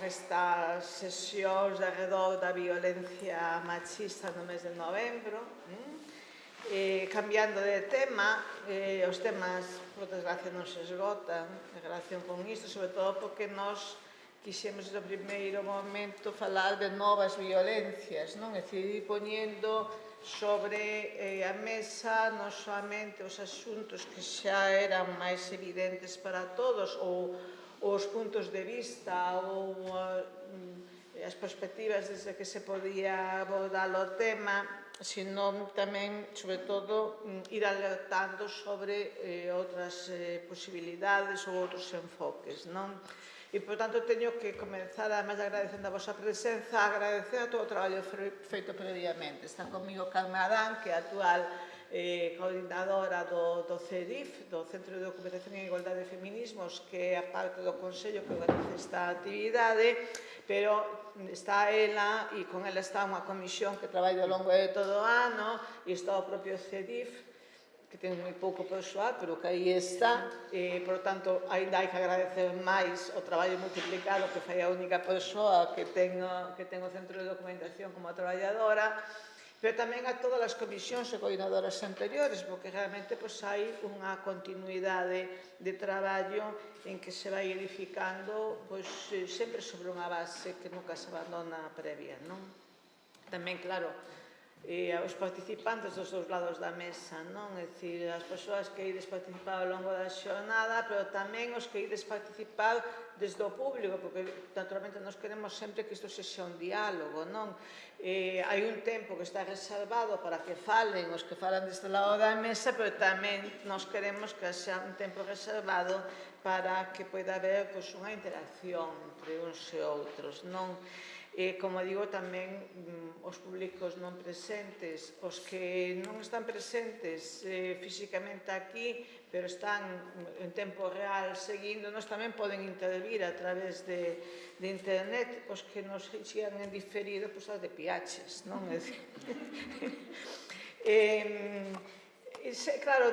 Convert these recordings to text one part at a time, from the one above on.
estas sesións de arredor da violencia machista no mes de novembro. Cambiando de tema, os temas, por desgracia, non se esgotan en relación con isto, sobre todo porque nós quixemos no primeiro momento falar de novas violencias, non? É dicir, ir poñendo sobre a mesa non soamente os asuntos que xa eran máis evidentes para todos ou os puntos de vista ou as perspectivas desde que se podía abordar o tema, senón tamén, sobre todo, ir alertando sobre outras posibilidades ou outros enfoques, non? E, por tanto, teño que comenzar, además de agradecendo a vosa presenza, a agradecer a todo o traballo feito previamente. Está comigo Carme Adán, que é a actual coordinadora do CEDIF, do Centro de Documentación e Igualdade de Feminismos, que é a parte do Consello que organiza esta actividade, pero está ela, e con ela está unha comisión que traballa ao longo de todo o ano, e está o propio CEDIF, que ten moi pouco persoal, pero que aí está, e, por tanto, ainda hai que agradecer máis o traballo multiplicado que fai a única persoa que ten o Centro de Documentación como traballadora, pero tamén a todas as comisións e coordinadoras anteriores, porque realmente hai unha continuidade de traballo en que se vai edificando sempre sobre unha base que nunca se abandona previa, non? Tamén, claro, os participantes dos dous lados da mesa, non? É dicir, as persoas que ides participar ao longo da xornada, pero tamén os que ides participar desde o público, porque naturalmente nós queremos sempre que isto sexa un diálogo, non? Hai un tempo que está reservado para que falen os que falan deste lado da mesa, pero tamén nós queremos que xa un tempo reservado para que poida haber unha interacción entre uns e outros, non? Como digo, tamén os públicos non presentes, os que non están presentes físicamente aquí, pero están en tempo real seguíndonos, tamén poden intervir a través de internet, os que nos sigan en diferido, pois as de piaches, non? Claro,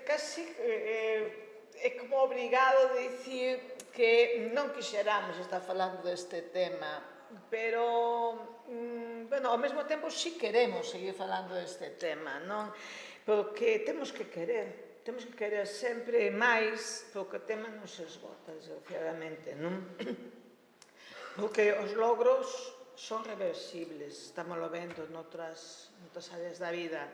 casi é como obrigado de dicir que non quixeramos estar falando deste tema, pero, bueno, ao mesmo tempo sí queremos seguir falando deste tema, non? Porque temos que querer sempre máis, porque o tema non se esgota, desgraciadamente, non? Porque os logros son reversibles, estámoslo vendo noutras áreas da vida,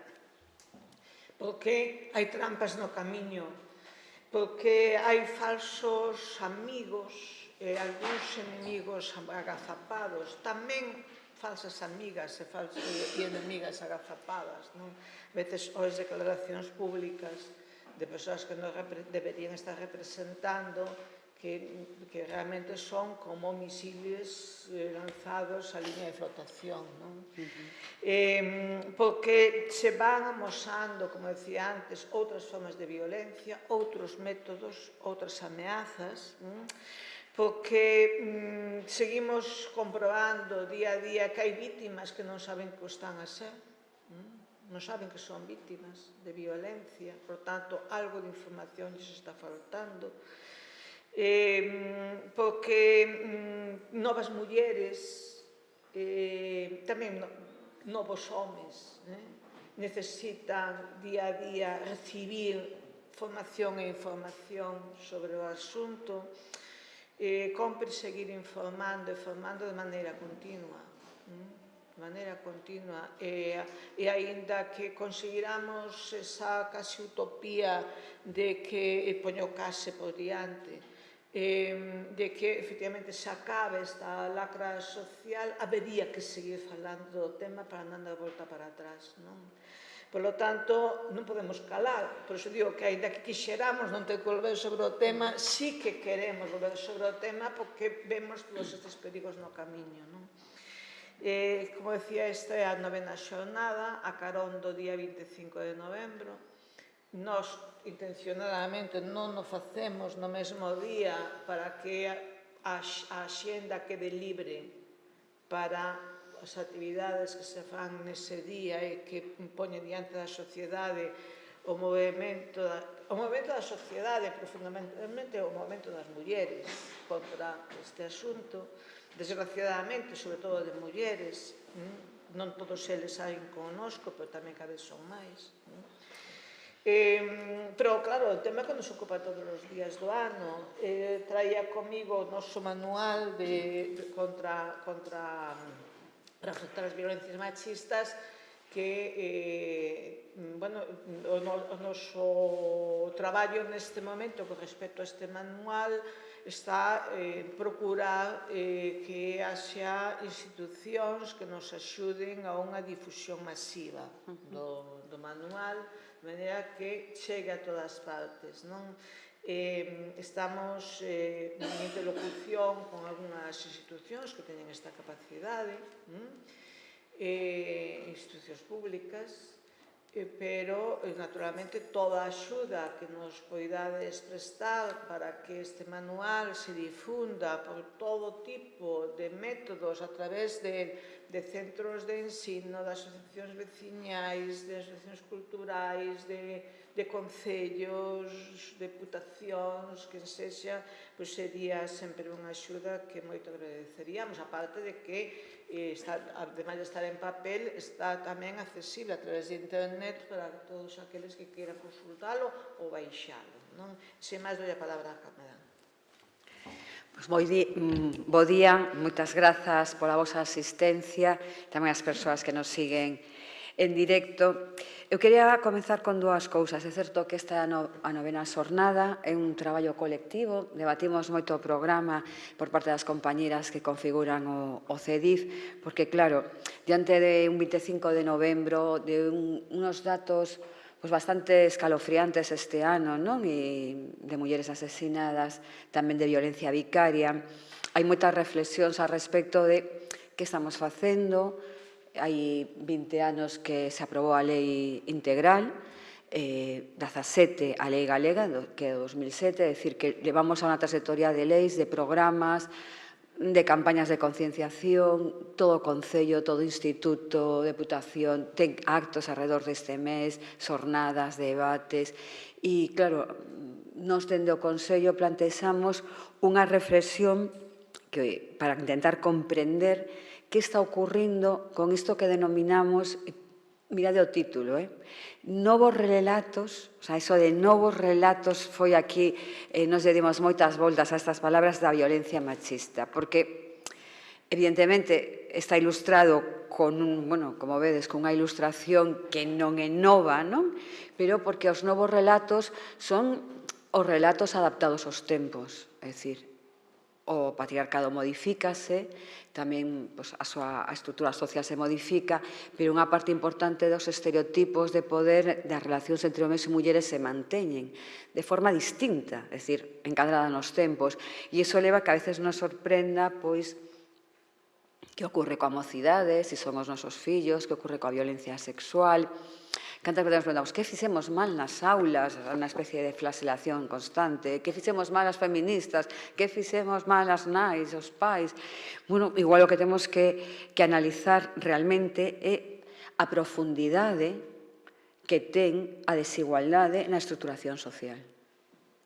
porque hai trampas no camiño, porque hai falsos amigos e algúns enemigos agazapados, tamén falsas amigas e enemigas agazapadas, non? Veces ois declaracións públicas de persoas que non deberían estar representando, que realmente son como misiles lanzados á liña de flotación, non? Porque se van amosando, como decía antes, outras formas de violencia, outros métodos, outras ameazas, porque seguimos comprobando día a día que hai vítimas que non saben que o están a ser, non saben que son vítimas de violencia, por tanto, algo de información lles está faltando, porque novas mulleres, tamén novos homes, necesitan día a día recibir formación e información sobre o asunto. Compre seguir informando e formando de maneira continua, e aínda que conseguiramos esa casi utopía de que, poño case por diante, de que efectivamente se acabe esta lacra social, habería que seguir falando do tema para non dar volta para atrás, non? Por lo tanto, non podemos calar. Por iso digo que, ainda que quixeramos non ter que volver sobre o tema, sí que queremos volver sobre o tema porque vemos todos estes perigos no camiño, non? Como decía, esta é a 9ª xornada, a carón do día 25 de novembro. Nós, intencionadamente, non o facemos no mesmo día para que a axenda quede libre para as actividades que se fan nese día e que poñen diante da sociedade o o movimento da sociedade, pero fundamentalmente o movimento das mulleres contra este asunto, desgraciadamente, sobre todo de mulleres, non todos eles saen connosco, pero tamén cada vez son máis. Pero, claro, o tema que nos ocupa todos os días do ano, traía comigo o noso manual para afrontar as violencias machistas, que, bueno, o noso traballo neste momento con respecto a este manual está procurar que haxa institucións que nos axuden a unha difusión masiva do manual, de maneira que chegue a todas partes, non? Estamos en interlocución con algunhas institucións que teñen esta capacidade, institucións públicas, pero, naturalmente, toda a axuda que nos poidades prestar para que este manual se difunda por todo tipo de métodos a través de centros de ensino, de asociacións veciñais, de asociacións culturais, de concellos, deputacións, que sexa, pois sería sempre unha axuda que moito agradeceríamos, aparte de que ademais de estar en papel, está tamén accesible a través de internet para todos aqueles que queiran consultalo ou baixalo. Sen máis, doi a palabra a Carmen. Bo día, moitas grazas pola vosa asistencia, tamén as persoas que nos siguen en directo. Eu quería comenzar con dúas cousas. É certo que esta é a novena xornada, é un traballo colectivo, debatimos moito o programa por parte das compañeras que configuran o CEDIF, porque, claro, diante de un 25 de novembro, de unos datos bastante escalofriantes este ano, non? E de mulleres asesinadas, tamén de violencia vicaria. Hai moitas reflexións a respecto de que estamos facendo. Hai 20 anos que se aprobou a lei integral, 17 a lei galega, que é 2007, é dicir, que levamos a unha trayectoria de leis, de programas, de campañas de concienciación, todo o Concello, todo o Instituto, Deputación, ten actos alrededor deste mes, xornadas, debates, e, claro, nos dende o Concello plantexamos unha reflexión para intentar comprender que está ocurrindo con isto que denominamos, mirade o título, novos relatos, o sea, iso de novos relatos foi aquí, nos lle dimos moitas voltas a estas palabras da violencia machista, porque, evidentemente, está ilustrado con como vedes, con unha ilustración que non é nova, non? Pero porque os novos relatos son os relatos adaptados aos tempos, é dicir, o patriarcado modifícase, tamén a estrutura social se modifica, pero unha parte importante dos estereotipos de poder das relacións entre homens e mulleres se manteñen de forma distinta, é dicir, encadrada nos tempos. E iso leva que a veces nos sorprenda, pois, que ocorre coa mocidade, se son os nosos fillos, que ocorre coa violencia sexual. Cantas veces nos preguntamos, que fixemos mal nas aulas, unha especie de flaselación constante, que fixemos mal as feministas, que fixemos mal as nais, os pais. Bueno, igual o que temos que analizar realmente é a profundidade que ten a desigualdade na estruturación social.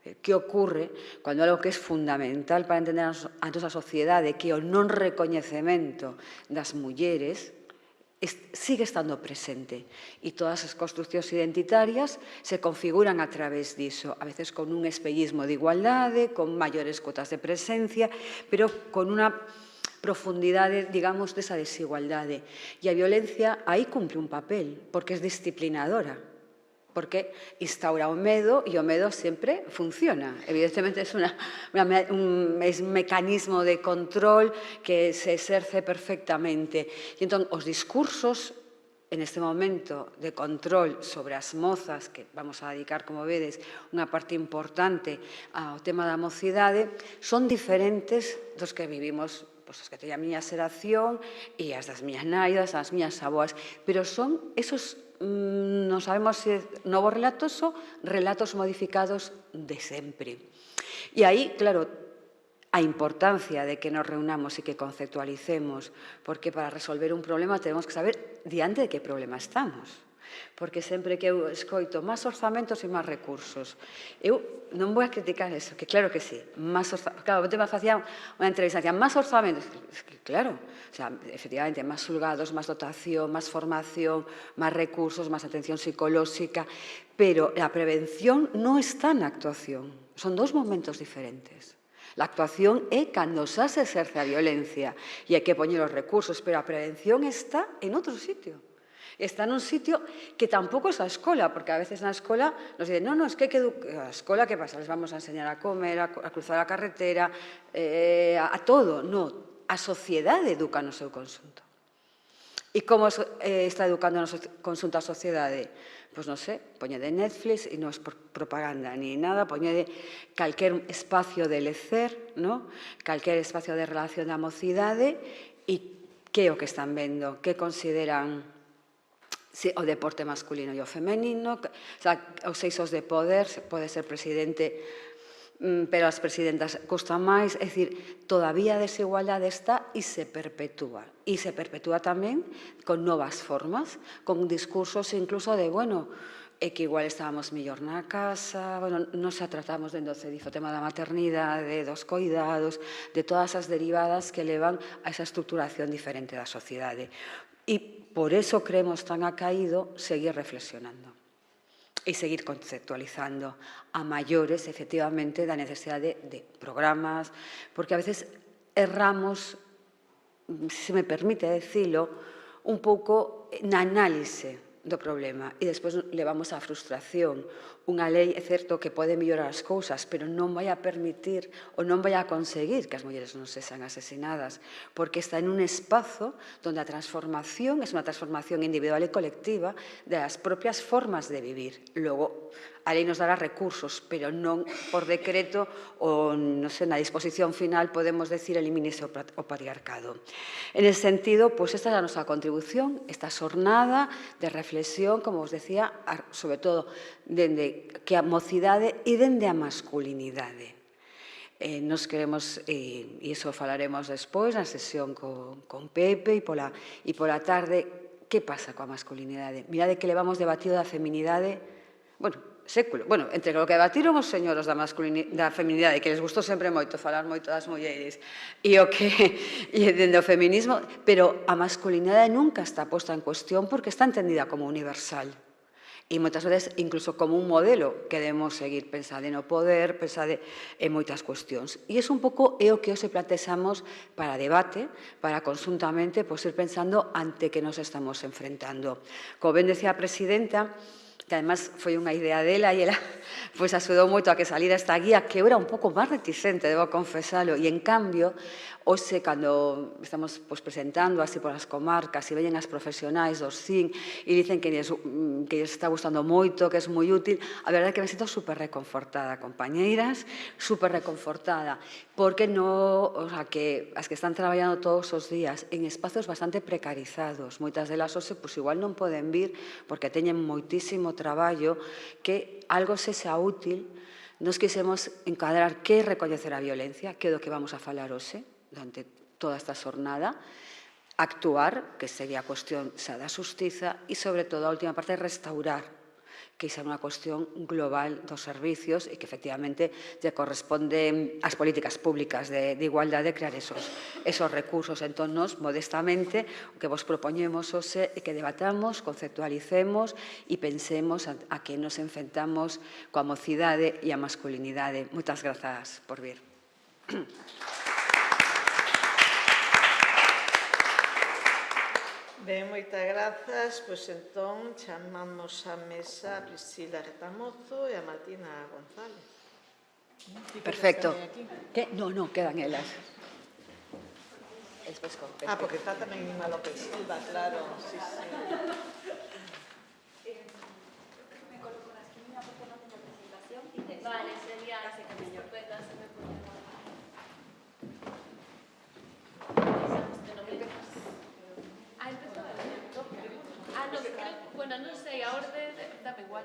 Que ocorre cando algo que é fundamental para entender a nosa sociedade, que é o non recoñecemento das mulleres, sigue estando presente e todas as construcións identitarias se configuran a través diso, a veces con un espellismo de igualdade, con maiores cotas de presencia, pero con unha profundidade, digamos, desa desigualdade. E a violencia aí cumpre un papel, porque é disciplinadora, porque instaura o medo e o medo sempre funciona. Evidentemente, é un mecanismo de control que se exerce perfectamente. E entón, os discursos, en este momento de control sobre as mozas, que vamos a dedicar, como vedes, unha parte importante ao tema da mocidade, son diferentes dos que vivimos, os que teñen a miña xeración e as das miñas naias, as miñas aboas, pero son esos, non sabemos se novos relatos ou relatos modificados de sempre. E aí, claro, a importancia de que nos reunamos e que conceptualicemos, porque para resolver un problema tenemos que saber diante de que problema estamos. porque sempre que eu escoito máis orzamentos e máis recursos, eu non vou a criticar eso, que claro que sí, máis orzamentos, claro, o tema facía unha entrevista, decía, máis orzamentos, que claro, o sea, efectivamente, máis xulgados, máis dotación, máis formación, máis recursos, máis atención psicolóxica, pero a prevención non está na actuación, son dos momentos diferentes. La actuación é cando xa se exerce a violencia e hai que poñer os recursos, pero a prevención está en outro sitio. Está nun sitio que tampouco é a escola, porque a veces na escola nos dicen, non, es que a escola, que pasa? Les vamos a enseñar a comer, a cruzar a carretera, a todo. Non, a sociedade educa no seu conxunto. E como está educando no seu conxunto a sociedade? Pois non sei, poñede Netflix, e non é propaganda ni nada, poñede calquer espacio de lecer, calquer espacio de relación da mocidade, e que é o que están vendo, que consideran o deporte masculino e o femenino, os seixos de poder, pode ser presidente, pero as presidentas custa máis, é dicir, todavía a desigualdade está e se perpetúa. E se perpetúa tamén con novas formas, con discursos incluso de, bueno, é que igual estábamos mellor na casa, bueno, non xa tratamos dentro do CEDIF o tema da maternidade, dos coidados, de todas as derivadas que levan a esa estructuración diferente da sociedade. E por eso creemos tan acaído seguir reflexionando e seguir conceptualizando a maiores, efectivamente, da necesidade de programas, porque a veces erramos, se me permite decirlo, un pouco na análise do problema e despois levamos á frustración. Unha lei é certo que pode mellorar as cousas, pero non vai a permitir ou non vai a conseguir que as mulleres non sexan asesinadas, porque está en un espazo onde a transformación é unha transformación individual e colectiva das propias formas de vivir. Logo, a lei nos dará recursos, pero non por decreto ou, non sei, na disposición final podemos decir elimínese o patriarcado. En ese sentido, pois esta é a nosa contribución, esta xornada de reflexión, como vos decía, sobre todo dende que a mocidade e dende a masculinidade. Nos queremos, e iso falaremos despois, na sesión con Pepe e pola tarde, que pasa coa masculinidade? Mirade que levamos debatido da feminidade, bueno, século. Bueno, entre o que debatiron os señoros da feminidade, que les gustou sempre moito falar moito das mulleres, e dende o feminismo, pero a masculinidade nunca está posta en cuestión porque está entendida como universal. E moitas veces incluso como un modelo que debemos seguir, pensade no poder, pensade en moitas cuestións. E iso un pouco é o que hoxe plantexamos para debate, para conjuntamente ir pensando ante que nos estamos enfrentando. Como ben decía a presidenta, que además foi unha idea dela e ela axudou moito a que salira esta guía, que eu era un pouco máis reticente, debo confesalo, e en cambio, hoxe, cando estamos presentando así por as comarcas e veñen as profesionais dos CIN e dicen que lles está gustando moito, que é moi útil, a verdade é que me sinto super reconfortada, compañeiras, super reconfortada, porque as que están traballando todos os días en espazos bastante precarizados, moitas delas hoxe igual non poden vir porque teñen moitísimo traballo, que algo sexa útil, nos quisemos encadrar que é recoñecer a violencia, que é do que vamos a falar hoxe, durante toda esta xornada, actuar, que sería a cuestión xa da xustiza, e, sobre todo, a última parte, restaurar, que xa é unha cuestión global dos servicios e que, efectivamente, lle corresponde ás políticas públicas de igualdade crear esos recursos. Entón, nos, modestamente, o que vos propoñemos hoxe é que debatamos, conceptualicemos e pensemos a que nos enfrentamos coa mocidade e a masculinidade. Moitas grazas por vir. Ben, moitas grazas. Pois entón chamamos á mesa a Priscila Retamozo e a Martina González. Perfecto. Non, quedan elas. Porque está tamén Inma López Silva, claro. Sí. Me coloco na esquina porque non teño presentación e texto. Vale, sería ese camiño. Bueno, non sei, a orde dame igual.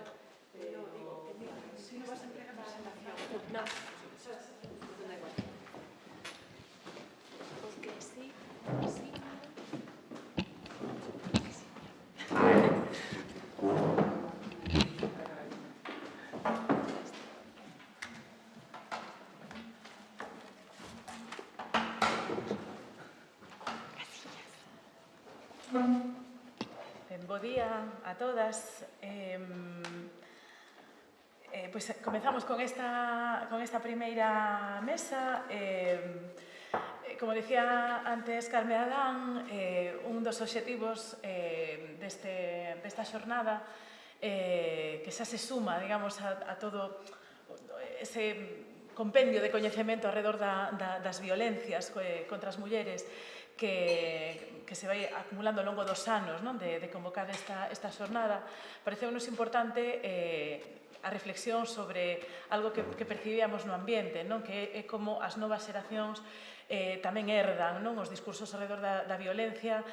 Pero digo, si non vas a entregar presentación. Non. Da igual. Porque sí. Bo día a todas. Pois comezamos con esta primeira mesa. Como dicía antes Carme Adán, un dos obxectivos desta xornada que xa se suma, digamos, a todo ese compendio de coñecemento alrededor das violencias contra as mulleres que se vai acumulando ao longo dos anos, non? De convocar esta xornada. Pareceu-nos importante a reflexión sobre algo que percibíamos no ambiente, non? Que é como as novas xeracións tamén herdan, non? Os discursos alrededor da violencia,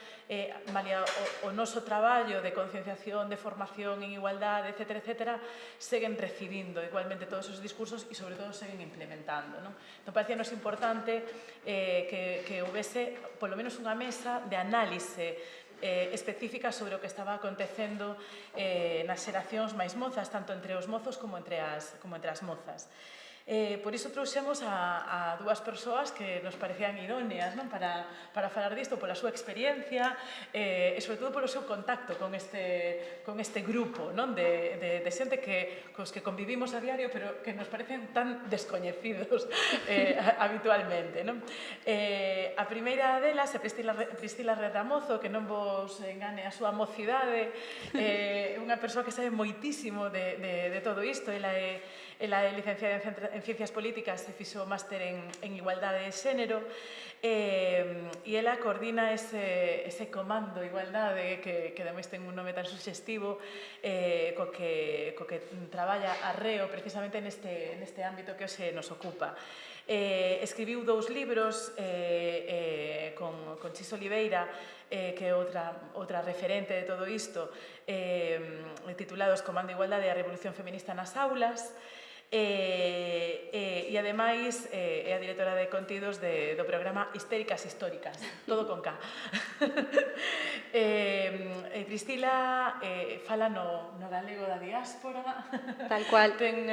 malia o noso traballo de concienciación, de formación en igualdade, etcétera, seguen recibindo igualmente todos esos discursos e, sobre todo, seguen implementando, non? Entón, parecíanos importante que houvese, polo menos, unha mesa de análise específica sobre o que estaba acontecendo nas xeracións máis mozas, tanto entre os mozos como entre as mozas. Por iso trouxemos a dúas persoas que nos parecían idóneas, non? Para falar disto, pola súa experiencia e, sobre todo, polo seu contacto con este grupo, non? De xente cos que convivimos a diario, pero que nos parecen tan descoñecidos habitualmente, non? A primeira delas é Priscila Redamozo, que non vos engane a súa mocidade, unha persoa que sabe moitísimo de todo isto. Ela é licenciada en Ciencias Políticas e fixo máster en Igualdade de Xénero e ela coordina ese comando Igualdade que ademais ten un nome tan suxestivo co que traballa arreo precisamente neste ámbito que hoxe nos ocupa. Escribiu 2 libros con Chis Oliveira, que é outra referente de todo isto, titulados Comando Igualdade e a Revolución Feminista nas Aulas, e ademais é a directora de contidos do programa Histéricas Históricas, todo con K. Priscila fala no galego da diáspora. Tal cual. Ten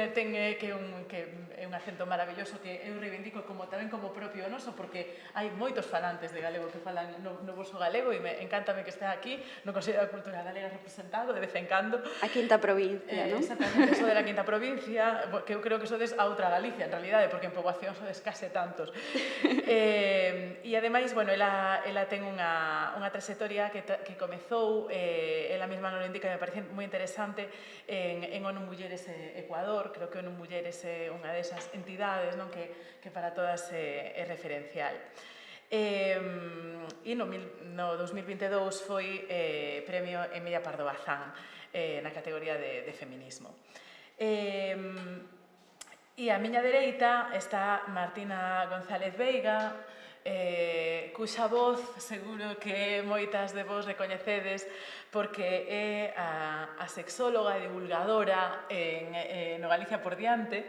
que é un acento maravilloso que eu reivindico tamén como propio noso, porque hai moitos falantes de galego que falan no voso galego e encántame que estea aquí no Consello da Cultura Galega representado de vez en cando. A quinta provincia, non? Exactamente, sou de la quinta provincia, que eu creo que sodes a outra Galicia, en realidade, porque en poboación sodes case tantos. E, ademais, bueno, ela ten unha trayectoria que comezou, ela mesma non lo indica, me parece moi interesante, en ONU Mulleres Ecuador. Creo que ONU Mulleres é unha desas entidades, non? Que para todas é referencial. E no 2022 foi premio Emilia Pardo Bazán na categoría de feminismo. E á miña dereita está Martina González Veiga, cuxa voz seguro que moitas de vos recoñecedes porque é a sexóloga e divulgadora no Galicia por diante,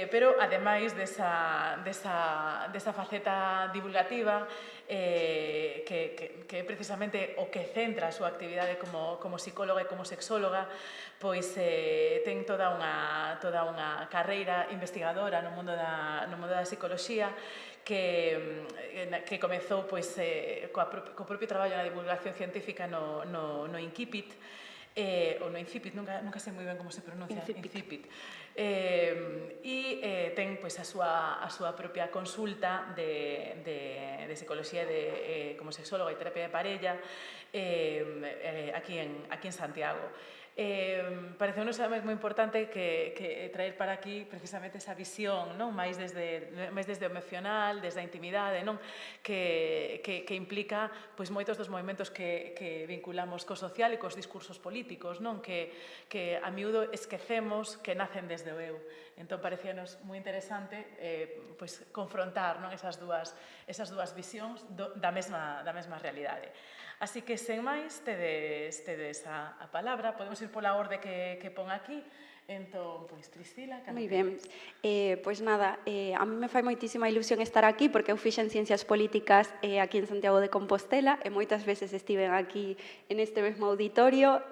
pero ademais desa faceta divulgativa que é precisamente o que centra a súa actividade como psicóloga e como sexóloga, pois ten toda unha carreira investigadora no mundo da psicoloxía que comezou co propio traballo na divulgación científica no Incipit, ou no Incipit, nunca sei moi ben como se pronuncia, Incipit. E ten a súa propia consulta de psicoloxía como sexóloga e terapia de parella aquí en Santiago. Pareceunos ademais moi importante que traer para aquí precisamente esa visión, non? máis desde o emocional, desde a intimidade, non? Que implica moitos dos movimentos que vinculamos co social e cos discursos políticos, non? Que a miúdo esquecemos que nacen desde o eu. Entón, parecíanos moi interesante confrontar, non? esas dúas visións da mesma realidade. Así que, sen máis, tedes a palabra. Podemos ir pola orde que pon aquí. Entón, pois, Priscila, Moi ben. Pois nada, a mí me fai moitísima ilusión estar aquí porque eu fixen Ciencias Políticas aquí en Santiago de Compostela e moitas veces estiven aquí en este mesmo auditorio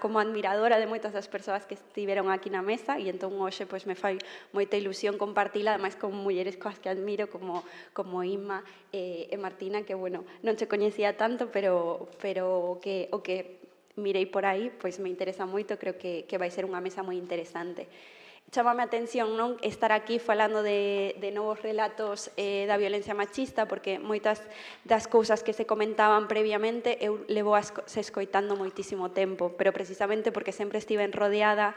como admiradora de moitas das persoas que estiveron aquí na mesa e entón hoxe pois, me fai moita ilusión compartila ademais con mulleres coas que admiro como Inma e Martina, que, bueno, non che coñecía tanto, pero o que mirei por aí, pois me interesa moito, creo que vai ser unha mesa moi interesante. Chámame a atención non estar aquí falando de novos relatos da violencia machista, porque moitas das cousas que se comentaban previamente eu levo se escoitando moitísimo tempo, pero precisamente porque sempre estiven rodeada,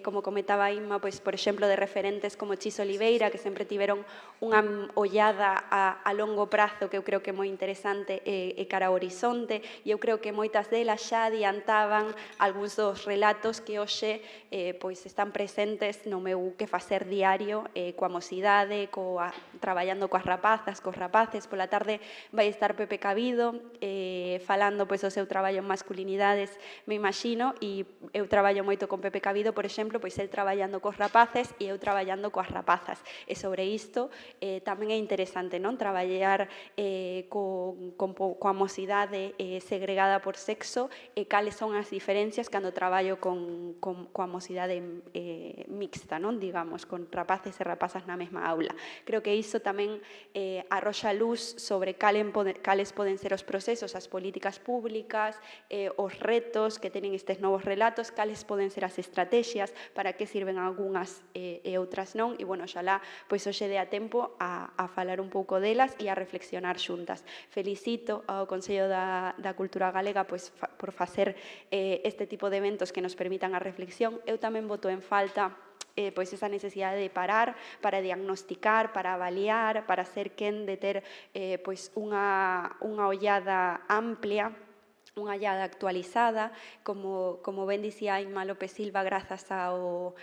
como comentaba Inma, pois, por exemplo, de referentes como Chis Oliveira, que sempre tiveron unha ollada a longo prazo que eu creo que é moi interesante e cara ao horizonte, e eu creo que moitas delas xa adiantaban algúns dos relatos que hoxe pois están presentes no meu que facer diario coa mocidade, traballando coas rapazas, cos rapaces. Pola tarde vai estar Pepe Cabido falando pois, o seu traballo en masculinidades, me imagino, e eu traballo moito con Pepe Cabido, por exemplo, pois el traballando cos rapaces e eu traballando coas rapazas. E sobre isto tamén é interesante non traballar coa mocidade segregada por sexo e cales son as diferencias cando traballo coa mocidade mixta, non, digamos, con rapaces e rapazas na mesma aula. Creo que iso tamén arroxa luz sobre cales poden ser os procesos, as políticas públicas, os retos que teñen estes novos relatos, cales poden ser as estrategias, para que sirven algunhas e outras non, e, bueno, xalá, pois, hoxe dea tempo a falar un pouco delas e a reflexionar xuntas. Felicito ao Consello da Cultura Galega pois, por facer este tipo de eventos que nos permitan a reflexión. Eu tamén voto en falta pois esa necesidade de parar para diagnosticar, para avaliar, para ser quen de ter pois unha ollada amplia, unha ollada actualizada, como ben dicía Inma López Silva, grazas ao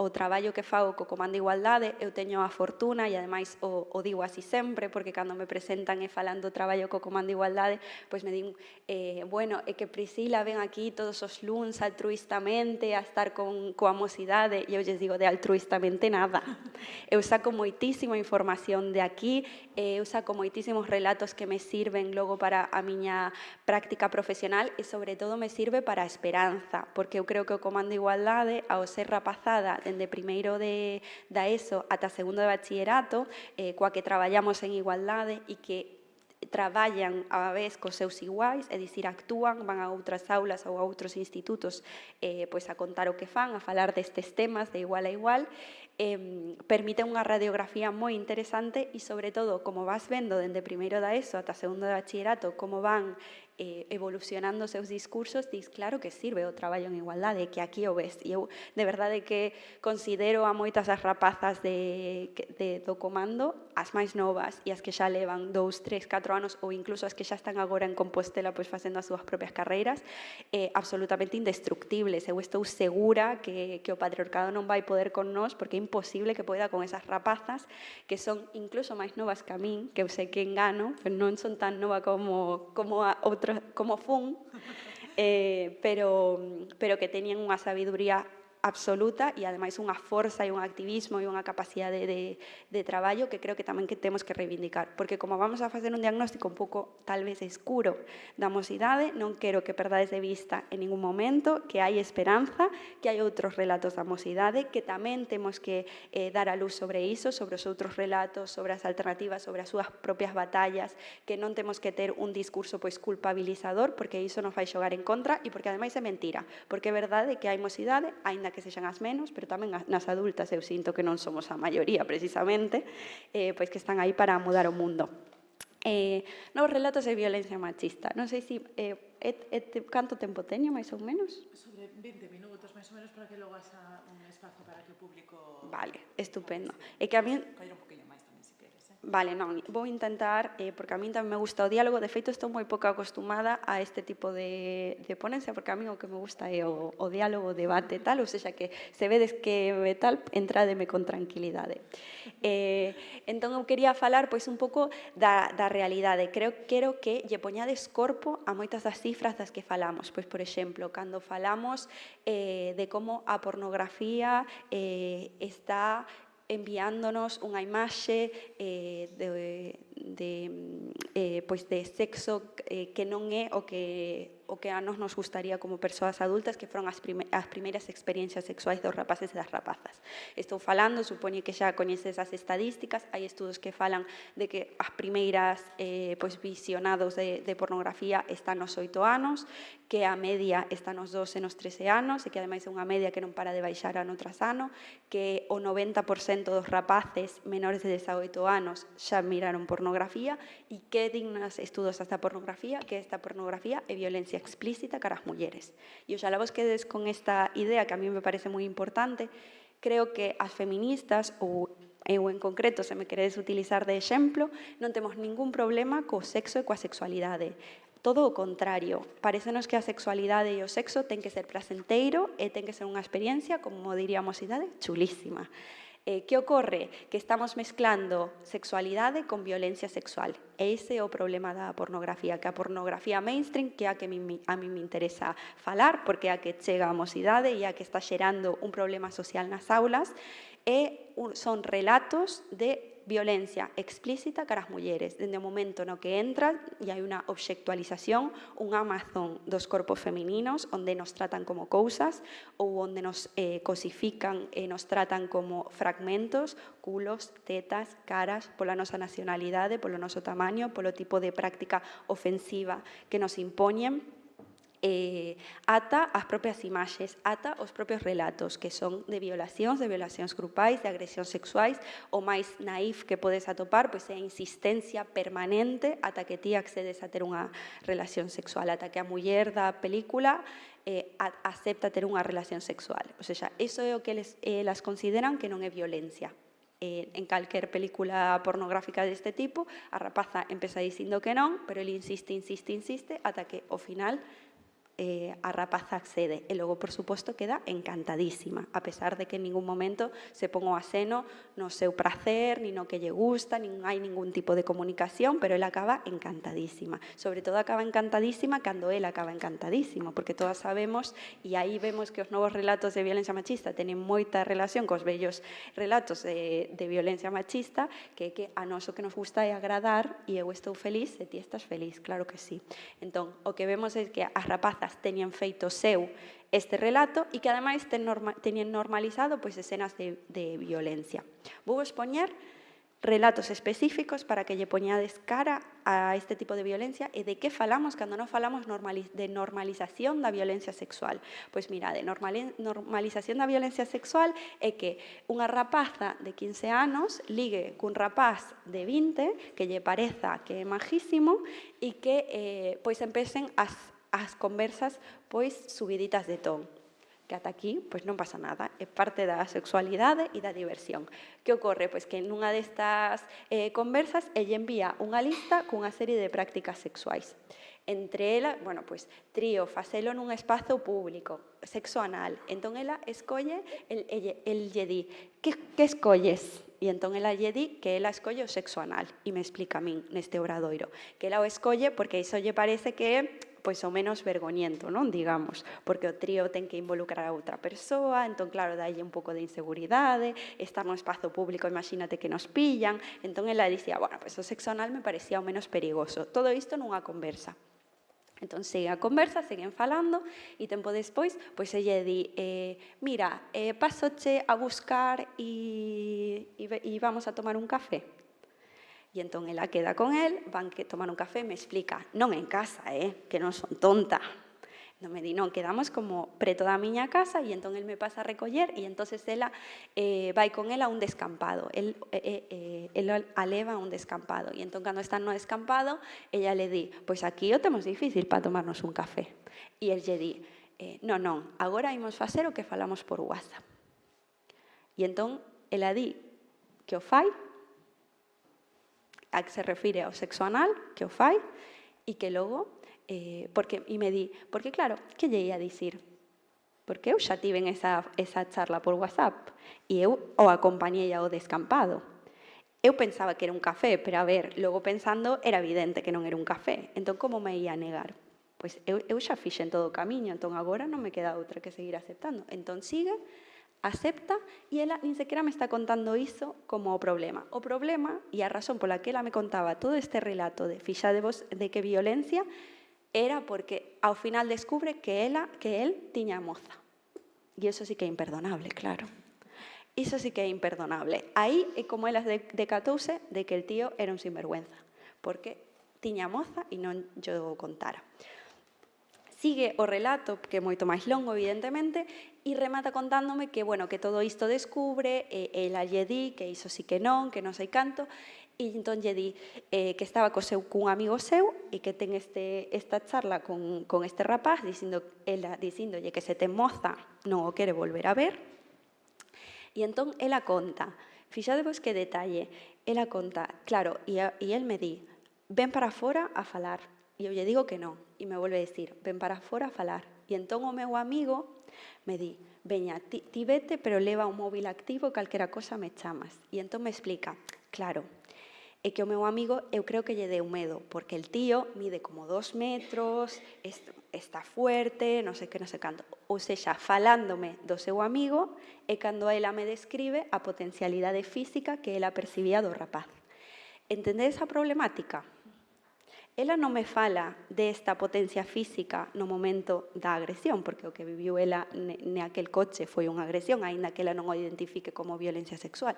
traballo que fago co Comando Igualdade, eu teño a fortuna, e ademais o digo así sempre, porque cando me presentan e falando do traballo co Comando Igualdade, pois me din, bueno, é que Priscila ven aquí todos os luns altruistamente a estar coa mocidade, e eu lles digo, de altruistamente nada. Eu saco moitísima información de aquí, eu saco moitísimos relatos que me sirven logo para a miña práctica profesional e, sobre todo, me sirve para a esperanza, porque eu creo que o Comando Igualdade, ao ser rapazada dende primeiro da ESO ata segundo de bachillerato, coa que traballamos en igualdade e que traballan a vez cos seus iguais, é dicir, actúan, van a outras aulas ou a outros institutos pois a contar o que fan, a falar destes temas de igual a igual, permite unha radiografía moi interesante e, sobre todo, como vas vendo dende primeiro da ESO ata segundo de bachillerato, como van evolucionando os seus discursos, dis, claro que sirve o traballo en igualdade, que aquí o ves. E eu, de verdade, que considero a moitas das rapazas do Comando, as máis novas e as que xa levan 2, 3, 4 anos, ou incluso as que xa están agora en Compostela pois facendo as súas propias carreiras, absolutamente indestructibles. Eu estou segura que o patriarcado non vai poder con nós, porque é imposible que poida con esas rapazas que son incluso máis novas que a min, que eu sei que engano, pero non son tan nova como fun, pero que teñen unha sabiduría absoluta e, ademais, unha forza e un activismo e unha capacidade de traballo que creo que tamén que temos que reivindicar. Porque, como vamos a facer un diagnóstico un pouco, tal vez, escuro da mocidade, non quero que perdades de vista en ningún momento que hai esperanza, que hai outros relatos da mocidade, que tamén temos que dar a luz sobre iso, sobre os outros relatos, sobre as alternativas, sobre as súas propias batallas, que non temos que ter un discurso pois culpabilizador, porque iso nos vai xogar en contra e porque, ademais, é mentira. Porque é verdade que hai mocidade, aínda que sexan as menos, pero tamén nas adultas eu sinto que non somos a maioría, precisamente, pois que están aí para mudar o mundo. Novos relatos de violencia machista. Non sei se canto tempo teño, máis ou menos? Sobre 20 minutos, máis ou menos, para que logo haxa un espazo para que o público... Vale, estupendo. É que a mí... Coller un poquinho máis tamén, se queres, Vale, non, vou intentar, porque a min tamén me gusta o diálogo, de feito estou moi pouco acostumada a este tipo de ponencia, porque a min o que me gusta é o diálogo, o debate e tal, ou seja que se vedes que tal, entrádeme con tranquilidade. Entón eu quería falar pois un pouco da realidade, quero que lle poñades corpo a moitas das cifras das que falamos, pois por exemplo, cando falamos de como a pornografía está enviándonos unha imaxe de sexo que non é o que a nos gustaría como persoas adultas, que foron as primeiras experiencias sexuais dos rapaces e das rapazas. Estou falando, supoño que xa coñeces as estadísticas, hai estudos que falan de que as primeiras visionados de pornografía están nos 8 anos, que a media está nos 12 e nos 13 anos, e que ademais é unha media que non para de baixar ano tras ano, que o 90% dos rapaces menores de 18 anos xa miraron pornografía, e que dignas estudos esta pornografía, que esta pornografía é violencia explícita cara ás mulleres. E oxalá vos quedes con esta idea que a mí me parece moi importante. Creo que as feministas, ou eu en concreto, se me queredes utilizar de exemplo, non temos ningún problema co sexo e coa sexualidade. Todo o contrario, parécenos que a sexualidade e o sexo ten que ser placenteiro e ten que ser unha experiencia, como diría a mocidade, chulísima. Que ocorre? Que estamos mezclando sexualidade con violencia sexual. E ese é o problema da pornografía, que a pornografía mainstream, que é a que a mí me interesa falar, porque é a que chega a mocidade e a que está xerando un problema social nas aulas, son relatos de violencia explícita cara ás mulleres, dende o momento no que entran e hai unha obxectualización, un Amazon dos corpos femininos, onde nos tratan como cousas ou onde nos cosifican e nos tratan como fragmentos, culos, tetas, caras, pola nosa nacionalidade, polo noso tamaño, polo tipo de práctica ofensiva que nos impoñen, ata as propias imaxes, ata os propios relatos, que son de violacións grupais, de agresións sexuais. O máis naif que podes atopar pois é a insistencia permanente ata que ti accedes a ter unha relación sexual, ata que a muller da película acepta ter unha relación sexual. O sea, iso é o que elas consideran que non é violencia. En calquer película pornográfica deste tipo, a rapaza empeza dicindo que non, pero ele insiste ata que ao final a rapaza accede e logo, por suposto, queda encantadísima, a pesar de que en ningún momento se pon o aceno no seu prazer, ni no que lle gusta, nin hai ningún tipo de comunicación, pero ela acaba encantadísima. Sobre todo acaba encantadísima cando ela acaba encantadísima, porque todas sabemos, e aí vemos que os novos relatos de violencia machista teñen moita relación cos vellos relatos de violencia machista, que a nós o que nos gusta é agradar, e eu estou feliz e ti estás feliz, claro que sí. Entón, o que vemos é que as rapazas teñen feito seu este relato e que ademais teñen normalizado escenas de violencia. Vou expoñer relatos específicos para que lle poñades cara a este tipo de violencia e de que falamos cando non falamos de normalización da violencia sexual. Pois mirade, normalización da violencia sexual é que unha rapaza de 15 anos ligue cun rapaz de 20 que lle pareza que é majísimo e que empecen as conversas subiditas de ton, que ata aquí non pasa nada, é parte da sexualidade e da diversión. Que ocorre? Pois que nunha destas conversas ella envía unha lista cunha serie de prácticas sexuais. Entre elas, trío, facelo nun espazo público, sexo anal. Entón ela escolle, el lle di, que escolles? E entón ela lle di que ela escolle o sexo anal. E me explica a min neste obradoiro. Que ela o escolle porque iso lle parece que é o menos vergoñento, non? Digamos, porque o trío ten que involucrar a outra persoa, entón, claro, dalle un pouco de inseguridade, estar no espazo público, imagínate que nos pillan, entón ela dicía, o sexo anal me parecía o menos perigoso. Todo isto nunha conversa. Entón, segue a conversa, seguen falando, e tempo despois, ella di, mira, pásoche a buscar e vamos a tomar un café. E entón ela queda con el, van que tomar un café, me explica, non en casa, que non son tonta. Non me di, non, quedamos como preto da miña casa e entón el me pasa a recoller e entonces ela vai con el a un descampado. El a leva a un descampado e entón cando están no descampado ella le di, pois aquí o temos difícil para tomarnos un café. E el lle di, non, agora imos facer o que falamos por WhatsApp. E entón ela di que o fai a que se refire ao sexo anal, que o fai, e que logo, e me di, porque claro, que lle ia dicir? Porque eu xa tiven esa charla por WhatsApp e eu o acompañei ao descampado. Eu pensaba que era un café, pero a ver, logo pensando, era evidente que non era un café. Entón, como me ia negar? Pois eu xa fixen todo o camiño, entón agora non me queda outra que seguir aceptando. Entón sigue, acepta, e ela nin sequera me está contando iso como o problema. O problema, e a razón pola que ela me contaba todo este relato de fixadevos de que violencia, era porque ao final descubre que el tiña moza. E iso sí que é imperdonable, claro. Iso sí que é imperdonable. Aí é como ela decatouse de que el tío era un sinvergüenza, porque tiña moza e non yo contara. Sigue o relato, que é moito máis longo, evidentemente, e remata contándome que, bueno, que todo isto descubre, ela lle di que iso sí que non sei canto, e entón lle di que estaba cun amigo seu e que ten esta charla con este rapaz, dicíndolle que se ten moza non o quere volver a ver. E entón ela conta, fixadevos que detalle, ela conta, claro, e el me di, ven para fora a falar. E eu lle digo que non, e me volve a dicir, ven para fora a falar. E entón o meu amigo me di, veña, ti vete, pero leva un móvil activo, calquera cosa me chamas. E entón me explica, claro, é que o meu amigo eu creo que lle deu medo, porque el tío mide como 2 metros, está fuerte, non sei que, non sei canto. Ou sexa, falándome do seu amigo é cando ela me describe a potencialidade física que ela percibía do rapaz. Entendedes a problemática? Ela non me fala desta potencia física no momento da agresión, porque o que viviu ela naquel coche foi unha agresión, aínda que ela non o identifique como violencia sexual.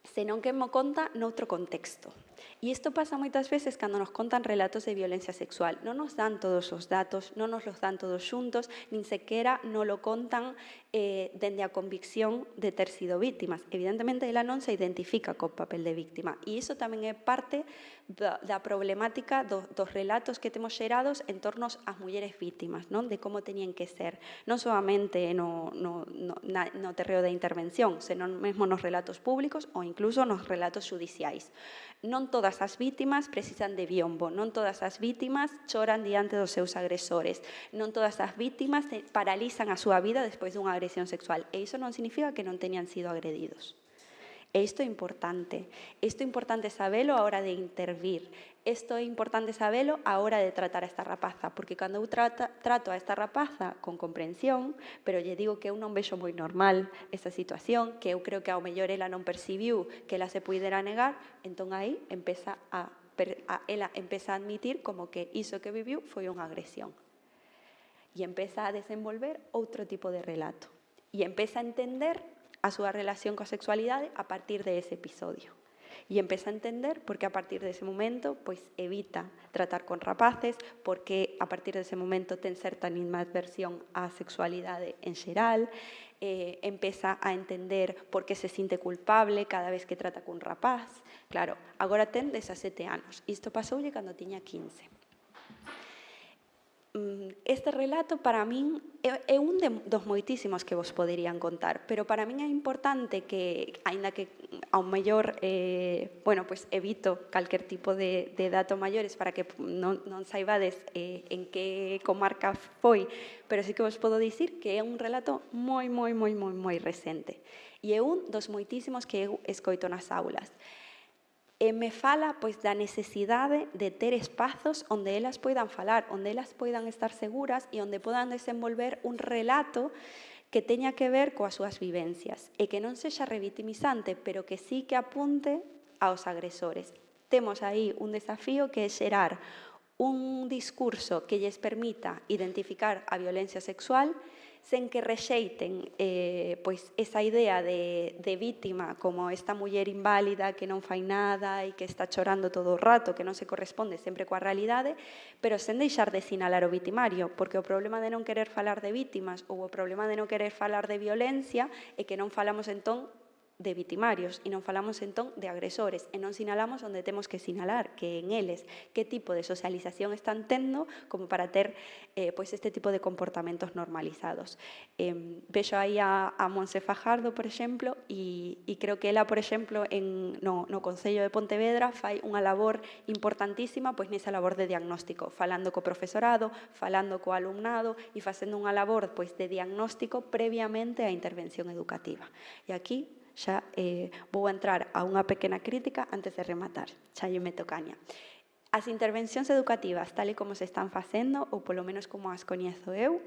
Senón que mo conta noutro contexto. E isto pasa moitas veces cando nos contan relatos de violencia sexual. Non nos dan todos os datos, non nos los dan todos xuntos, nin sequera non lo contan dende a convicción de ter sido víctimas. Evidentemente, ela non se identifica co papel de víctima. E iso tamén é parte da problemática dos relatos que temos xerados en torno ás mulleres víctimas, non? De como tenían que ser. Non solamente no terreo da intervención, senón mesmo nos relatos públicos ou incluso nos relatos xudiciais. Non todas as vítimas precisan de biombo, non todas as vítimas choran diante dos seus agresores, non todas as vítimas paralizan a súa vida despois dunha agresión sexual. E iso non significa que non teñan sido agredidos. E isto é importante. Isto é importante sabelo a hora de intervir. Isto é importante sabelo a hora de tratar a esta rapaza, porque cando eu trato a esta rapaza con comprensión, pero lle digo que eu non vexo moi normal esta situación, que eu creo que ao mellor ela non percibiu que ela se puidera negar, entón aí ela empeza a admitir como que iso que viviu foi unha agresión. E empeza a desenvolver outro tipo de relato. E empeza a entender a súa relación coa sexualidade a partir de ese episodio. E empeza a entender porque a partir dese momento pois evita tratar con rapaces, porque a partir dese momento ten certa animadversión á sexualidade en xeral, empeza a entender por que se sinte culpable cada vez que trata cun rapaz. Claro, agora ten 17 anos. Isto pasoulle cando tiña 15. Este relato para min é un dos moitísimos que vos poderían contar, pero para min é importante que, aínda que ao mellor evito calquer tipo de dato maiores para que non saibades en que comarca foi, pero sí que vos podo dicir que é un relato moi recente e é un dos moitísimos que eu escoito nas aulas. E me fala pois da necesidade de ter espazos onde elas poidan falar, onde elas poidan estar seguras e onde podan desenvolver un relato que teña que ver coas súas vivencias e que non sexa revitimizante, pero que sí que apunte aos agresores. Temos aí un desafío que é xerar un discurso que lles permita identificar a violencia sexual sen que rexeiten esa idea de vítima como esta muller inválida que non fai nada e que está chorando todo o rato, que non se corresponde sempre coa realidade, pero sen deixar de sinalar o vitimario, porque o problema de non querer falar de vítimas ou o problema de non querer falar de violencia é que non falamos entón de vitimarios e non falamos entón de agresores e non sinalamos onde temos que sinalar, que en eles que tipo de socialización están tendo como para ter pois este tipo de comportamentos normalizados. Vexo aí a Monse Fajardo, por exemplo, e creo que ela, por exemplo, no Concello de Pontevedra fai unha labor importantísima pois nesa labor de diagnóstico, falando co profesorado, falando co alumnado e facendo unha labor pois de diagnóstico previamente á intervención educativa. E aquí xa vou entrar a unha pequena crítica antes de rematar, xa lle meto caña. As intervencións educativas, tal e como se están facendo, ou polo menos como as coñezo eu,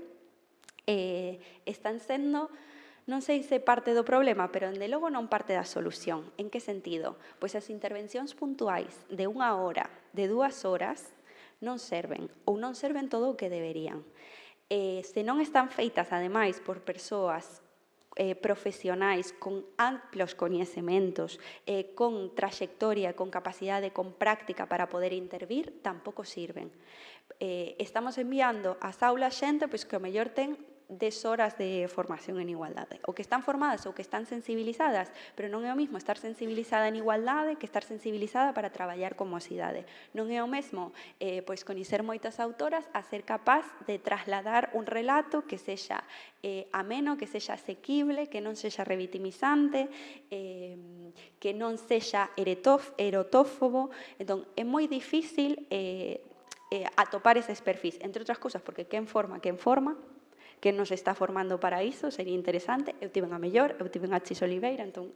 están sendo, non sei se parte do problema, pero dende logo non parte da solución. En que sentido? Pois as intervencións puntuais de 1 hora, de 2 horas, non serven, ou non serven todo o que deberían. Se non están feitas, ademais, por persoas profesionais con amplos coñecementos, con traxectoria, con capacidade, con práctica para poder intervir, tampouco sirven. Estamos enviando ás aulas xente pois, que o mellor ten 10 horas de formación en igualdade. O que están formadas ou que están sensibilizadas, pero non é o mesmo estar sensibilizada en igualdade que estar sensibilizada para traballar con mocidade. Non é o mesmo pois, coñecer moitas autoras a ser capaz de trasladar un relato que sexa ameno, que sexa asequible, que non sexa revitimizante, que non sexa erotófobo. Entón, é moi difícil atopar eses perfis, entre outras cousas, porque quen forma, que nos está formando para iso, sería interesante. Eu tiven a mellor, eu tiven a Chis Oliveira, entón,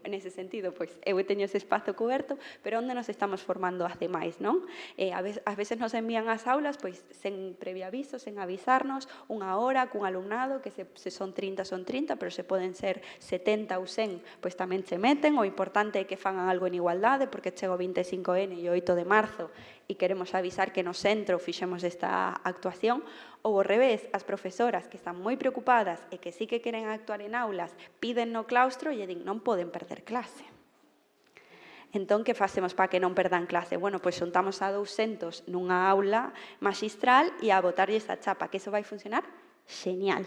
nese sentido, pois, eu teño ese espazo coberto, pero onde nos estamos formando as demais, non? Ás veces nos envían ás aulas, pois, sen previo aviso, sen avisarnos, 1 hora cun alumnado, que se son 30, pero se poden ser 70 ou 100, pois tamén se meten. O importante é que fagan algo en igualdade, porque chego o 25N e o 8 de marzo, e queremos avisar que no centro fixemos esta actuación. Ou ao revés, as profesoras que están moi preocupadas e que sí que queren actuar en aulas, piden no claustro e din non poden perder clase. Entón, que facemos para que non perdan clase? Bueno, pois xuntamos a 200 nunha aula maxistral e a botarlles a chapa, que iso vai funcionar xenial.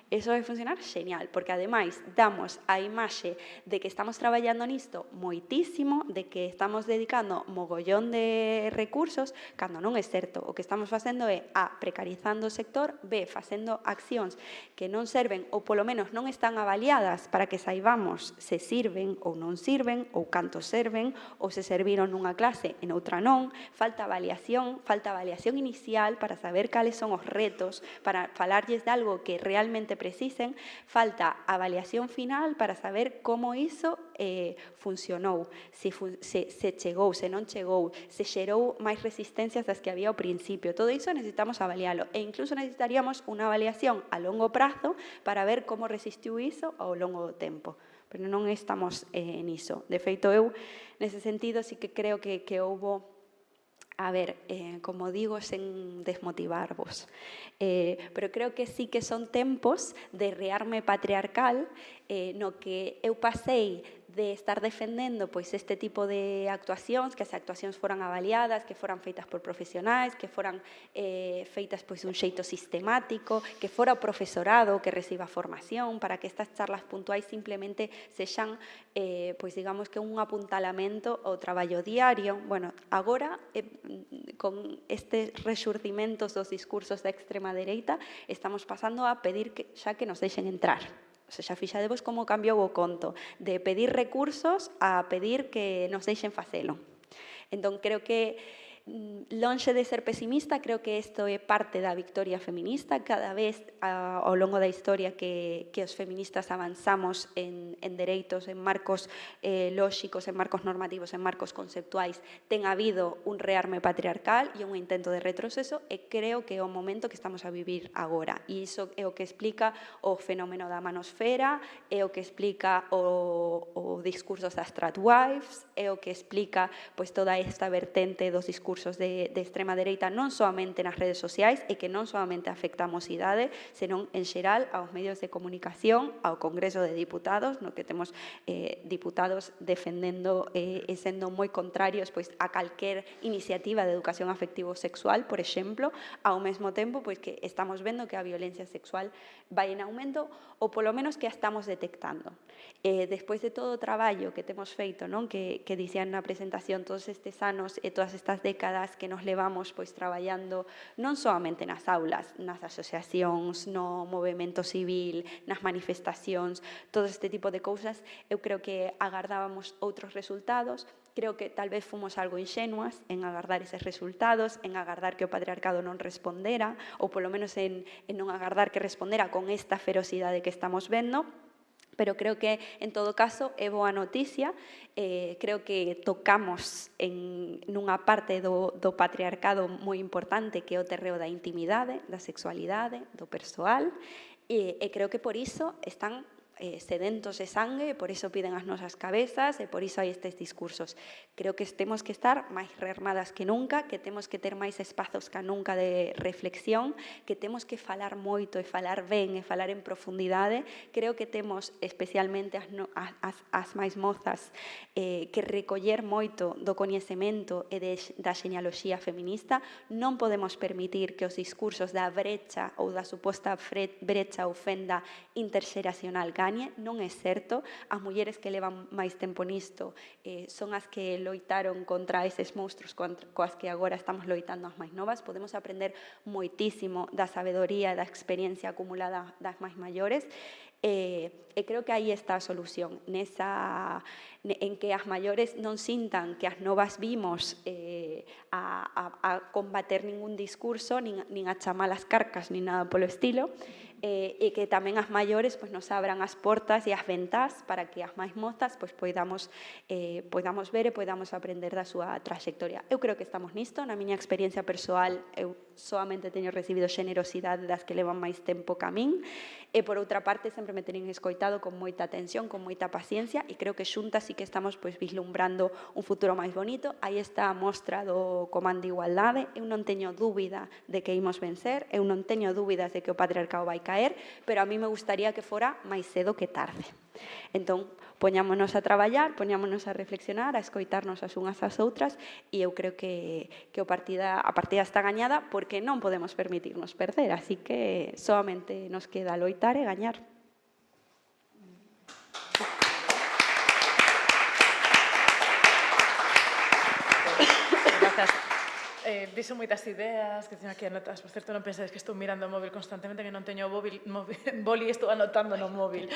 Eso vai funcionar xenial, porque ademais damos a imaxe de que estamos traballando nisto moitísimo, de que estamos dedicando mogollón de recursos, cando non é certo. O que estamos facendo é A, precarizando o sector, B, facendo accións que non serven ou polo menos non están avaliadas para que saibamos se sirven ou non sirven, ou canto serven, ou se serviron nunha clase e noutra non. Falta avaliación inicial para saber cales son os retos, para falarlles de algo que realmente precisen. Falta avaliación final para saber como iso funcionou, se chegou, se non chegou, se xerou máis resistencias das que había ao principio. Todo iso necesitamos avalialo e incluso necesitaríamos unha avaliación a longo prazo para ver como resistiu iso ao longo do tempo. Pero non estamos niso. De feito, eu, nese sentido, sí que creo que houbo... A ver, como digo, sen desmotivarvos, pero creo que sí que son tempos de rearme patriarcal no que eu pasei de estar defendendo pois este tipo de actuacións, que as actuacións foran avaliadas, que foran feitas por profesionais, que foran feitas pois dun xeito sistemático, que fora o profesorado que reciba formación para que estas charlas puntuais simplemente sexan, pois digamos que un apuntalamento ao traballo diario. Bueno, agora, con estes resurdimentos dos discursos da extrema dereita, estamos pasando a pedir xa que nos deixen entrar. O sea, xa fixadevos como cambiou o conto de pedir recursos a pedir que nos deixen facelo. Entón, creo que lonxe de ser pesimista, creo que isto é parte da victoria feminista. Cada vez ao longo da historia que os feministas avanzamos en dereitos, en marcos lóxicos, en marcos normativos, en marcos conceptuais, ten habido un rearme patriarcal e un intento de retroceso, e creo que é o momento que estamos a vivir agora. E iso é o que explica o fenómeno da manosfera, é o que explica o discurso das tradwives, é o que explica pois, toda esta vertente dos discursos de extrema dereita, non soamente nas redes sociais, e que non soamente afecta a mocidade, senón en xeral aos medios de comunicación, ao Congreso de Diputados, no que temos diputados defendendo e sendo moi contrarios pois, a calquer iniciativa de educación afectivo-sexual, por exemplo, ao mesmo tempo pois, que estamos vendo que a violencia sexual vai en aumento, ou polo menos que a estamos detectando. Despois de todo o traballo que temos feito, non? Que dicían na presentación, todos estes anos e todas estas décadas que nos levamos pois, traballando non soamente nas aulas, nas asociacións, no movimento civil, nas manifestacións, todo este tipo de cousas, eu creo que agardábamos outros resultados. Creo que tal vez fomos algo inxenuas en agardar eses resultados, en agardar que o patriarcado non respondera, ou polo menos en non agardar que respondera con esta ferocidade que estamos vendo. Pero creo que, en todo caso, é boa noticia. Creo que tocamos nunha parte do patriarcado moi importante, que é o terreo da intimidade, da sexualidade, do persoal, e creo que por iso están sedentos de sangue, por iso piden as nosas cabezas e por iso hai estes discursos. Creo que temos que estar máis rearmadas que nunca, que temos que ter máis espazos que nunca de reflexión, que temos que falar moito e falar ben e falar en profundidade. Creo que temos especialmente as máis mozas que recoller moito do coñecemento e da xenealoxía feminista. Non podemos permitir que os discursos da brecha ou da suposta brecha ou fenda interxeracional non é certo. As mulleres que levan máis tempo nisto son as que loitaron contra eses monstruos coas que agora estamos loitando as máis novas. Podemos aprender moitísimo da sabedoría e da experiencia acumulada das máis maiores. E creo que aí está a solución, en que as maiores non sintan que as novas vimos a combater ningún discurso, nin a chamar as carcas, nin nada polo estilo, e que tamén as maiores pois, nos abran as portas e as ventás para que as máis mozas pois, podamos ver e podamos aprender da súa trayectoria. Eu creo que estamos nisto. Na miña experiencia persoal, eu solamente teño recibido xenerosidade das que levan máis tempo ca min, e por outra parte sempre me teñen escoitado con moita atención, con moita paciencia, e creo que xuntas sí que estamos pois, vislumbrando un futuro máis bonito. Aí está a mostra do Comando de Igualdade. Eu non teño dúbida de que imos vencer, eu non teño dúbidas de que o patriarcado vai caer, pero a mí me gustaría que fora máis cedo que tarde. Entón, poñámonos a traballar, poñámonos a reflexionar, a escoitarnos as unhas ás outras, e eu creo que a partida está gañada, porque non podemos permitirnos perder, así que solamente nos queda loitar e gañar. Grazas. Vixo moitas ideas que teño aquí anotadas. Por certo, non pensades que estou mirando o móvil constantemente, que non teño boli, estou anotando no móvil.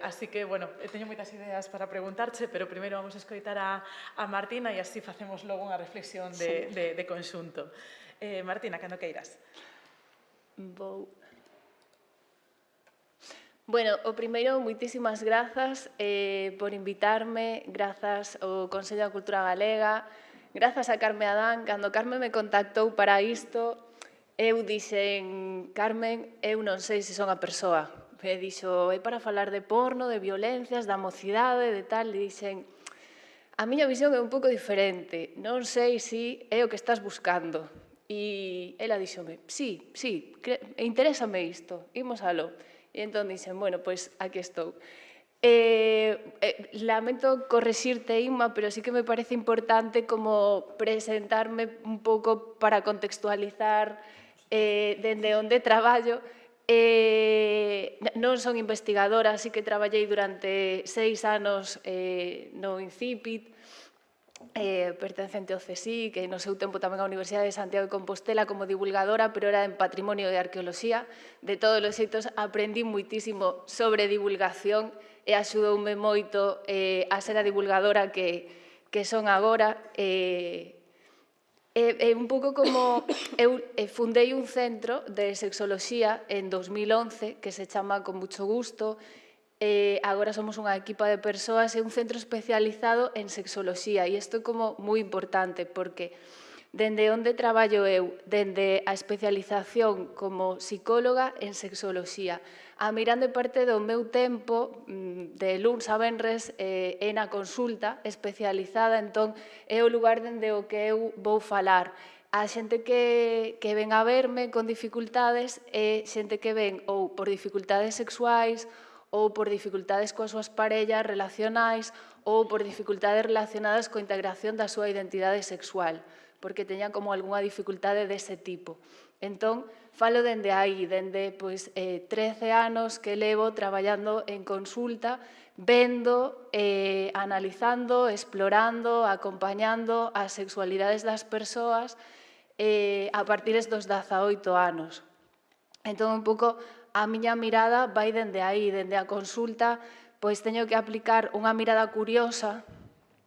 Así que, bueno, teño moitas ideas para preguntarche, pero primeiro vamos a escoitar a Martina e así facemos logo unha reflexión de conxunto. Martina, cando queiras. Bueno, o primeiro, moitísimas grazas por invitarme, grazas ao Consello da Cultura Galega, grazas a Carme Adán. Cando Carme me contactou para isto, eu dixen, Carmen, eu non sei se son a persoa. Me dixo, é para falar de porno, de violencias, da mocidade, de tal, e dixen, a miña visión é un pouco diferente, non sei se é o que estás buscando. E ela dixome, sí, interésame isto, imos aló. E entón dixen, bueno, pois aquí estou. Lamento correxirte, Inma, pero sí que me parece importante como presentarme un pouco para contextualizar dende onde traballo. Non son investigadora, así que traballei durante 6 anos no INCIPIT, pertencente ao CSIC, que no seu tempo tamén á Universidade de Santiago de Compostela como divulgadora, pero era en patrimonio de arqueoloxía. De todos os xeitos, aprendí moitísimo sobre divulgación e axudoume moito a ser a divulgadora que son agora. Un pouco como eu fundei un centro de sexoloxía en 2011 que se chama Con Mucho Gusto. Agora somos unha equipa de persoas e un centro especializado en sexoloxía, e isto é como moi importante porque dende onde traballo eu, dende a especialización como psicóloga en sexoloxía, a mirande parte do meu tempo, de luns a venres, é na consulta especializada, entón é o lugar dende o que eu vou falar. A xente que ven a verme con dificultades é xente que ven ou por dificultades sexuais, ou por dificultades coas súas parellas relacionais, ou por dificultades relacionadas coa integración da súa identidade sexual, porque teñan como algunha dificultade dese tipo. Entón, falo dende aí, dende 13 anos que levo traballando en consulta, vendo, analizando, explorando, acompañando as sexualidades das persoas a partir dos 18 anos. Entón, un pouco, a miña mirada vai dende aí, dende a consulta, pois teño que aplicar unha mirada curiosa,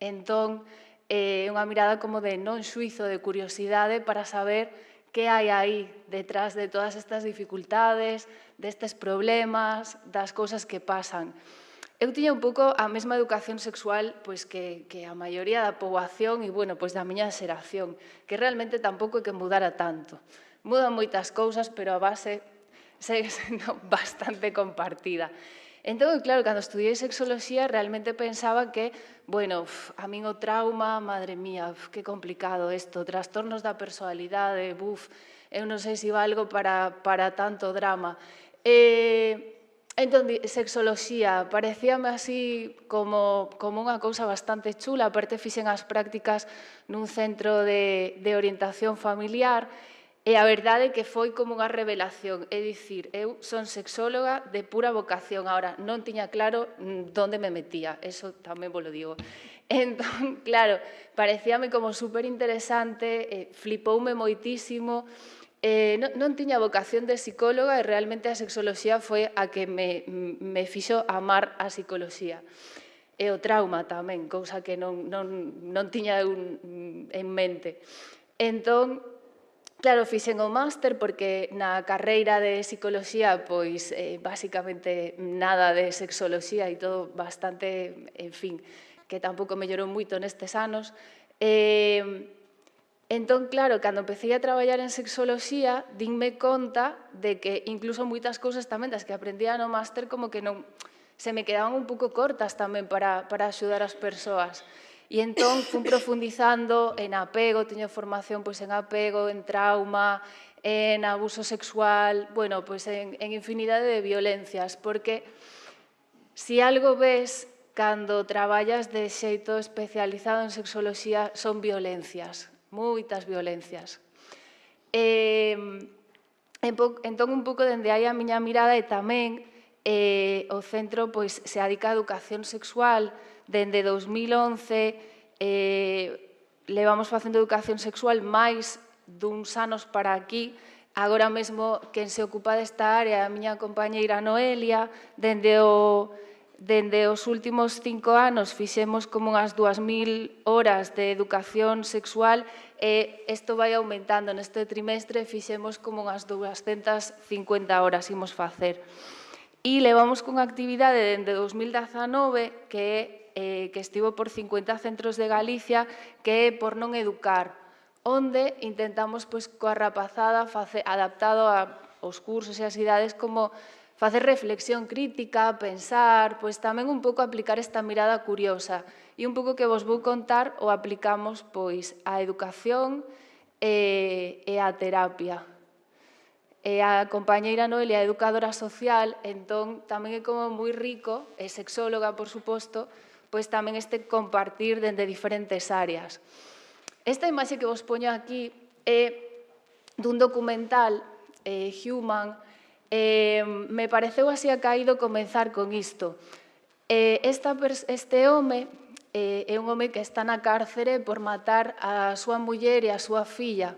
entón, unha mirada como de non xuizo, de curiosidade, para saber que hai aí detrás de todas estas dificultades, destes problemas, das cousas que pasan. Eu tiña un pouco a mesma educación sexual pois que a maioría da poboación e, bueno, pois da miña xeración, que realmente tampouco é que mudara tanto. Mudan moitas cousas, pero a base segue sendo bastante compartida. Entón, claro, cando estudiei sexoloxía, realmente pensaba que, bueno, a min o trauma, madre mía, que complicado isto, trastornos da personalidade, eu non sei se valgo para tanto drama. Entón, sexoloxía, parecíame así como unha cousa bastante chula, aparte fixen as prácticas nun centro de orientación familiar, e a verdade é que foi como unha revelación, é dicir, eu son sexóloga de pura vocación, agora non tiña claro onde me metía, eso tamén vos lo digo. Entón, claro, parecíame como super interesante, flipoume moitísimo, non tiña vocación de psicóloga e realmente a sexoloxía foi a que me fixo amar a psicoloxía. E o trauma tamén, cousa que non tiña en mente. Entón, claro, fixen o máster porque na carreira de psicoloxía, pois, basicamente nada de sexoloxía e todo bastante, en fin, que tampouco mellorou moito nestes anos. Entón, claro, cando empecé a traballar en sexoloxía, dinme conta de que incluso moitas cousas tamén das que aprendía no máster como que non se me quedaban un pouco cortas tamén para axudar as persoas. E entón, fun profundizando en apego, teño formación en apego, en trauma, en abuso sexual, bueno, en infinidade de violencias, porque se algo ves cando traballas de xeito especializado en sexoloxía son violencias, moitas violencias. Entón, un pouco dende aí a miña mirada e tamén o centro se adica a educación sexual. Dende 2011 levamos facendo educación sexual máis duns anos para aquí. Agora mesmo quen se ocupa desta área é a miña compañeira Noelia. Dende os últimos 5 anos fixemos como unhas 2000 horas de educación sexual e isto vai aumentando. Neste trimestre fixemos como unhas 250 horas imos facer. E levamos cunha actividade dende 2019 que estivo por 50 centros de Galicia, que é Por non educar, onde intentamos, coa rapazada, adaptado aos cursos e as idades, como facer reflexión crítica, pensar, tamén un pouco aplicar esta mirada curiosa. E un pouco que vos vou contar o aplicamos á educación e á terapia. E a compañeira Noelia é educadora social, entón tamén é como moi rico, é sexóloga, por suposto, pois tamén este compartir dende diferentes áreas. Esta imaxe que vos poño aquí é dun documental, Human. Me pareceu así acaído comenzar con isto. Este home é un home que está na cárcere por matar a súa muller e a súa filla.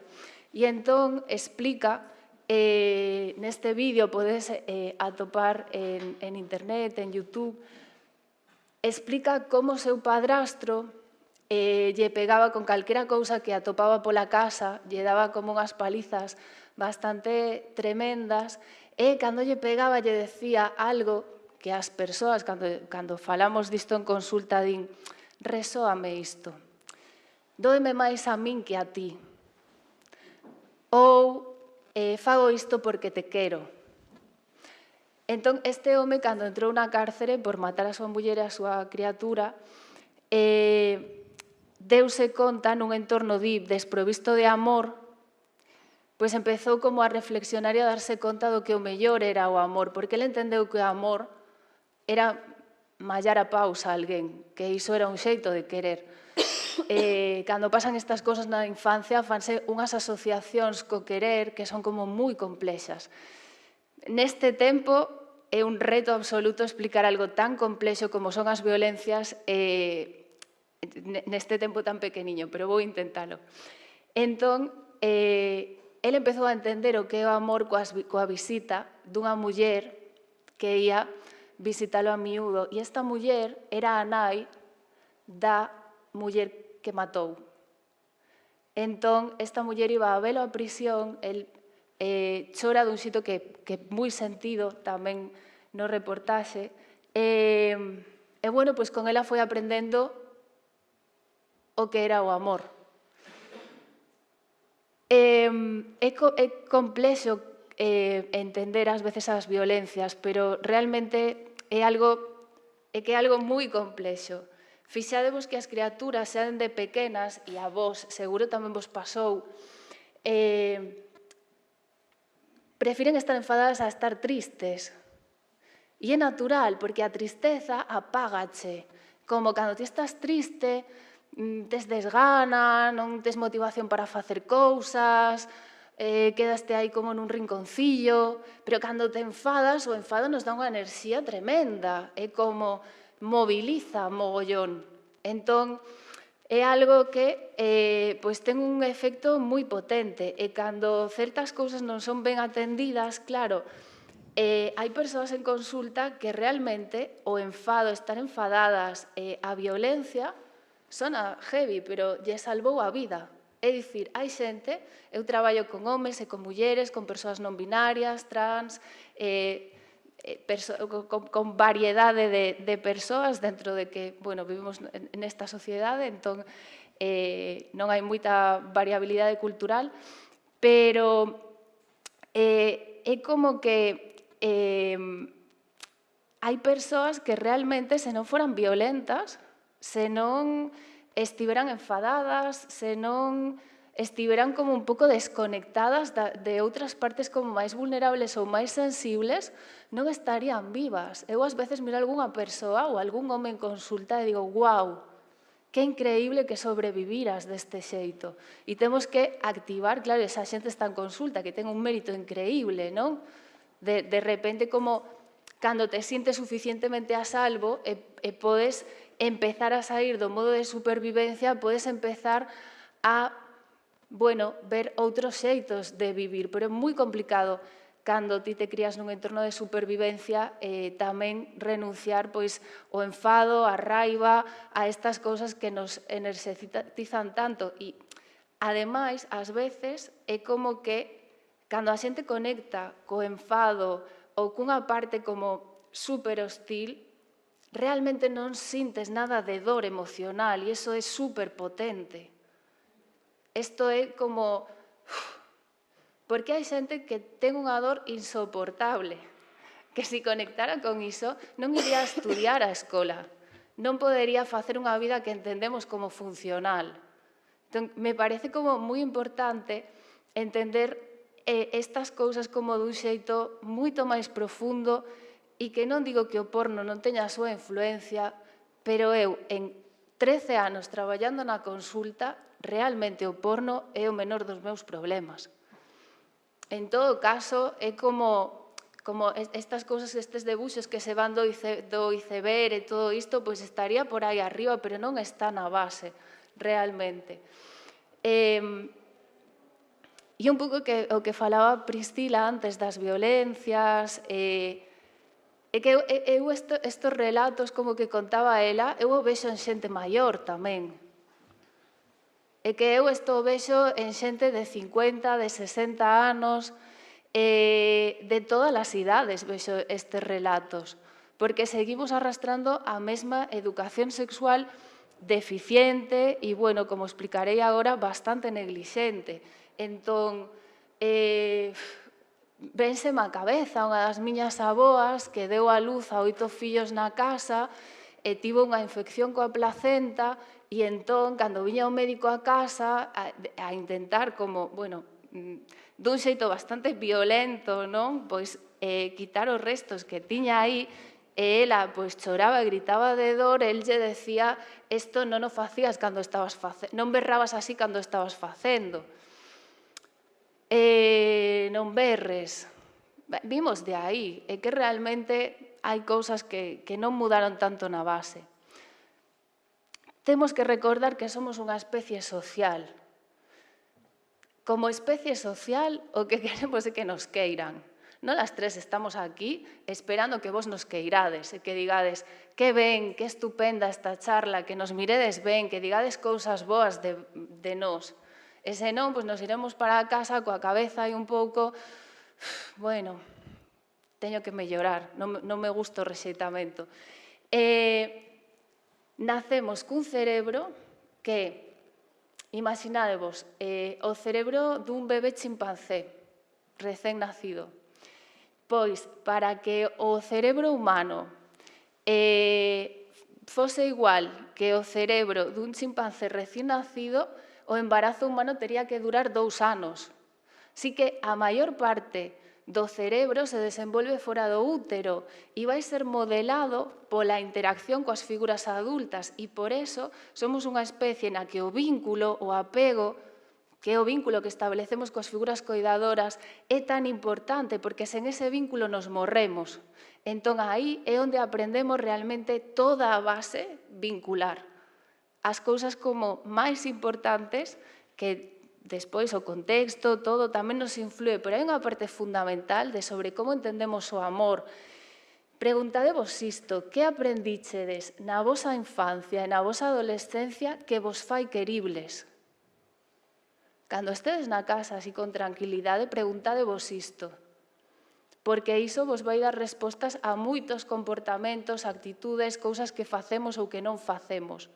E entón explica, neste vídeo podes atopar en internet, en YouTube, explica como o seu padrastro lle pegaba con calquera cousa que atopaba pola casa, lle daba como unhas palizas bastante tremendas, e cando lle pegaba lle decía algo que as persoas, cando falamos disto en consulta, din: resóame isto, dóeme máis a min que a ti, ou fago isto porque te quero. Entón, este home, cando entrou na cárcere por matar a súa muller e a súa criatura, deuse conta nun entorno desprovisto de amor, pois empezou como a reflexionar e a darse conta do que o mellor era o amor, porque ele entendeu que o amor era mallar a paus a alguén, que iso era un xeito de querer. Cando pasan estas cosas na infancia, fanse unhas asociacións co querer que son como moi complexas. Neste tempo é un reto absoluto explicar algo tan complexo como son as violencias neste tempo tan pequeniño, pero vou intentalo. Entón, ele empezou a entender o que é o amor coa visita dunha muller que ia visitalo a miúdo. E esta muller era a nai da muller que matou. Entón, esta muller iba a velo a prisión, el chora dun xito que é moi sentido tamén no reportaxe. E, bueno, pois con ela foi aprendendo o que era o amor. É complexo entender ás veces as violencias, pero realmente é que é algo moi complexo. Fixadevos que as criaturas sean de pequenas, e a vos seguro tamén vos pasou, prefiren estar enfadadas a estar tristes. E é natural, porque a tristeza apágache. Como cando ti estás triste, tes desgana, non tes motivación para facer cousas, quedaste aí como nun rinconcillo, pero cando te enfadas, o enfado nos dá unha enerxía tremenda, é como moviliza mogollón. Entón, é algo que pois ten un efecto moi potente, e cando certas cousas non son ben atendidas, claro, hai persoas en consulta que realmente o enfado, estar enfadadas, a violencia, sona heavy, pero lle salvou a vida. É dicir, hai xente, eu traballo con homes e con mulleres, con persoas non binarias, trans, con variedade de persoas dentro de que, bueno, vivimos nesta sociedade, entón non hai moita variabilidade cultural, pero é como que hai persoas que realmente, se non foran violentas, se non estiveran enfadadas, se non estiveran como un pouco desconectadas de outras partes como máis vulnerables ou máis sensibles, non estarían vivas. Eu ás veces miro algunha persoa ou algún home en consulta e digo, guau, que increíble que sobreviviras deste xeito. E temos que activar, claro, esa xente está en consulta, que ten un mérito increíble, non? De repente, como cando te sientes suficientemente a salvo e podes empezar a sair do modo de supervivencia, podes empezar a, bueno, ver outros xeitos de vivir, pero é moi complicado cando ti te crías nun entorno de supervivencia tamén renunciar pois o enfado, a raiva, a estas cousas que nos enerxetizan tanto. E, ademais, ás veces, é como que cando a xente conecta co enfado ou cunha parte como super hostil, realmente non sintes nada de dor emocional e iso é super potente. Isto é como... Porque hai xente que ten unha dor insoportable, que se conectara con iso non iría a estudiar a escola, non podería facer unha vida que entendemos como funcional. Entón, me parece como moi importante entender estas cousas como dun xeito moito máis profundo e que non digo que o porno non teña a súa influencia, pero eu, en 13 anos traballando na consulta, realmente o porno é o menor dos meus problemas. En todo caso, é como estas cousas, estes debuxos que se van do iceberg e todo isto, pois estaría por aí arriba, pero non está na base, realmente. E un pouco o que falaba Priscila antes das violencias, é que eu estes relatos como que contaba ela, eu o vexo en xente maior tamén. É que eu isto o vexo en xente de 50, de 60 anos, de todas as idades vexo estes relatos, porque seguimos arrastrando a mesma educación sexual deficiente e, bueno, como explicarei agora, bastante neglixente. Entón, vénseme a cabeza unha das miñas aboas que deu a luz a 8 fillos na casa e tivo unha infección coa placenta e entón, cando viña o médico a casa a intentar como, bueno, dun xeito bastante violento, non? Pois quitar os restos que tiña aí, e ela pois choraba e gritaba de dor, e el lle decía, isto non o facías cando estabas facendo, non berrabas así cando estabas facendo. Non berres. Vimos de aí, é que realmente hai cousas que non mudaron tanto na base. Temos que recordar que somos unha especie social. Como especie social, o que queremos é que nos queiran. Non as tres estamos aquí esperando que vos nos queirades e que digades que ben, que estupenda esta charla, que nos miredes ben, que digades cousas boas de nós. E senón, pois nos iremos para a casa coa cabeza e un pouco, bueno, teño que mellorar, non me gusta o rexeitamento. Nacemos cun cerebro que, imaginadevos, o cerebro dun bebé chimpancé recén nacido. Pois, para que o cerebro humano fose igual que o cerebro dun chimpancé recén nacido, o embarazo humano tería que durar 2 anos. Así que a maior parte do cerebro se desenvolve fora do útero e vai ser modelado pola interacción coas figuras adultas e por eso somos unha especie na que o vínculo, o apego, que é o vínculo que establecemos coas figuras coidadoras, é tan importante porque sen ese vínculo nos morremos. Entón aí é onde aprendemos realmente toda a base vincular. As cousas como máis importantes que despois o contexto, todo tamén nos influe, pero hai unha parte fundamental de sobre como entendemos o amor. Preguntadevos isto, que aprendichedes na vosa infancia e na vosa adolescencia que vos fai queribles? Cando estedes na casa así con tranquilidade, preguntadevos isto, porque iso vos vai dar respostas a moitos comportamentos, actitudes, cousas que facemos ou que non facemos.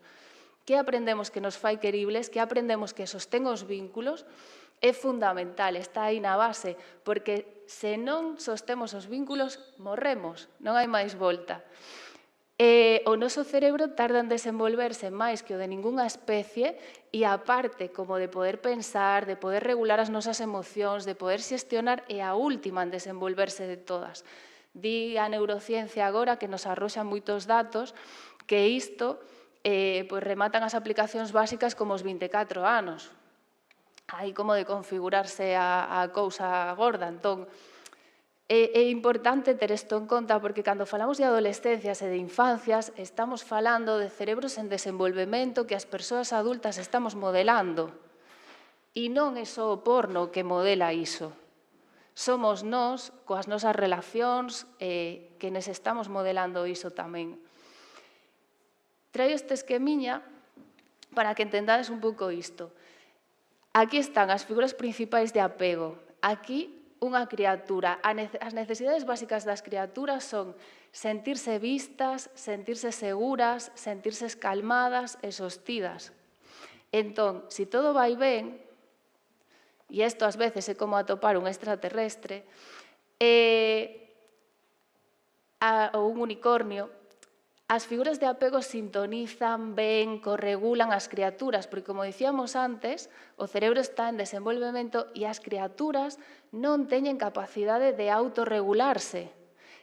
Que aprendemos que nos fai queribles, que aprendemos que sostén os vínculos, é fundamental, está aí na base, porque se non sostemos os vínculos, morremos, non hai máis volta. O noso cerebro tarda en desenvolverse máis que o de ningunha especie e a parte como de poder pensar, de poder regular as nosas emocións, de poder xestionar, é a última en desenvolverse de todas. Di a neurociencia agora que nos arroxa moitos datos que isto pois rematan as aplicacións básicas como os 24 anos. Aí como de configurarse a cousa gorda. Entón, é importante ter isto en conta porque cando falamos de adolescencias e de infancias estamos falando de cerebros en desenvolvemento que as persoas adultas estamos modelando. E non é só o porno que modela iso. Somos nós, coas nosas relacións, que nos estamos modelando iso tamén. Traio este esquemiña para que entendades un pouco isto. Aquí están as figuras principais de apego. Aquí, unha criatura. As necesidades básicas das criaturas son sentirse vistas, sentirse seguras, sentirse calmadas e sostidas. Entón, se todo vai ben, e isto ás veces é como atopar un extraterrestre, ou un unicornio, as figuras de apego sintonizan ben, corregulan as criaturas, porque, como dicíamos antes, o cerebro está en desenvolvemento e as criaturas non teñen capacidade de autorregularse.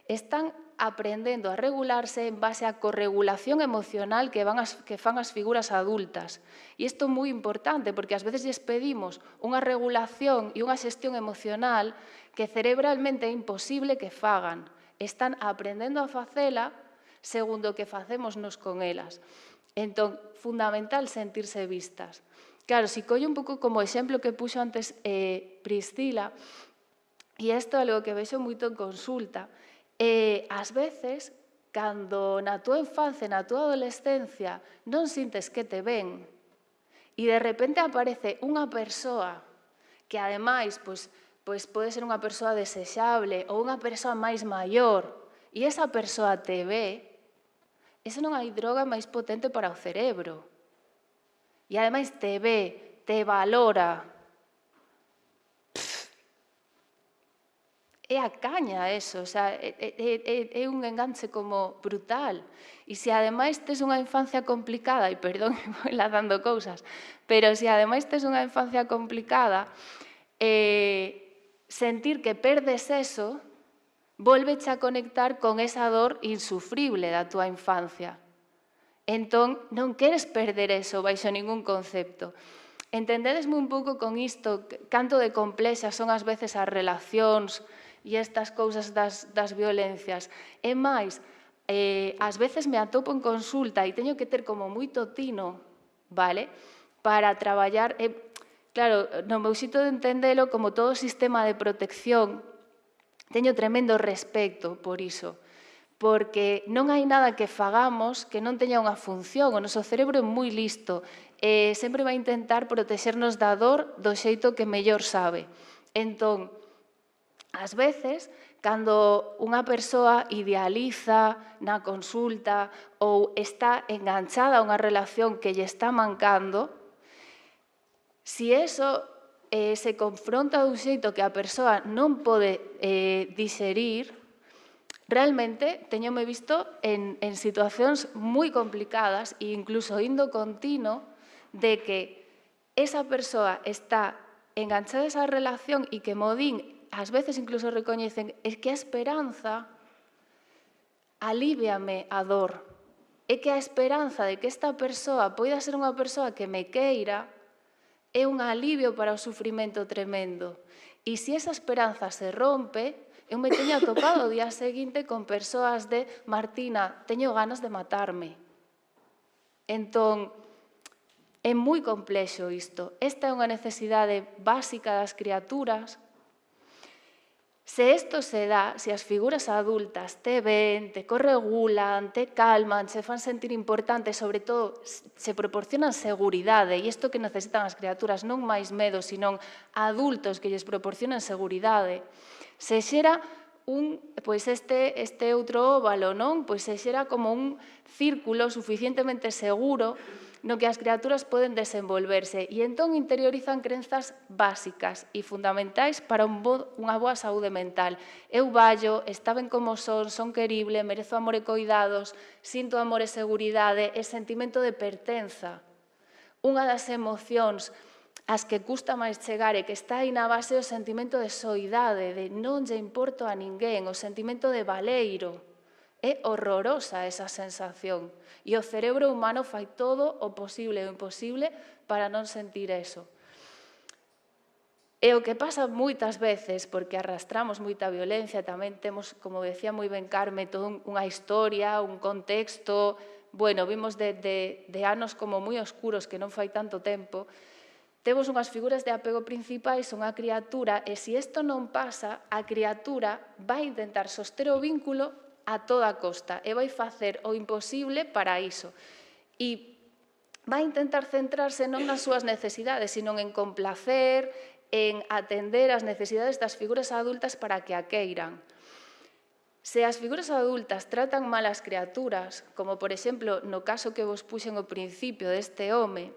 Están aprendendo a regularse en base á corregulación emocional que fan as figuras adultas. E isto é moi importante, porque ás veces lles pedimos unha regulación e unha xestión emocional que cerebralmente é imposible que fagan. Están aprendendo a facela segundo o que facemos nos con elas. Entón, fundamental sentirse vistas. Claro, se collo un pouco como exemplo que puxo antes Priscila, e isto é algo que vexo moito en consulta, ás veces, cando na túa infancia, na túa adolescencia, non sintes que te ven, e de repente aparece unha persoa que, ademais, pois pode ser unha persoa desexable ou unha persoa máis maior, e esa persoa te ve, esa non hai droga máis potente para o cerebro. E ademais te ve, te valora. é a caña eso, o sea, é un enganche como brutal. E se ademais tes unha infancia complicada, e perdón, vou enlazando cousas, pero se ademais tes unha infancia complicada, sentir que perdes eso, volveche a conectar con esa dor insufrible da túa infancia. Entón, non queres perder eso baixo ningún concepto. Entendedesme un pouco con isto, canto de complexas son ás veces as relacións e estas cousas das violencias. E máis, ás veces me atopo en consulta e teño que ter como moito tino, vale? Para traballar, claro, no meu xito de entendelo, como todo sistema de protección, teño tremendo respecto por iso, porque non hai nada que fagamos que non teña unha función. O noso cerebro é moi listo, sempre vai intentar protexernos da dor do xeito que mellor sabe. Entón, ás veces, cando unha persoa idealiza na consulta ou está enganchada a unha relación que lle está mancando, si eso se confronta dun xeito que a persoa non pode digerir, realmente teñome visto en situacións moi complicadas e incluso indo continuo de que esa persoa está enganchada a esa relación e que modín, ás veces incluso recoñecen, é que a esperanza alíviame a dor. É que a esperanza de que esta persoa poida ser unha persoa que me queira é un alivio para o sufrimento tremendo. E se esa esperanza se rompe, eu me teño atopado o día seguinte con persoas de Martina, teño ganas de matarme. Entón, é moi complexo isto. Esta é unha necesidade básica das criaturas. Se isto se dá, se as figuras adultas te ven, te corregulan, te calman, se fan sentir importante, sobre todo se proporcionan seguridade, e isto que necesitan as criaturas, non máis medo, senón adultos que lles proporcionan seguridade, se xera este outro óvalo, non? Pois se xera como un círculo suficientemente seguro no que as criaturas poden desenvolverse e entón interiorizan crenzas básicas e fundamentais para unha boa saúde mental. Eu vallo, está ben como son querible, merezo amor e coidados, sinto amor e seguridade e sentimento de pertenza. Unha das emocións as que custa máis chegar e que está aí na base o sentimento de soidade, de non lle importo a ninguén, o sentimento de valeiro. É horrorosa esa sensación. E o cerebro humano fai todo o posible e o imposible para non sentir eso. E o que pasa moitas veces, porque arrastramos moita violencia, tamén temos, como decía moi ben Carme, toda unha historia, un contexto, bueno, vimos de anos como moi oscuros que non fai tanto tempo, temos unhas figuras de apego principais, unha criatura, e se isto non pasa, a criatura vai intentar soster o vínculo a toda costa e vai facer o imposible para iso. E vai intentar centrarse non nas súas necesidades, sino en complacer, en atender as necesidades das figuras adultas para que a queiran. Se as figuras adultas tratan mal as criaturas, como por exemplo no caso que vos puxen ao principio deste home,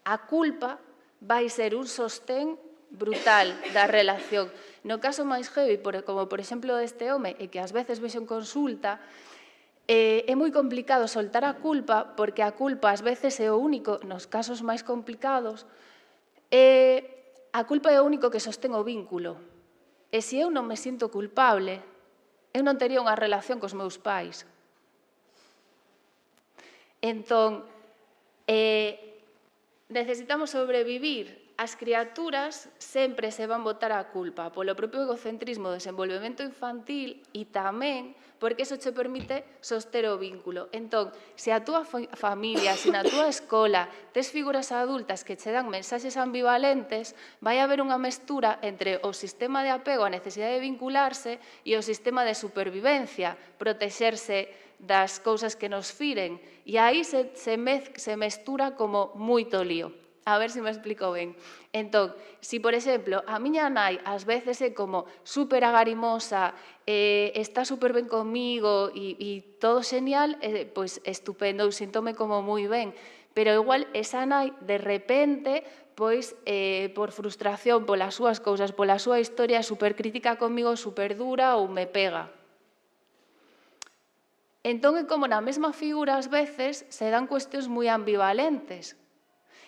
a culpa vai ser un sostén brutal da relación. No caso máis heavy, como por exemplo deste home, e que ás veces vexo en consulta, é moi complicado soltar a culpa, porque a culpa ás veces é o único, nos casos máis complicados, a culpa é o único que sostén o vínculo. E se eu non me sinto culpable, eu non tería unha relación cos meus pais. Entón, necesitamos sobrevivir. As criaturas sempre se van botar a culpa polo propio egocentrismo do desenvolvemento infantil e tamén porque iso che permite soster o vínculo. Entón, se a túa familia, se na túa escola tes figuras adultas que che dan mensaxes ambivalentes, vai haber unha mestura entre o sistema de apego, a necesidade de vincularse, e o sistema de supervivencia, protexerse das cousas que nos firen. E aí se mestura como moito lío. A ver se me explico ben. Entón, se, por exemplo, a miña nai ás veces é como super agarimosa, está super ben comigo e todo genial, pois estupendo, eu síntome como moi ben. pero igual esa nai, de repente, pois, por frustración polas súas cousas, pola súa historia, supercrítica comigo, superdura ou me pega. Entón, é como na mesma figura, ás veces, se dan cuestións moi ambivalentes.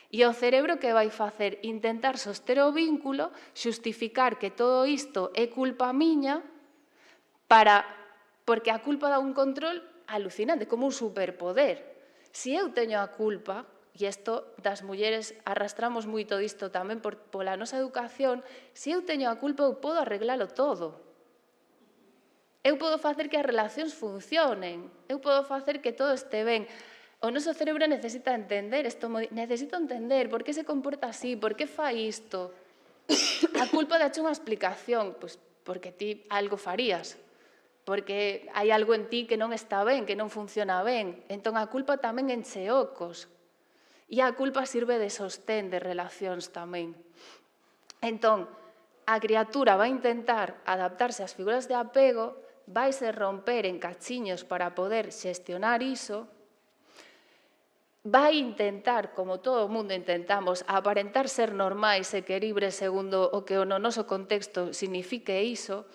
E o cerebro que vai facer? Intentar soster o vínculo, xustificar que todo isto é culpa miña, porque a culpa dá un control alucinante, como un superpoder. Se eu teño a culpa, e isto das mulleres arrastramos moito disto tamén pola nosa educación, se eu teño a culpa eu podo arreglalo todo. Eu podo facer que as relacións funcionen, eu podo facer que todo este ben. O noso cerebro necesita entender isto, necesito entender por que se comporta así, por que fai isto. A culpa dache unha explicación, pois porque ti algo farías, porque hai algo en ti que non está ben, que non funciona ben. Entón a culpa tamén enche ocos. E a culpa sirve de sostén de relacións tamén. Entón, a criatura vai intentar adaptarse ás figuras de apego, vaise romper en cachiños para poder xestionar iso, vai intentar, como todo o mundo intentamos, aparentar ser normais e queribles segundo o que no noso contexto signifique iso,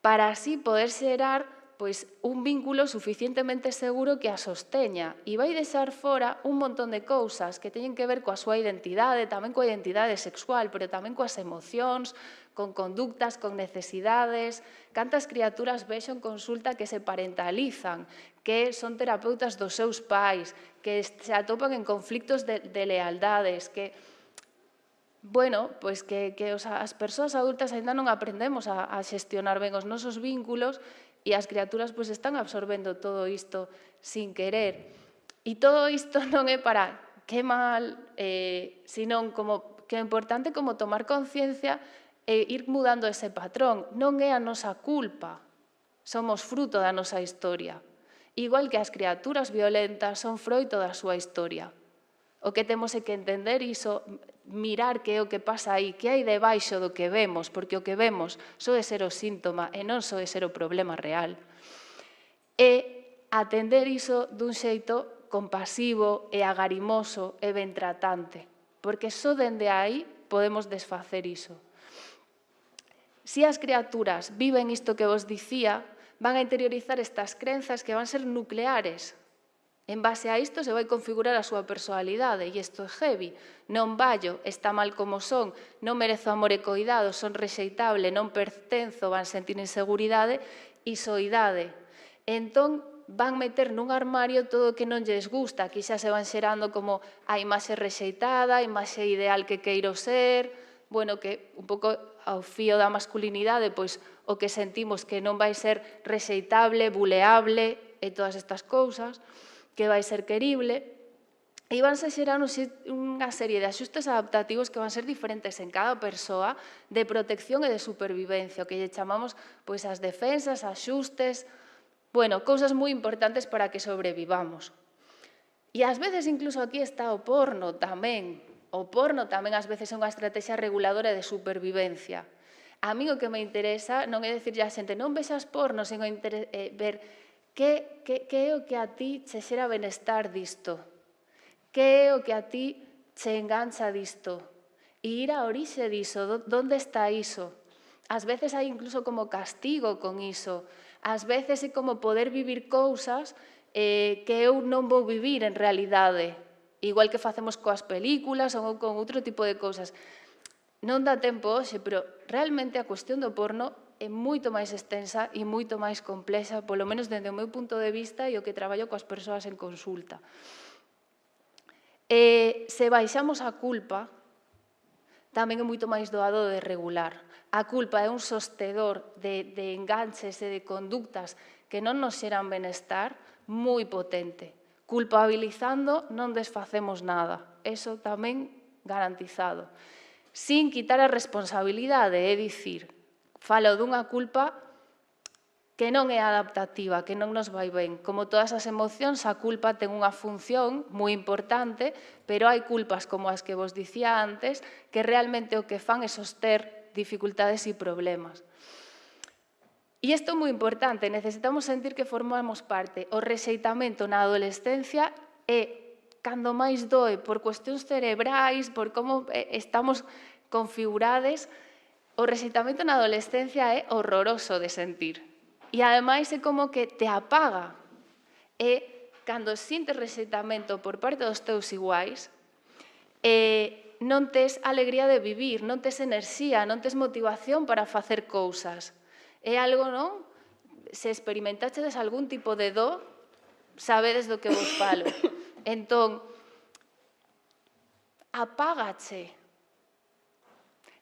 para así poder xerar pois, un vínculo suficientemente seguro que a sosteña e vai deixar fora un montón de cousas que teñen que ver coa súa identidade, tamén coa identidade sexual, pero tamén coas emocións, con conductas, con necesidades. Cantas criaturas vexo en consulta que se parentalizan, que son terapeutas dos seus pais, que se atopan en conflictos de lealdades, que, bueno, pois que as persoas adultas ainda non aprendemos a xestionar ben os nosos vínculos e as criaturas pois están absorbendo todo isto sin querer. E todo isto non é para que mal, senón como que é importante como tomar conciencia e ir mudando ese patrón. Non é a nosa culpa, somos fruto da nosa historia. Igual que as criaturas violentas son froito da súa historia. O que temos é que entender iso, mirar que é o que pasa aí, que hai debaixo do que vemos, porque o que vemos só é ser o síntoma e non só é ser o problema real. E atender iso dun xeito compasivo e agarimoso e ben tratante, porque só dende aí podemos desfacer iso. Se as criaturas viven isto que vos dicía, van a interiorizar estas crenzas que van ser nucleares. En base a isto se vai configurar a súa personalidade, e isto é heavy. Non vallo, está mal como son, non merezo amor e coidado, son rexeitable, non pertenzo, van sentir inseguridade e soidade. Entón, van meter nun armario todo o que non lles gusta. Aquí xa se van xerando como a imaxe rexeitada, a imaxe ideal que queiro ser, bueno, que un pouco ao fío da masculinidade, pois o que sentimos que non vai ser rexeitable, buleable e todas estas cousas, que vai ser querible, e vanse xerar unha serie de axustes adaptativos que van ser diferentes en cada persoa, de protección e de supervivencia, o que lle chamamos pois as defensas, axustes, bueno, cousas moi importantes para que sobrevivamos. E ás veces incluso aquí está o porno tamén. O porno tamén ás veces é unha estrategia reguladora de supervivencia. A mí o que me interesa non é dicirlle a xente non vexas porno, sino ver que é o que a ti che xera benestar disto, que é o que a ti che engancha disto, e ir á orixe diso, onde está iso. Ás veces hai incluso como castigo con iso, ás veces é como poder vivir cousas que eu non vou vivir en realidade, igual que facemos coas películas ou con outro tipo de cousas. Non dá tempo hoxe, pero realmente a cuestión do porno é moito máis extensa e moito máis complexa, polo menos dende o meu punto de vista e o que traballo coas persoas en consulta. Se baixamos a culpa, tamén é moito máis doado de regular. A culpa é un sostedor de enganches e de conductas que non nos xeran benestar moi potente. Culpabilizando non desfacemos nada, eso tamén garantizado. Sin quitar a responsabilidade, é dicir, falo dunha culpa que non é adaptativa, que non nos vai ben. Como todas as emocións, a culpa ten unha función moi importante, pero hai culpas como as que vos dicía antes, que realmente o que fan é soster dificultades e problemas. E isto é moi importante, necesitamos sentir que formamos parte. O rexeitamento na adolescencia é cando máis doe, por cuestións cerebrais, por como estamos configurades, o rexeitamento na adolescencia é horroroso de sentir. E ademais é como que te apaga. E cando sintes rexeitamento por parte dos teus iguais, non tes alegría de vivir, non tes enerxía, non tes motivación para facer cousas. É algo, non? Se experimentachedes algún tipo de dor, sabedes do que vos falo. Entón, apágache.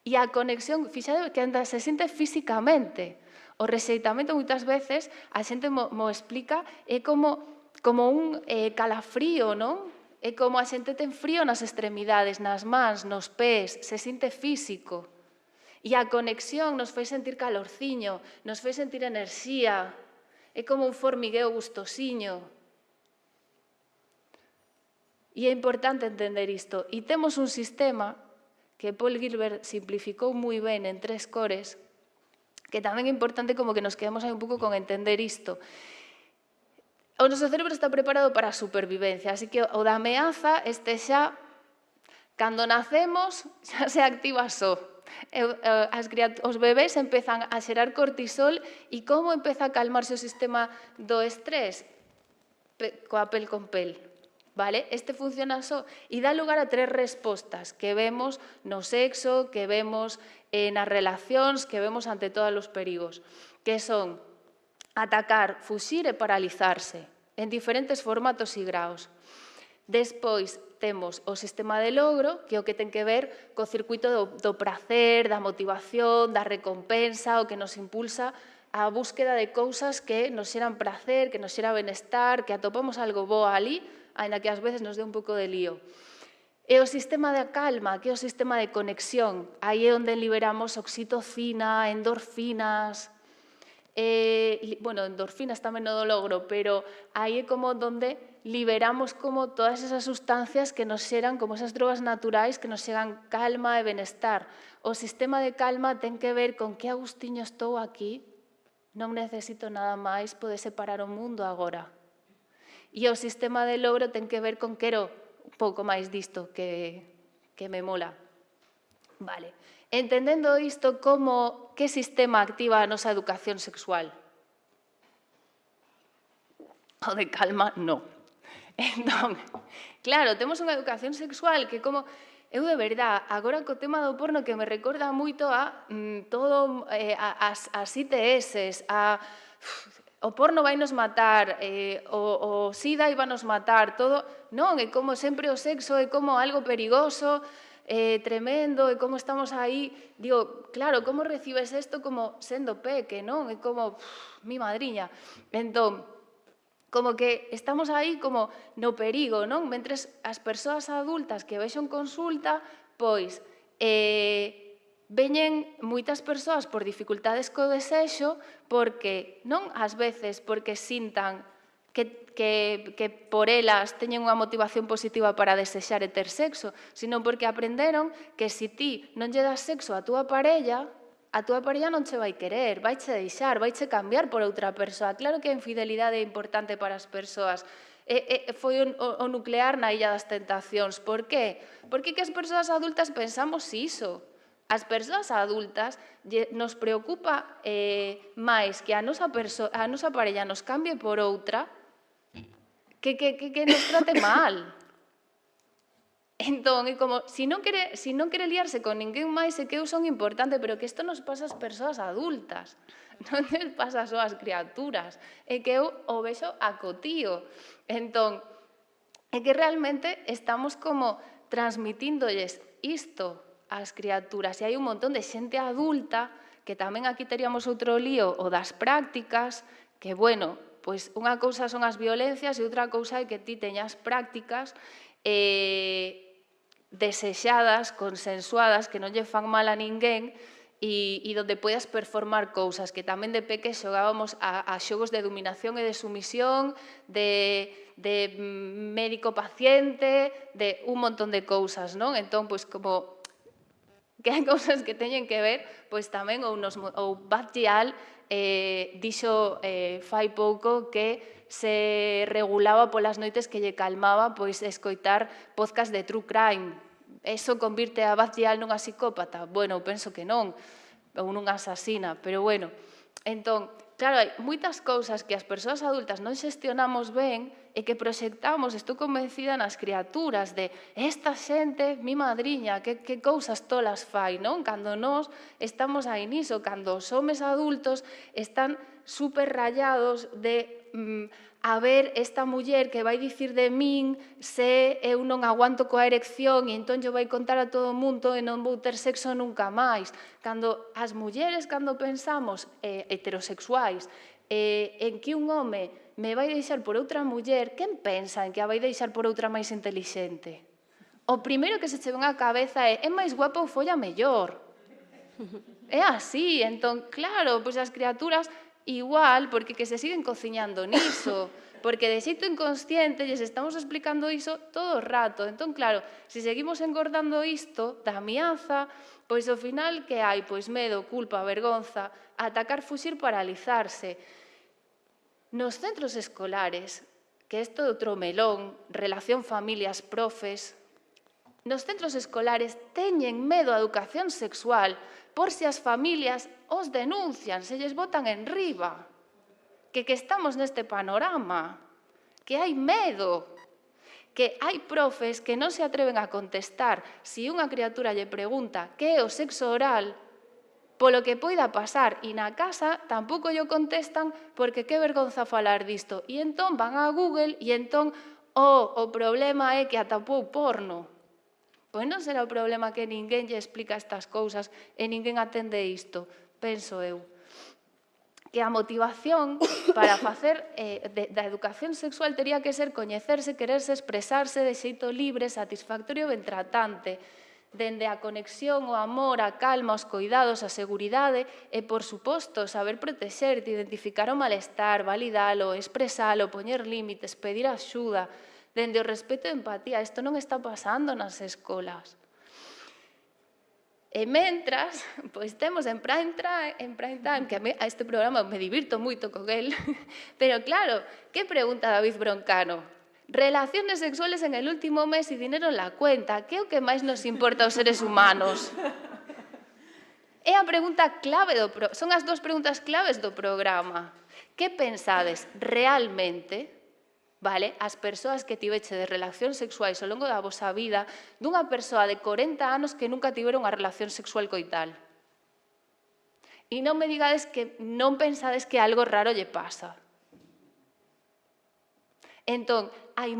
E a conexión, fixade que se sinte físicamente. O rexeitamento moitas veces, a xente mo explica, é como un calafrío, non? É como a xente ten frío nas extremidades, nas mans, nos pés, se sinte físico. E a conexión nos fai sentir calorciño, nos fai sentir enerxía, é como un formigueo gustosiño. E é importante entender isto. E temos un sistema que Paul Gilbert simplificou moi ben en 3 cores, que tamén é importante como que nos quedemos aí un pouco con entender isto. O noso cerebro está preparado para a supervivencia, así que o da ameaza xa, cando nacemos, xa se activa só. Os bebés empezan a xerar cortisol e como empeza a calmarse o sistema do estrés? Coa pel con pel. Vale? Este funciona só e dá lugar a 3 respostas que vemos no sexo, que vemos nas relacións, que vemos ante todos os perigos, que son atacar, fuxir e paralizarse en diferentes formatos e graus. Despois temos o sistema de logro, que é o que ten que ver co circuito do prazer, da motivación, da recompensa, o que nos impulsa a búsqueda de cousas que nos xeran prazer, que nos xera benestar, que atopamos algo bo ali, ainda que ás veces nos dé un pouco de lío. E o sistema da calma, que é o sistema de conexión, aí é onde liberamos oxitocina, endorfinas, endorfinas tamén no do logro, pero aí é como onde liberamos como todas esas sustancias que nos xeran, como esas drogas naturais que nos xeran calma e benestar. O sistema de calma ten que ver con que agustiño estou aquí, non necesito nada máis, pode separar o mundo agora. E o sistema de logro ten que ver con quero un pouco máis disto que me mola. Vale. Entendendo isto, que sistema activa a nosa educación sexual? O de calma, non. Entón, claro, temos unha educación sexual que como... Eu, de verdad, agora co tema do porno que me recorda moito a todo, as ITS, o porno vai nos matar, o SIDA iba nos matar, todo... Non, é como sempre o sexo, é como algo perigoso, tremendo, e como estamos aí... Digo, claro, como recibes isto como sendo peque, non? É como, mi madriña. Entón, como que estamos aí como no perigo, non? Mentres as persoas adultas que vexen consulta, pois, veñen moitas persoas por dificultades co desexo porque, non ás veces, porque sintan que por elas teñen unha motivación positiva para desexar e ter sexo, sino porque aprenderon que se ti non lle das sexo a túa parella non che vai querer, vaiche deixar, vaiche cambiar por outra persoa. Claro que a infidelidade é importante para as persoas. Foi o nuclear na Illa das Tentacións. Por qué? Porque que as persoas adultas pensamos iso. As persoas adultas nos preocupa máis que a nosa parella nos cambie por outra que nos trate mal. Entón, é como, se non quere liarse con ninguén máis, é que eu son importante, pero que isto nos pasa ás persoas adultas, non nos pasa só ás criaturas, é que eu o vexo a cotío. Entón, é que realmente estamos como transmitindolles isto ás criaturas. E hai un montón de xente adulta, que tamén aquí teríamos outro lío, o das prácticas, que, bueno, pois unha cousa son as violencias e outra cousa é que ti teñas prácticas desexadas, consensuadas, que non lle fan mal a ninguén e onde podas performar cousas, que tamén de peque xogábamos a xogos de dominación e de sumisión, de médico-paciente, de un montón de cousas, non? Entón, pois, como que hai cousas que teñen que ver, pois tamén, ou Bad Gyal dixo fai pouco que se regulaba polas noites que lle calmaba pois escoitar podcast de true crime. Eso convirte a Bad Gyal nunha psicópata? Bueno, penso que non, ou nunha asasina, pero bueno. Entón, claro, hai moitas cousas que as persoas adultas non xestionamos ben e que proxectamos, estou convencida, nas criaturas de esta xente, mi madriña, que cousas tolas fai, non? Cando nós estamos aí niso, cando os homes adultos están super rayados de a ver esta muller que vai dicir de min se eu non aguanto coa erección e entón yo vai contar a todo o mundo e non vou ter sexo nunca máis. Cando as mulleres, cando pensamos heterosexuais, en que un home me vai deixar por outra muller, quen pensa en que a vai deixar por outra máis intelixente? O primeiro que se che ven á cabeza é máis guapa ou folla mellor. É así, entón, claro, pois as criaturas igual, porque que se siguen cociñando niso, porque de xeito inconsciente lles estamos explicando iso todo o rato. Entón, claro, se seguimos engordando isto da ameaza, pois ao final que hai? Pois medo, culpa, vergonza, atacar, fuxir, paralizarse. Nos centros escolares, que isto é outro melón, relación familias, profes, nos centros escolares teñen medo á educación sexual por se as familias os denuncian, se lles botan en riba, que estamos neste panorama, que hai medo, que hai profes que non se atreven a contestar se unha criatura lle pregunta que é o sexo oral, polo que poida pasar, e na casa tampouco lle contestan porque que vergonza falar disto. E entón van a Google e entón o problema é que atopou porno. Pois non será o problema que ninguén lle explica estas cousas e ninguén atende isto, penso eu. Que a motivación para facer da educación sexual tería que ser coñecerse, quererse, expresarse de xeito libre, satisfactorio e bentratante, dende a conexión, o amor, a calma, os cuidados, a seguridade e, por suposto, saber protexerte, identificar o malestar, validalo, expresalo, poñer límites, pedir axuda, dende o respeto e empatía. Isto non está pasando nas escolas. E mentras, pois temos en prime time, que a este programa me divirto moito con el, pero claro, que pregunta David Broncano? Relaciones sexuales en el último mes e dinero en la cuenta, que é o que máis nos importa aos seres humanos? É a pregunta clave son as dúas preguntas claves do programa. Que pensades realmente? Vale, as persoas que tiveche de relacións sexuais ao longo da vosa vida dunha persoa de 40 anos que nunca tiveron unha relación sexual coital. E non me digades que non pensades que algo raro lle pasa. Entón, hai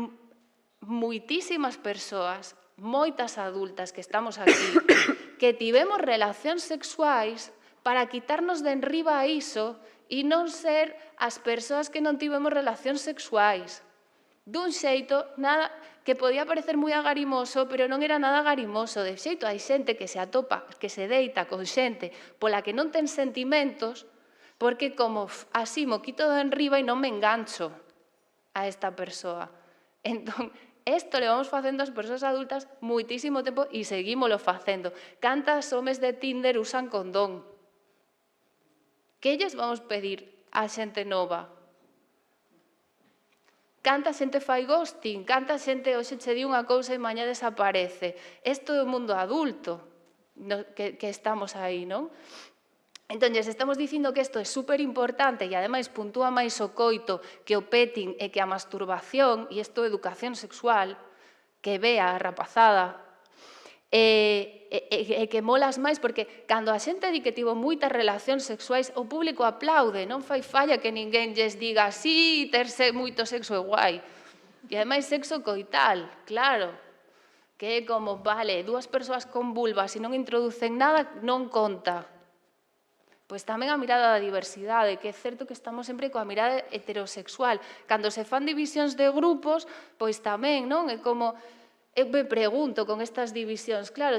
moitísimas persoas, moitas adultas que estamos aquí, que tivemos relacións sexuais para quitarnos de enriba a iso e non ser as persoas que non tivemos relacións sexuais. Dun xeito que podía parecer moi agarimoso, pero non era nada agarimoso. De xeito, hai xente que se atopa, que se deita con xente pola que non ten sentimentos, porque como así mo quito de enriba e non me engancho a esta persoa. Entón, isto le vamos facendo as persoas adultas moitísimo tempo e seguímolo facendo. Cantas homes de Tinder usan condón? Que lles vamos pedir a xente nova? Canta xente fai ghosting, canta xente hoxe che di unha cousa e mañá desaparece. Isto é o mundo adulto que estamos aí, non? Entón, estamos dicindo que isto é super importante e ademais puntúa máis o coito que o petting e que a masturbación, e isto é educación sexual, que vea a rapazada, e que molas máis, porque cando a xente di que tivo moitas relacións sexuais, o público aplaude, non fai falla que ninguén lles diga sí, ter moito sexo é guai. E ademais sexo coital, claro, que é como, vale, dúas persoas con vulvas e non introducen nada, non conta. Pois tamén a mirada da diversidade, que é certo que estamos sempre coa mirada heterosexual. Cando se fan divisións de grupos, pois tamén, non? É como, eu me pregunto con estas divisións, claro,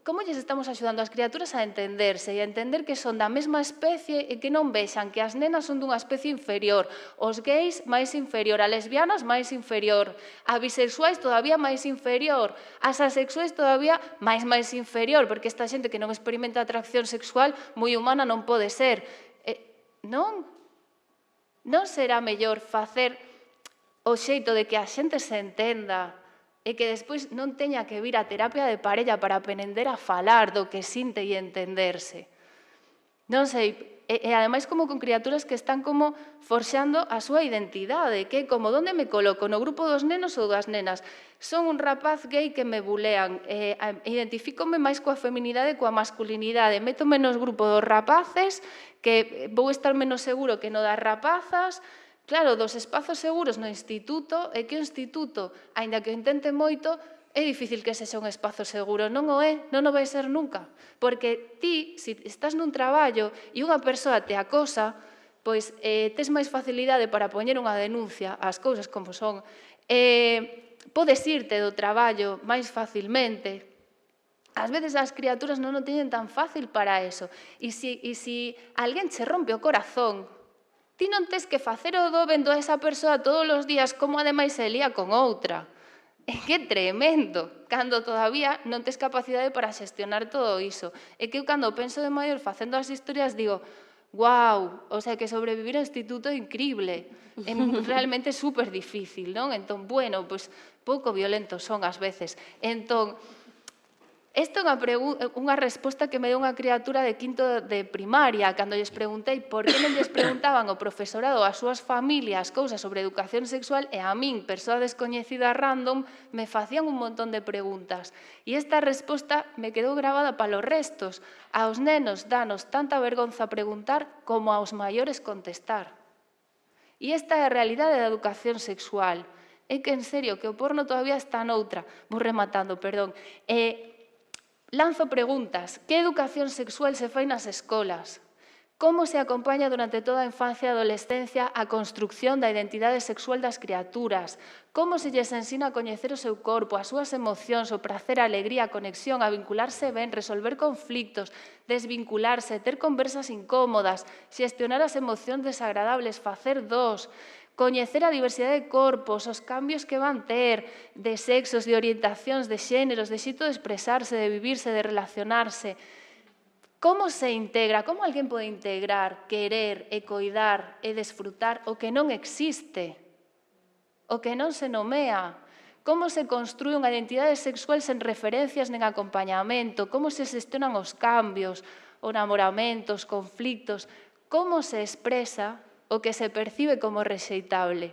como lles estamos axudando as criaturas a entenderse e a entender que son da mesma especie e que non vexan que as nenas son dunha especie inferior, os gays máis inferior, as lesbianas máis inferior, a bisexuais todavía máis inferior, as asexuais todavía máis inferior, porque esta xente que non experimenta atracción sexual moi humana non pode ser. Non será mellor facer o xeito de que a xente se entenda e que despois non teña que vir a terapia de parella para aprender a falar do que sinte e entenderse. Non sei, e ademais como con criaturas que están como forxando a súa identidade, que é como, onde me coloco, no grupo dos nenos ou das nenas? Son un rapaz gay que me bulean, identifícome máis coa feminidade e coa masculinidade, métome nos grupos dos rapaces, que vou estar menos seguro que no das rapazas. Claro, dos espazos seguros no instituto, é que o instituto, aínda que o intente moito, é difícil que sexa un espazo seguro. Non o é, non o vai ser nunca. Porque ti, se estás nun traballo e unha persoa te acosa, pois tes máis facilidade para poñer unha denuncia ás cousas como son. Podes irte do traballo máis facilmente. Ás veces as criaturas non o teñen tan fácil para eso. E se alguén che rompe o corazón, ti non tes que facer o do vendo a esa persoa todos os días como ademais se lía con outra. É que é tremendo, cando todavía non tes capacidade para xestionar todo iso. É que eu cando penso de maior facendo as historias digo, guau, o sea que sobrevivir ao instituto é increíble, é realmente super difícil, non? Entón, bueno, pois pouco violentos son ás veces. Entón, isto é unha resposta que me deu unha criatura de quinto de primaria, cando lles preguntei por que non lles preguntaban ao profesorado ás súas familias cousas sobre educación sexual e a min, persoa descoñecida random, me facían un montón de preguntas. E esta resposta me quedou grabada para os restos. Aos nenos danos tanta vergonza preguntar como aos maiores contestar. E esta é a realidade da educación sexual. É que, en serio, que o porno todavía está noutra. Vou rematando, perdón. Lanzo preguntas. Que educación sexual se fai nas escolas? Como se acompaña durante toda a infancia e adolescencia a construcción da identidade sexual das criaturas? Como se lles ensina a coñecer o seu corpo, as súas emocións, o prazer, a alegría, a conexión, a vincularse ben, resolver conflictos, desvincularse, ter conversas incómodas, xestionar as emocións desagradables, facer dos, coñecer a diversidade de corpos, os cambios que van ter, de sexos, de orientacións, de xéneros, de xeito de expresarse, de vivirse, de relacionarse. Como se integra, como alguén pode integrar, querer e coidar e desfrutar o que non existe, o que non se nomea? Como se construe unha identidade sexual sen referencias nen acompañamento? Como se xestionan os cambios, o namoramento, os conflictos? Como se expresa o que se percibe como rexeitable?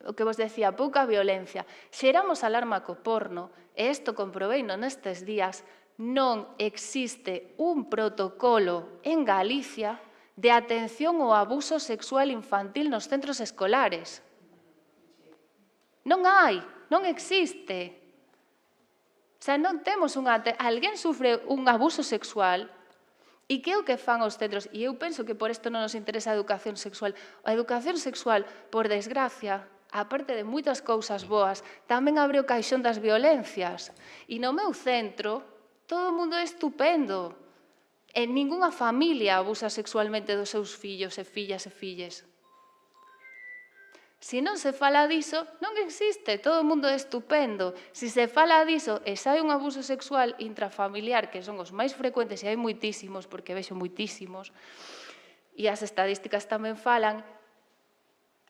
O que vos decía, pouca violencia. Xeramos alarma co porno, e isto comprobeino nestes días, non existe un protocolo en Galicia de atención ao abuso sexual infantil nos centros escolares. Non hai, non existe. O sea, non temos alguén sufre un abuso sexual. E que é o que fan os centros? E eu penso que por isto non nos interesa a educación sexual. A educación sexual, por desgracia, aparte de moitas cousas boas, tamén abre o caixón das violencias. E no meu centro, todo o mundo é estupendo. E ningunha familia abusa sexualmente dos seus fillos e fillas e filles. Se non se fala diso, non existe, todo o mundo é estupendo. Se se fala diso e sai un abuso sexual intrafamiliar, que son os máis frecuentes, e hai moitísimos, porque vexo moitísimos, e as estadísticas tamén falan,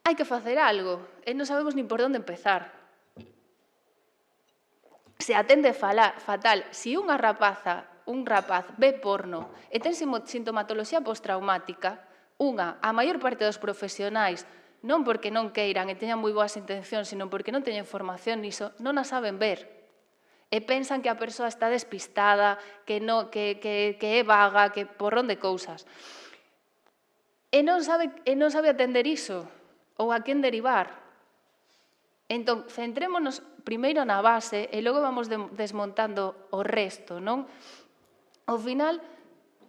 hai que facer algo, e non sabemos nin por onde empezar. Se atende fatal, se unha rapaza, un rapaz ve porno e ten sintomatoloxía postraumática, a maior parte dos profesionais, non porque non queiran e teñan moi boas intencións, sino porque non teñen formación niso, non a saben ver. E pensan que a persoa está despistada, que é vaga, que porrón de cousas. E non sabe atender iso, ou a quen derivar. Entón, centrémonos primeiro na base e logo vamos desmontando o resto, non? Ao final,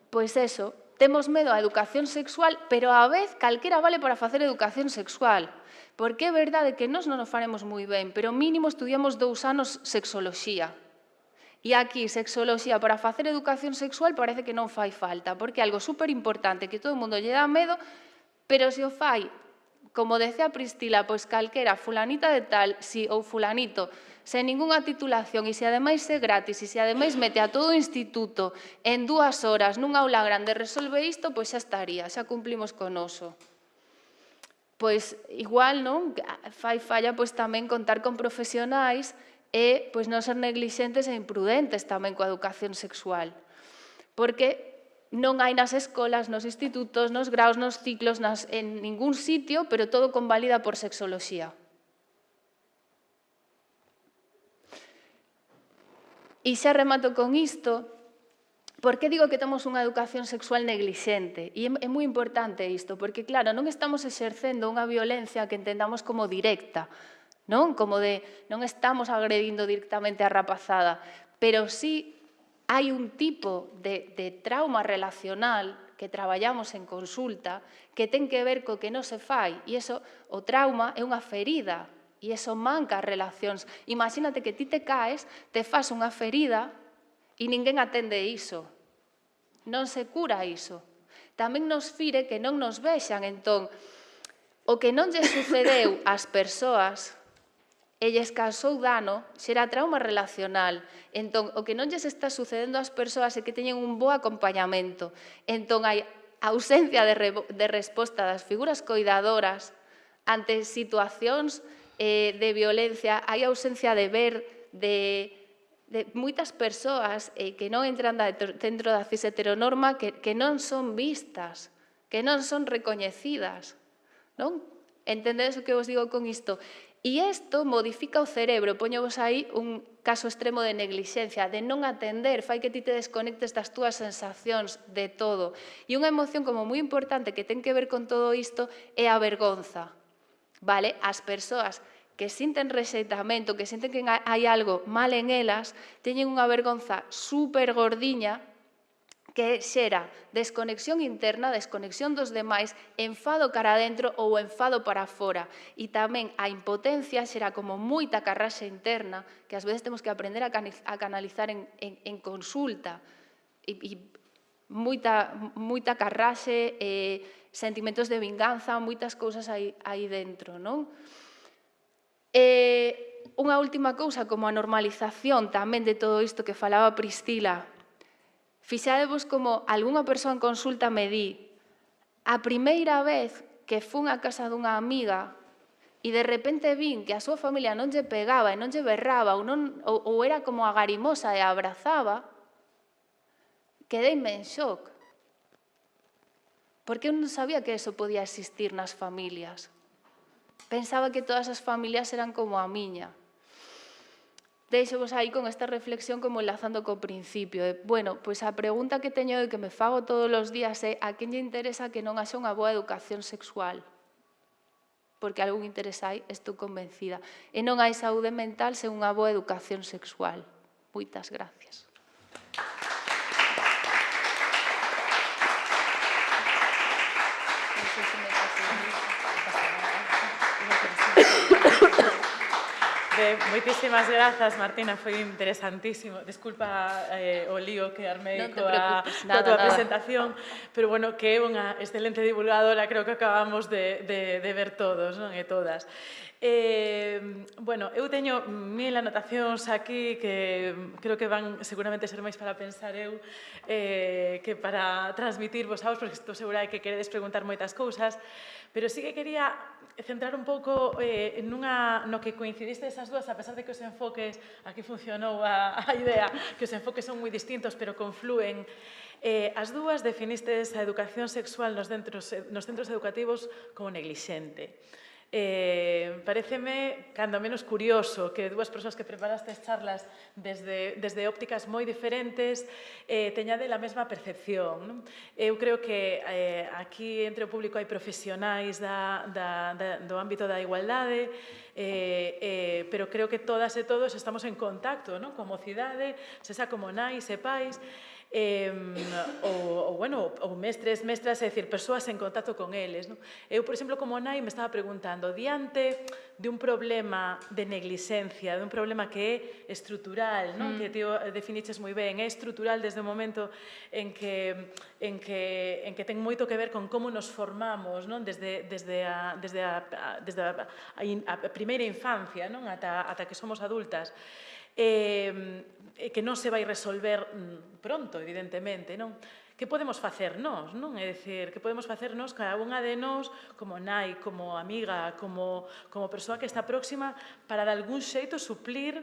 pois eso, temos medo á educación sexual, pero á vez calquera vale para facer educación sexual. Porque é verdade que nós non o faremos moi ben, pero mínimo estudiamos 2 anos sexoloxía. E aquí, sexoloxía para facer educación sexual parece que non fai falta, porque é algo super importante que todo o mundo lle dá medo, pero se o fai, como decía Pristila, pois calquera, fulanita de tal, si ou fulanito, sen ningunha titulación, e se ademais é gratis, e se ademais mete a todo o instituto en 2 horas nunha aula grande resolve isto, pois xa estaría, xa cumplimos con oso. Pois igual, non? Fai falla pois tamén contar con profesionais e pois non ser neglixentes e imprudentes tamén coa educación sexual. Porque non hai nas escolas, nos institutos, nos graos, nos ciclos, en ningún sitio, pero todo convalida por sexoloxía. E xa remato con isto. Por que digo que temos unha educación sexual neglixente? E é moi importante isto, porque, claro, non estamos exercendo unha violencia que entendamos como directa, non? Como de, non estamos agredindo directamente a rapazada, pero sí hai un tipo de trauma relacional que traballamos en consulta que ten que ver co que non se fai, e iso, o trauma é unha ferida, e iso manca as relacións. Imagínate que ti te caes, te fas unha ferida, e ninguén atende iso. Non se cura iso. Tamén nos fire que non nos vexan. Entón, o que non lle sucedeu ás persoas e lles causou dano xera trauma relacional. Entón, o que non lles está sucedendo ás persoas é que teñen un bo acompañamento. Entón, hai ausencia de resposta das figuras coidadoras ante situacións de violencia, hai ausencia de ver, de moitas persoas que non entran dentro da cis heteronorma que non son vistas, que non son recoñecidas. Entendedes o que vos digo con isto? E isto modifica o cerebro, poñovos aí un caso extremo de neglixencia, de non atender, fai que ti te desconectes das túas sensacións de todo. E unha emoción como moi importante que ten que ver con todo isto é a vergonza. As persoas que sinten rexeitamento, que sinten que hai algo mal en elas, teñen unha vergonza super gordiña que xera desconexión interna, desconexión dos demais, enfado cara adentro ou enfado para fora. E tamén a impotencia xera como moita carraxe interna, que ás veces temos que aprender a canalizar en consulta. E moita carraxe, sentimentos de vinganza, moitas cousas aí dentro, non? Unha última cousa, como a normalización tamén de todo isto que falaba Pristila. Fixadevos como algunha persoa en consulta me di a primeira vez que fun a casa dunha amiga e de repente vin que a súa familia non lle pegaba e non lle berraba ou era como agarimosa e abrazaba, quedeime en shock. Porque eu non sabía que eso podía existir nas familias. Pensaba que todas as familias eran como a miña. Deixovos aí con esta reflexión como enlazando co principio. Bueno, pois a pregunta que teño e que me fago todos os días é a quen lle interesa que non haxa unha boa educación sexual? Porque algún interés hai, estou convencida. E non hai saúde mental sen unha boa educación sexual. Moitas gracias. Moitísimas grazas, Martina, foi interesantísimo. Disculpa o lío que armei coa tua presentación, pero bueno, que é unha excelente divulgadora, creo que acabamos de ver todos, non? E todas. Bueno, eu teño 1000 anotacións aquí que creo que van seguramente ser máis para pensar eu que para transmitirvos a vos, porque estou segura de que queredes preguntar moitas cousas, pero sí que quería centrar un pouco no que coincidiste esas dúas, a pesar de que os enfoques, aquí funcionou a idea, que os enfoques son moi distintos, pero conflúen. As dúas definistes a educación sexual nos centros educativos como neglixente. Pareceme, cando menos, curioso que dúas persoas que preparastes charlas desde ópticas moi diferentes teñade a mesma percepción. Eu creo que aquí entre o público hai profesionais do ámbito da igualdade, pero creo que todas e todos estamos en contacto coa mocidade, sexa como nais e pais, ou mestres, mestras, é dicir, persoas en contacto con eles. Non? Eu, por exemplo, como nai, me estaba preguntando, diante de un problema de negligencia, de un problema que é estrutural, non? Que ti definiches moi ben, é estrutural desde o momento en que ten moito que ver con como nos formamos, non? Desde a primeira infancia, non? Ata que somos adultas. Que non se vai resolver pronto, evidentemente, non? Que podemos facer nós, non? É dicir, que podemos facer nós, cada unha de nós, como nai, como amiga, como persoa que está próxima, para de algún xeito suplir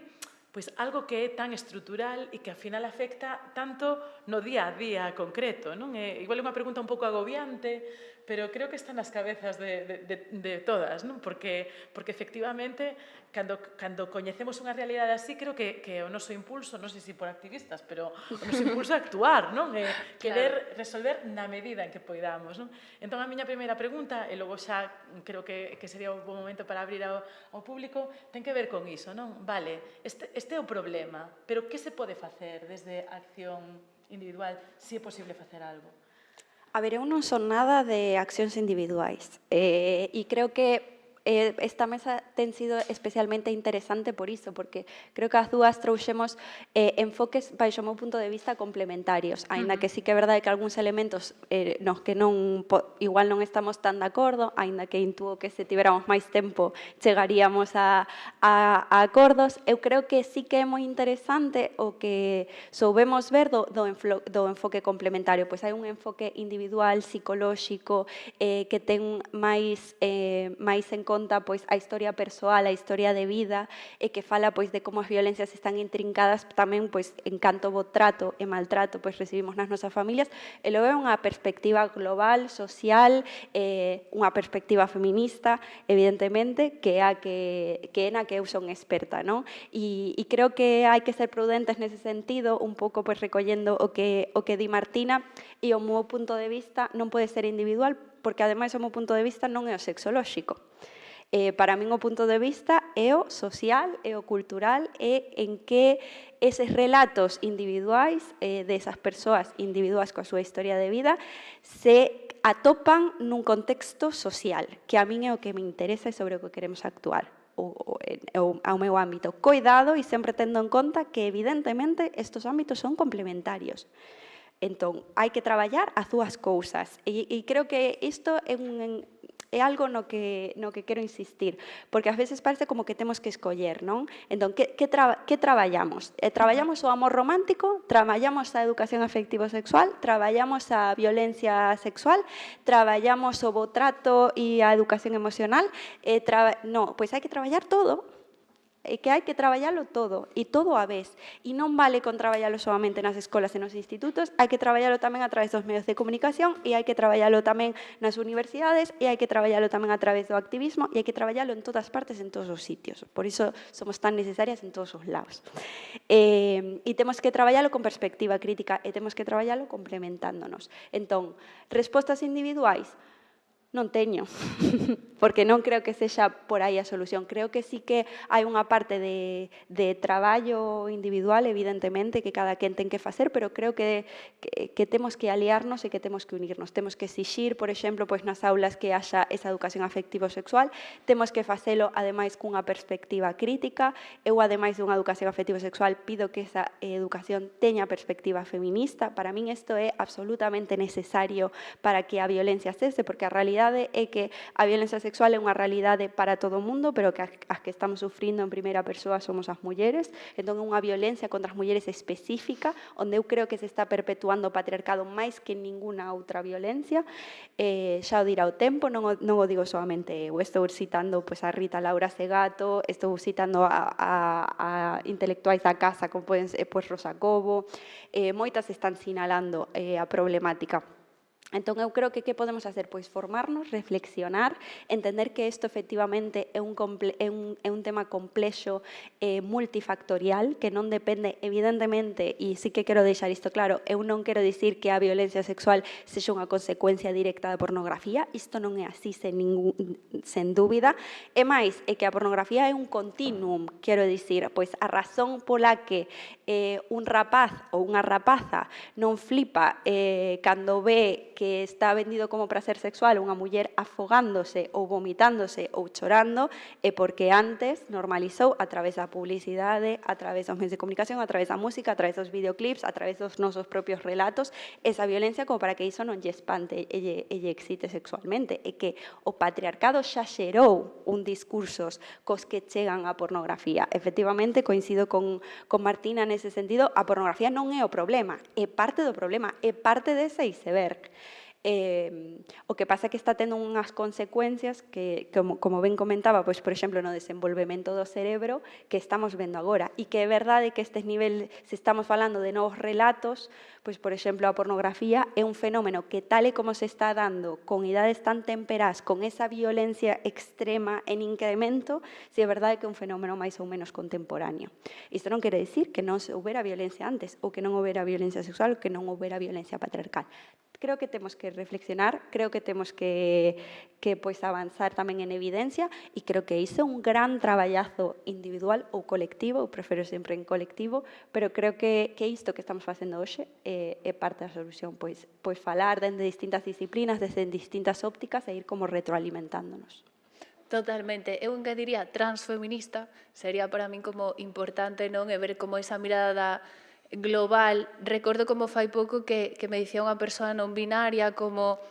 pois algo que é tan estrutural e que ao final afecta tanto no día a día concreto, non? Igual é unha pregunta un pouco agobiante, pero creo que está nas cabezas de todas, non? Porque efectivamente, cando coñecemos unha realidade así, creo que o noso impulso, non sei se por activistas, pero o noso impulso é actuar, non? Querer resolver na medida en que poidamos, non? Entón, a miña primeira pregunta, e logo xa creo que sería un bon momento para abrir ao público, ten que ver con iso, non? Vale, este é o problema, pero que se pode facer desde a acción individual, se é posible facer algo? A ver, eu non son nada de accións individuais e creo que esta mesa ten sido especialmente interesante por iso, porque creo que as dúas trouxemos enfoques baixo o meu punto de vista complementarios, aínda que sí que é verdade que algúns elementos nos que igual non estamos tan de acordo, aínda que intuo que se tiveramos máis tempo chegaríamos a acordos. Eu creo que sí que é moi interesante o que soubemos ver do enfoque complementario, pois hai un enfoque individual, psicolóxico, que ten máis en conta pois a historia persoal, a historia de vida e que fala pois de como as violencias están intrincadas tamén pois en canto bo trato e maltrato pois recibimos nas nosas familias, e logo é unha perspectiva global, social, unha perspectiva feminista, evidentemente, que é na que eu son experta, non? E creo que hai que ser prudentes nese sentido, un pouco pois recollendo o que di Martina, e o meu punto de vista non pode ser individual, porque ademais o meu punto de vista non é o sexolóxico. Para min o punto de vista é o social, é o cultural, é en que eses relatos individuais desas persoas individuais coa súa historia de vida se atopan nun contexto social, que a min é o que me interesa e sobre o que queremos actuar ao meu ámbito. Coidado e sempre tendo en conta que evidentemente estes ámbitos son complementarios. Entón, hai que traballar as dúas cousas e creo que isto é algo no que quero insistir, porque ás veces parece como que temos que escoller, non? Entón, que traballamos? Traballamos o amor romántico, traballamos a educación afectivo-sexual, traballamos a violencia sexual, traballamos o bo trato e a educación emocional, non, pois hai que traballar todo. É que hai que traballalo todo, e todo a vez. E non vale con traballalo solamente nas escolas e nos institutos, hai que traballalo tamén a través dos medios de comunicación, e hai que traballalo tamén nas universidades, e hai que traballalo tamén a través do activismo, e hai que traballalo en todas partes, en todos os sitios. Por iso somos tan necesarias en todos os lados. E temos que traballalo con perspectiva crítica, e temos que traballalo complementándonos. Entón, respostas individuais? Non teño, porque non creo que sexa por aí a solución. Creo que sí que hai unha parte de traballo individual, evidentemente, que cada quen ten que facer, pero creo que temos que aliarnos e que temos que unirnos. Temos que exixir, por exemplo, pois nas aulas que haxa esa educación afectivo-sexual, temos que facelo, ademais, cunha perspectiva crítica. Eu, ademais dunha educación afectivo-sexual, pido que esa educación teña perspectiva feminista. Para min isto é absolutamente necesario para que a violencia cese, porque a realidade é que a violencia sexual é unha realidade para todo o mundo, pero que as que estamos sufrindo en primeira persoa somos as mulleres. Entón, é unha violencia contra as mulleres específica, onde eu creo que se está perpetuando o patriarcado máis que ninguna outra violencia. Xa o dirá o tempo, non o digo solamente eu. Estou citando pois, a Rita Laura Segato, estou citando a intelectuais da casa, como poden ser pois, Rosa Cobo. Moitas están sinalando a problemática. Entón, eu creo que que podemos facer? Pois formarnos, reflexionar, entender que isto efectivamente é un tema complexo, multifactorial, que non depende, evidentemente, e sí que quero deixar isto claro, eu non quero dicir que a violencia sexual sexa unha consecuencia directa da pornografía, isto non é así sen dúbida, e máis, é que a pornografía é un continuum, quero dicir, pois a razón pola que un rapaz ou unha rapaza non flipa cando ve que está vendido como prazer sexual unha muller afogándose ou vomitándose ou chorando é porque antes normalizou a través da publicidade, a través dos medios de comunicación, a través da música, a través dos videoclips, a través dos nosos propios relatos, esa violencia como para que iso non lle espante e lle excite sexualmente. É que o patriarcado xa xerou un discursos cos que chegan a pornografía. Efectivamente, coincido con Martina nese sentido, a pornografía non é o problema, é parte do problema, é parte dese iceberg. O que pasa é que está tendo unhas consecuencias que, como ben comentaba, pois, por exemplo, no desenvolvemento do cerebro que estamos vendo agora, e que é verdade que estes niveles, se estamos falando de novos relatos, pois, por exemplo, a pornografía é un fenómeno que tal e como se está dando con idades tan temperás, con esa violencia extrema en incremento, si é verdade que é un fenómeno máis ou menos contemporáneo. Isto non quere dicir que non se houbera violencia antes, ou que non houbera violencia sexual, ou que non houbera violencia patriarcal. Creo que temos que reflexionar, creo que temos que pois, avanzar tamén en evidencia e creo que iso é un gran traballazo individual ou colectivo, eu prefiro sempre en colectivo, pero creo que isto que estamos facendo hoxe é parte da solución, pois falar dende distintas disciplinas, desde distintas ópticas e ir como retroalimentándonos. Totalmente. Eu que diría transfeminista sería para min como importante non e ver como esa mirada global. Recordo como fai pouco que me dicía unha persoa non binaria como,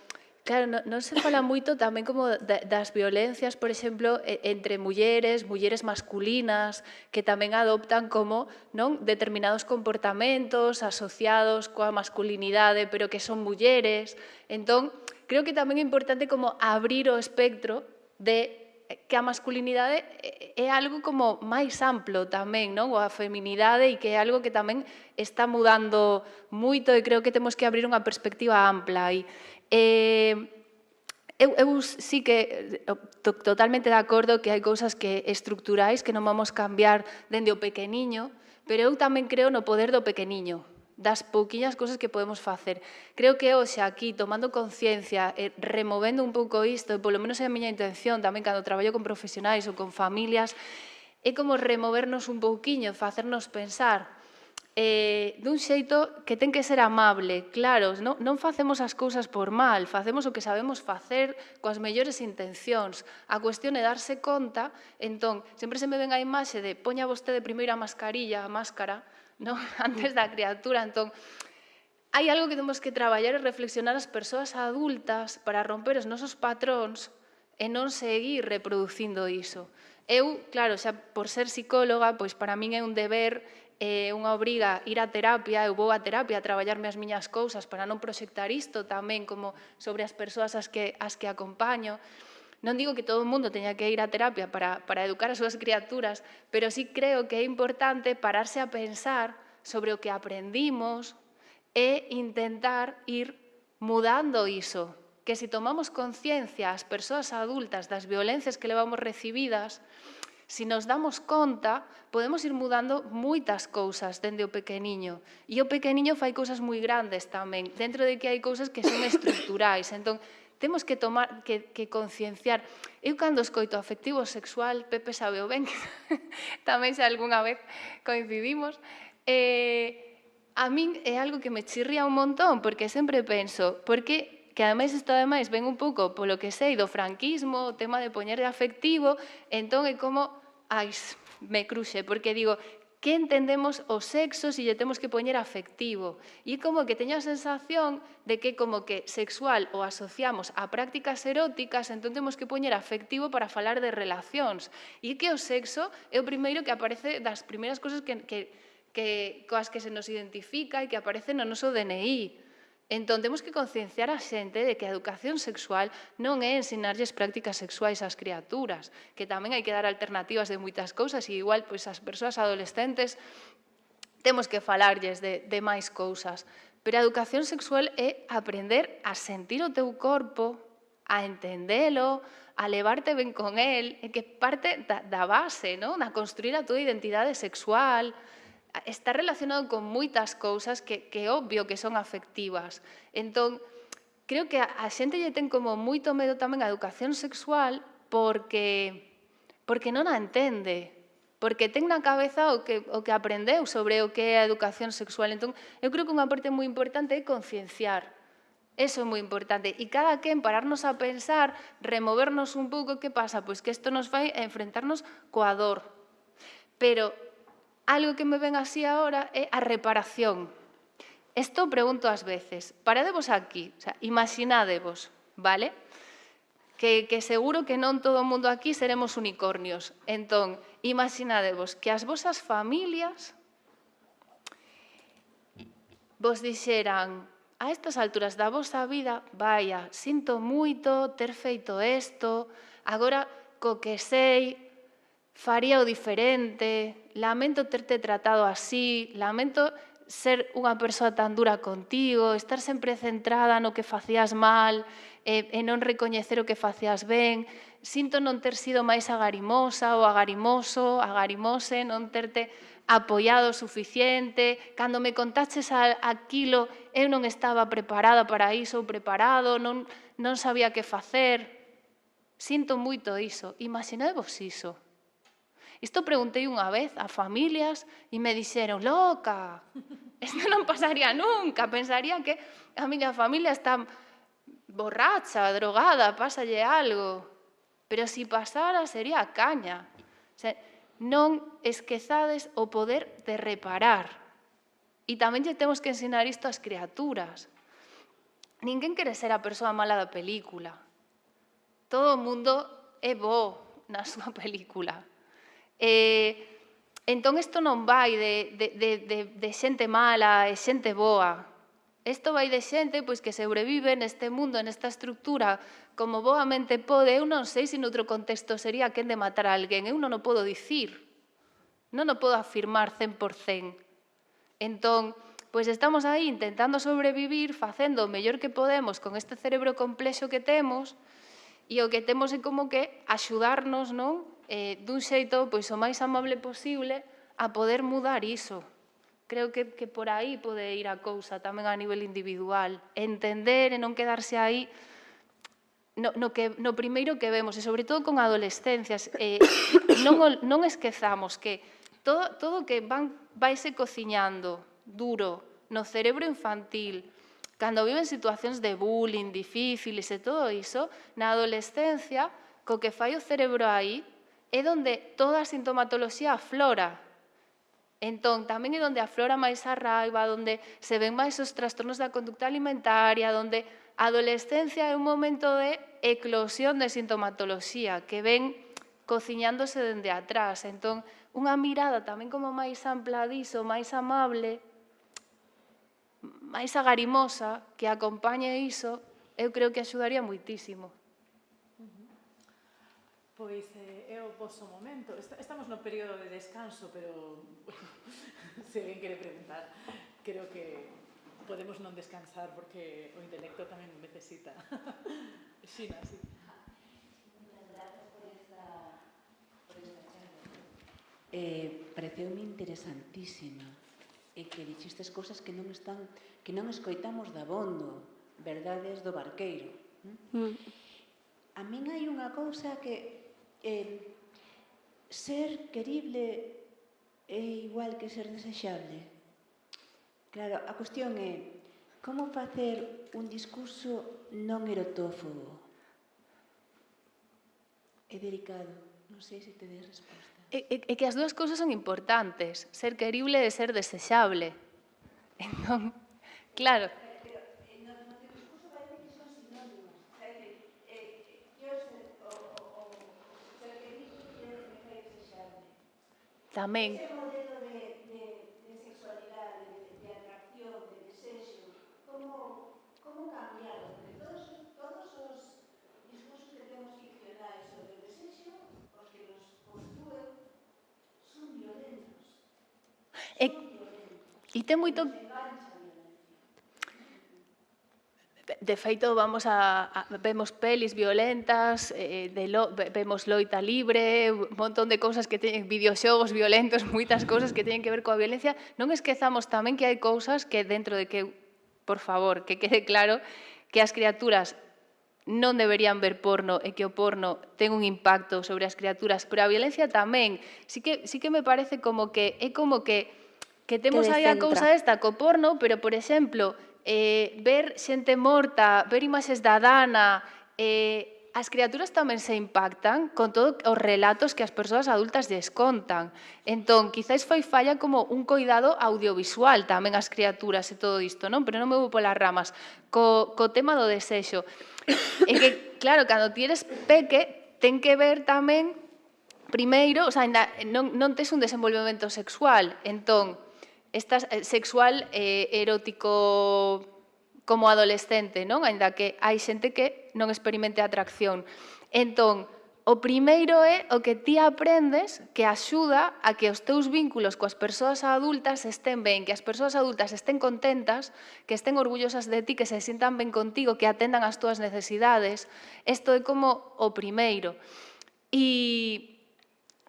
claro, non se fala moito tamén como das violencias, por exemplo, entre mulleres masculinas, que tamén adoptan como non determinados comportamentos asociados coa masculinidade, pero que son mulleres. Entón, creo que tamén é importante como abrir o espectro de que a masculinidade é algo como máis amplo tamén, non? Ou a feminidade, e que é algo que tamén está mudando moito, e creo que temos que abrir unha perspectiva ampla. Eu sí que totalmente de acordo que hai cousas que estruturais que non vamos cambiar dende o pequeniño, pero eu tamén creo no poder do pequeniño, das pouquiñas cousas que podemos facer. Creo que hoxe aquí, tomando conciencia, removendo un pouco isto, e polo menos é a miña intención tamén cando traballo con profesionais ou con familias, é como removernos un pouquiño, facernos pensar dun xeito que ten que ser amable. Claro, non facemos as cousas por mal, facemos o que sabemos facer coas mellores intencións. A cuestión é darse conta, entón, sempre se me ven a imaxe de poña vostede primeiro a mascarilla, a máscara, non? Antes da criatura. Entón, hai algo que temos que traballar e reflexionar as persoas adultas para romper os nosos patróns e non seguir reproducindo iso. Eu, claro, xa por ser psicóloga, pois para min é un deber, unha obriga ir á terapia, eu vou á terapia a traballarme as miñas cousas para non proxectar isto tamén como sobre as persoas as que acompaño. Non digo que todo o mundo teña que ir á terapia para educar as súas criaturas, pero sí creo que é importante pararse a pensar sobre o que aprendimos e intentar ir mudando iso. Que se tomamos conciencia as persoas adultas das violencias que levamos recibidas, se nos damos conta, podemos ir mudando moitas cousas dende o pequeniño. E o pequeniño fai cousas moi grandes tamén, dentro de que hai cousas que son estruturais. Entón, temos que tomar, que concienciar. Eu cando escoito afectivo sexual, Pepe sabe o ben, que tamén se algunha vez coincidimos, a min é algo que me chirría un montón, porque sempre penso, porque que ademais isto ademais ven un pouco polo que sei do franquismo, o tema de poñer de afectivo, entón é como, me cruxe, porque digo, que entendemos o sexo se lle temos que poñer afectivo. E como que teño a sensación de que como que sexual o asociamos a prácticas eróticas, entón temos que poñer afectivo para falar de relacións. E que o sexo é o primeiro que aparece das primeiras cousas coas que se nos identifica e que aparece no noso DNI. Entón, temos que concienciar a xente de que a educación sexual non é ensinarlles prácticas sexuais ás criaturas, que tamén hai que dar alternativas de moitas cousas, e igual, pois, as persoas adolescentes temos que falarlles de máis cousas. Pero a educación sexual é aprender a sentir o teu corpo, a entendelo, a levarte ben con el, e que parte da base, non? Da construir a túa identidade sexual. Está relacionado con moitas cousas que é obvio que son afectivas. Entón, creo que a xente lle ten como moito medo tamén a educación sexual porque non a entende, porque ten na cabeza o que aprendeu sobre o que é a educación sexual. Entón, eu creo que unha parte moi importante é concienciar. Eso é moi importante. E cada quen pararnos a pensar, removernos un pouco, que pasa? Pois que isto nos vai a enfrentarnos coa dor. Pero algo que me ven así agora é a reparación. Isto pregunto ás veces. Paradevos aquí, o sea, imaginadevos, vale? Que seguro que non todo o mundo aquí seremos unicornios. Entón, imaginadevos que as vosas familias vos dixeran: a estas alturas da vosa vida, vaya, sinto moito ter feito isto, agora co que sei, faría o diferente, lamento terte tratado así, lamento ser unha persoa tan dura contigo, estar sempre centrada no que facías mal e non recoñecer o que facías ben, sinto non ter sido máis agarimosa ou agarimoso, agarimose, non terte apoiado o suficiente, cando me contaches aquilo eu non estaba preparada para iso ou preparado, non sabía que facer. Sinto moito iso. Imaginadevos iso. Isto preguntei unha vez a familias e me dixeron: loca, isto non pasaría nunca, pensaría que a miña familia está borracha, drogada, pásalle algo. Pero se pasara sería a caña. O sea, non esquezades o poder de reparar. E tamén lle temos que ensinar isto ás criaturas. Ninguén quere ser a persoa mala da película. Todo o mundo é bo na súa película. Entón, isto non vai de xente mala e xente boa. Isto vai de xente pois, que sobrevive neste mundo, nesta estructura, como boamente pode. Eu non sei se noutro contexto sería quen de matar a alguén. Eu non o podo dicir. Non o podo afirmar 100%. Entón, pois estamos aí intentando sobrevivir, facendo o mellor que podemos con este cerebro complexo que temos, e o que temos é como que axudarnos, non? Dun xeito pois, o máis amable posible a poder mudar iso. Creo que por aí pode ir a cousa tamén a nivel individual. Entender e non quedarse aí no primeiro que vemos, e sobre todo con adolescencias. Non esquezamos que todo que vaise cociñando duro no cerebro infantil, cando viven situacións de bullying difíciles e todo iso, na adolescencia, co que fai o cerebro aí, é onde toda a sintomatoloxía aflora. Entón, tamén é onde aflora máis a raiva, onde se ven máis os trastornos da conducta alimentaria, onde a adolescencia é un momento de eclosión de sintomatoloxía que ven cociñándose dende atrás. Entón, unha mirada tamén como máis ampla diso, máis amable, máis agarimosa, que acompañe iso, eu creo que axudaría moitísimo. Pois é o vosso momento. Estamos no período de descanso, pero se alguén quere preguntar, creo que podemos non descansar porque o intelecto tamén necesita. Xina, sí. Muchas gracias por esta charla. Pareceume interesantísima e que dixestes cousas que non escoitamos dabondo, verdades do barqueiro. A min hai unha cousa que ser querible é igual que ser desexable. Claro, a cuestión é como facer un discurso non erotófobo. É delicado, non sei se tedes resposta. É que as dúas cousas son importantes, ser querible e ser desexable. Entón, claro. Tamén. Ese modelo de sexualidade, de atracción, de desexo, como cambiarlo? Porque todos os discursos que temos ficcionais sobre o desexo, os que nos construen, son violentos. E ten moito... De feito, vemos pelis violentas, vemos loita libre, un montón de cousas que teñen, videoxogos violentos, moitas cousas que teñen que ver coa violencia. Non esquezamos tamén que hai cousas que dentro de que, por favor, que quede claro que as criaturas non deberían ver porno e que o porno ten un impacto sobre as criaturas, pero a violencia tamén. Sí que me parece como que é como que temos aí a cousa esta co porno, pero, por exemplo, ver xente morta, ver imaxes da Dana, as criaturas tamén se impactan con todos os relatos que as persoas adultas lles contan. Entón, quizáis foi falla como un coidado audiovisual tamén as criaturas e todo isto, non? Pero non me vou polas ramas. Co tema do desexo. É que, claro, cando ti eres peque, ten que ver tamén, primeiro, o sea, non tes un desenvolvemento sexual, entón, estás sexual erótico como adolescente, non? Ainda que hai xente que non experimente atracción. Entón, o primeiro é o que ti aprendes que axuda a que os teus vínculos coas persoas adultas estén ben, que as persoas adultas estén contentas, que estén orgullosas de ti, que se sintan ben contigo, que atendan as túas necesidades. Isto é como o primeiro. E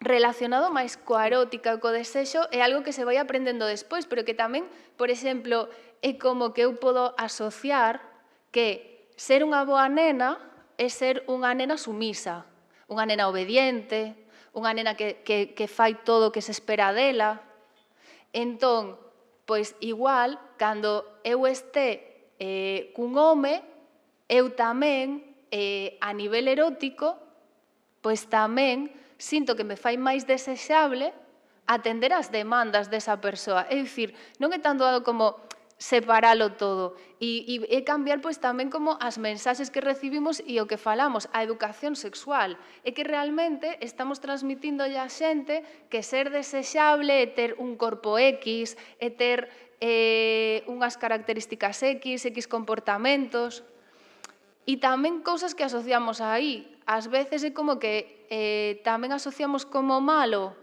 relacionado máis coa erótica e co desexo é algo que se vai aprendendo despois, pero que tamén, por exemplo, é como que eu podo asociar que ser unha boa nena é ser unha nena sumisa, unha nena obediente, unha nena que fai todo o que se espera dela. Entón, pois igual, cando eu este cun home, eu tamén, a nivel erótico, pois tamén sinto que me fai máis desexable atender as demandas desa persoa. É dicir, non é tan doado como separalo todo e cambiar pois tamén como as mensaxes que recibimos e o que falamos, a educación sexual. É que realmente estamos transmitindo a xente que ser desexable é ter un corpo X, é ter unhas características X comportamentos. E tamén cousas que asociamos aí. Ás veces é como que tamén asociamos como malo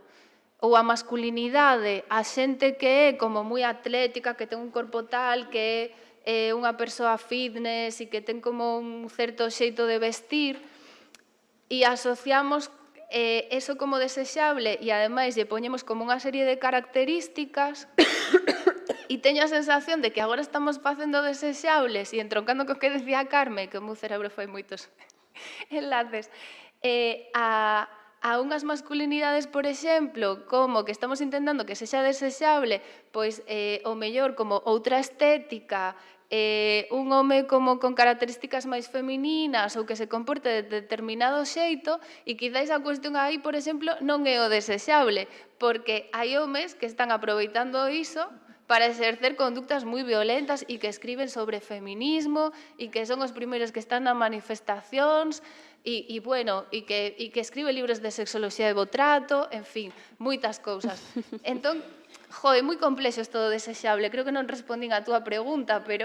ou a masculinidade a xente que é como moi atlética, que ten un corpo tal, que é unha persoa fitness e que ten como un certo xeito de vestir, e asociamos eso como desexable e ademais lle poñemos como unha serie de características e teño a sensación de que agora estamos facendo desexables e entroncando co que decía Carme, que o meu cerebro fai moitos enlaces, a unhas masculinidades, por exemplo, como que estamos intentando que sexa desexable, pois o mellor como outra estética, un home como con características máis femininas ou que se comporte de determinado xeito e quizáis a cuestión aí, por exemplo, non é o desexable, porque hai homes que están aproveitando iso para exercer conductas moi violentas e que escriben sobre feminismo e que son os primeiros que están nas manifestacións e que escriben libros de sexoloxía e bo trato, en fin, moitas cousas. Entón, é moi complexo isto do desexable. Creo que non respondín a túa pregunta, pero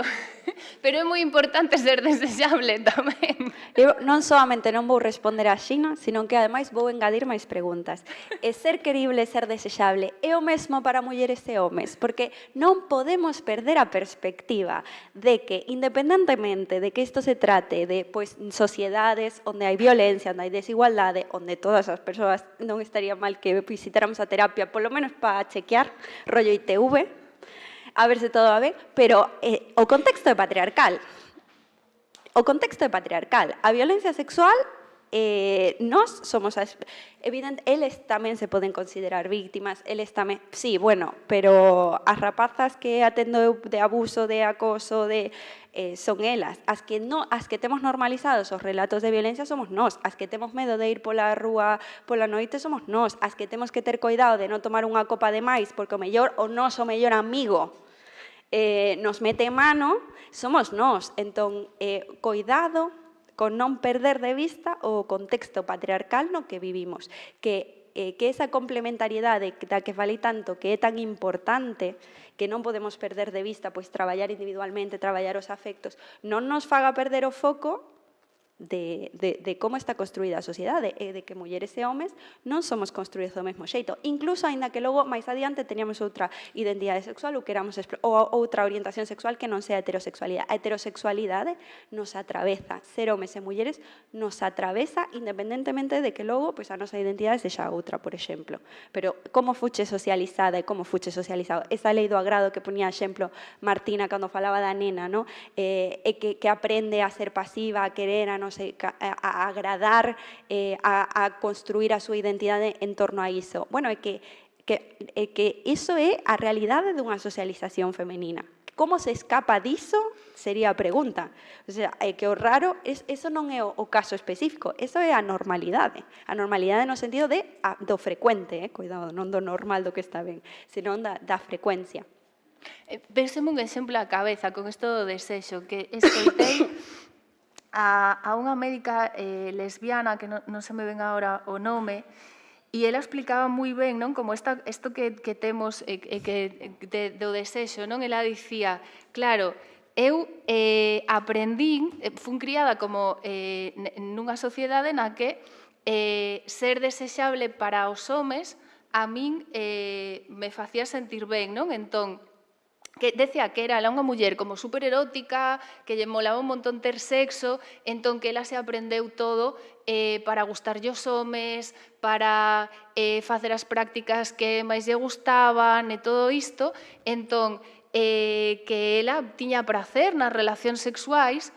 é moi importante ser desexable tamén. Eu non solamente non vou responder a Xina, sino que ademais vou engadir máis preguntas. E ser querible e ser desexable é o mesmo para mulleres e homes, porque non podemos perder a perspectiva de que, independentemente de que isto se trate de sociedades onde hai violencia, onde hai desigualdade, onde todas as persoas non estaría mal que visitáramos a terapia, polo menos para chequear rollo ITV, a ver se todo va ben, pero o contexto é patriarcal. O contexto é patriarcal. A violencia sexual, nós somos evidente, eles tamén se poden considerar víctimas, eles tamén, sí, bueno, pero as rapazas que atendo eu de abuso, de acoso, son elas. As que temos normalizados os relatos de violencia somos nós. As que temos medo de ir pola rúa pola noite somos nós. As que temos que ter cuidado de non tomar unha copa de máis porque o noso mellor amigo nos mete mano, somos nós. Entón, cuidado con non perder de vista o contexto patriarcal no que vivimos. Que esa complementariedade da que falei tanto, que é tan importante, que non podemos perder de vista, pois traballar individualmente, traballar os afectos, non nos faga perder o foco de como está construída a sociedade e de que mulleres e homes non somos construídos do mesmo xeito. Incluso, aínda que logo, máis adiante, teníamos outra identidade sexual ou queramos ou outra orientación sexual que non sea a heterosexualidade. A heterosexualidade nos atravesa. Ser homes e mulleres nos atravesa independentemente de que logo pois, a nosa identidade sexa outra, por exemplo. Pero como fuche socializada e como fuche socializado? Esa lei do agrado que ponía exemplo Martina cando falaba da nena, no? E que aprende a ser pasiva, a querer, a non sei, a agradar, a construir a súa identidade en torno a iso. Bueno, é que iso é a realidade dunha socialización femenina. Como se escapa diso sería a pregunta. O sea, é que o raro, eso non é o caso específico, eso é a normalidade. A normalidade no sentido do frecuente, cuidado, non do normal do que está ben, senón da frecuencia. Vérseme un exemplo á cabeza con isto do desexo, que escoitei a unha médica lesbiana, que non se me ven agora o nome, e ela explicaba moi ben, non, como isto que temos do desexo, non? Ela dicía, claro, eu aprendín, fun criada como nunha sociedade na que ser desexable para os homes a min me facía sentir ben, non? Entón, que decía que era unha muller como super erótica, que lle molaba un montón ter sexo, entón que ela se aprendeu todo para gustarlle os homes, para facer as prácticas que máis lle gustaban e todo isto, entón que ela tiña prazer nas relacións sexuais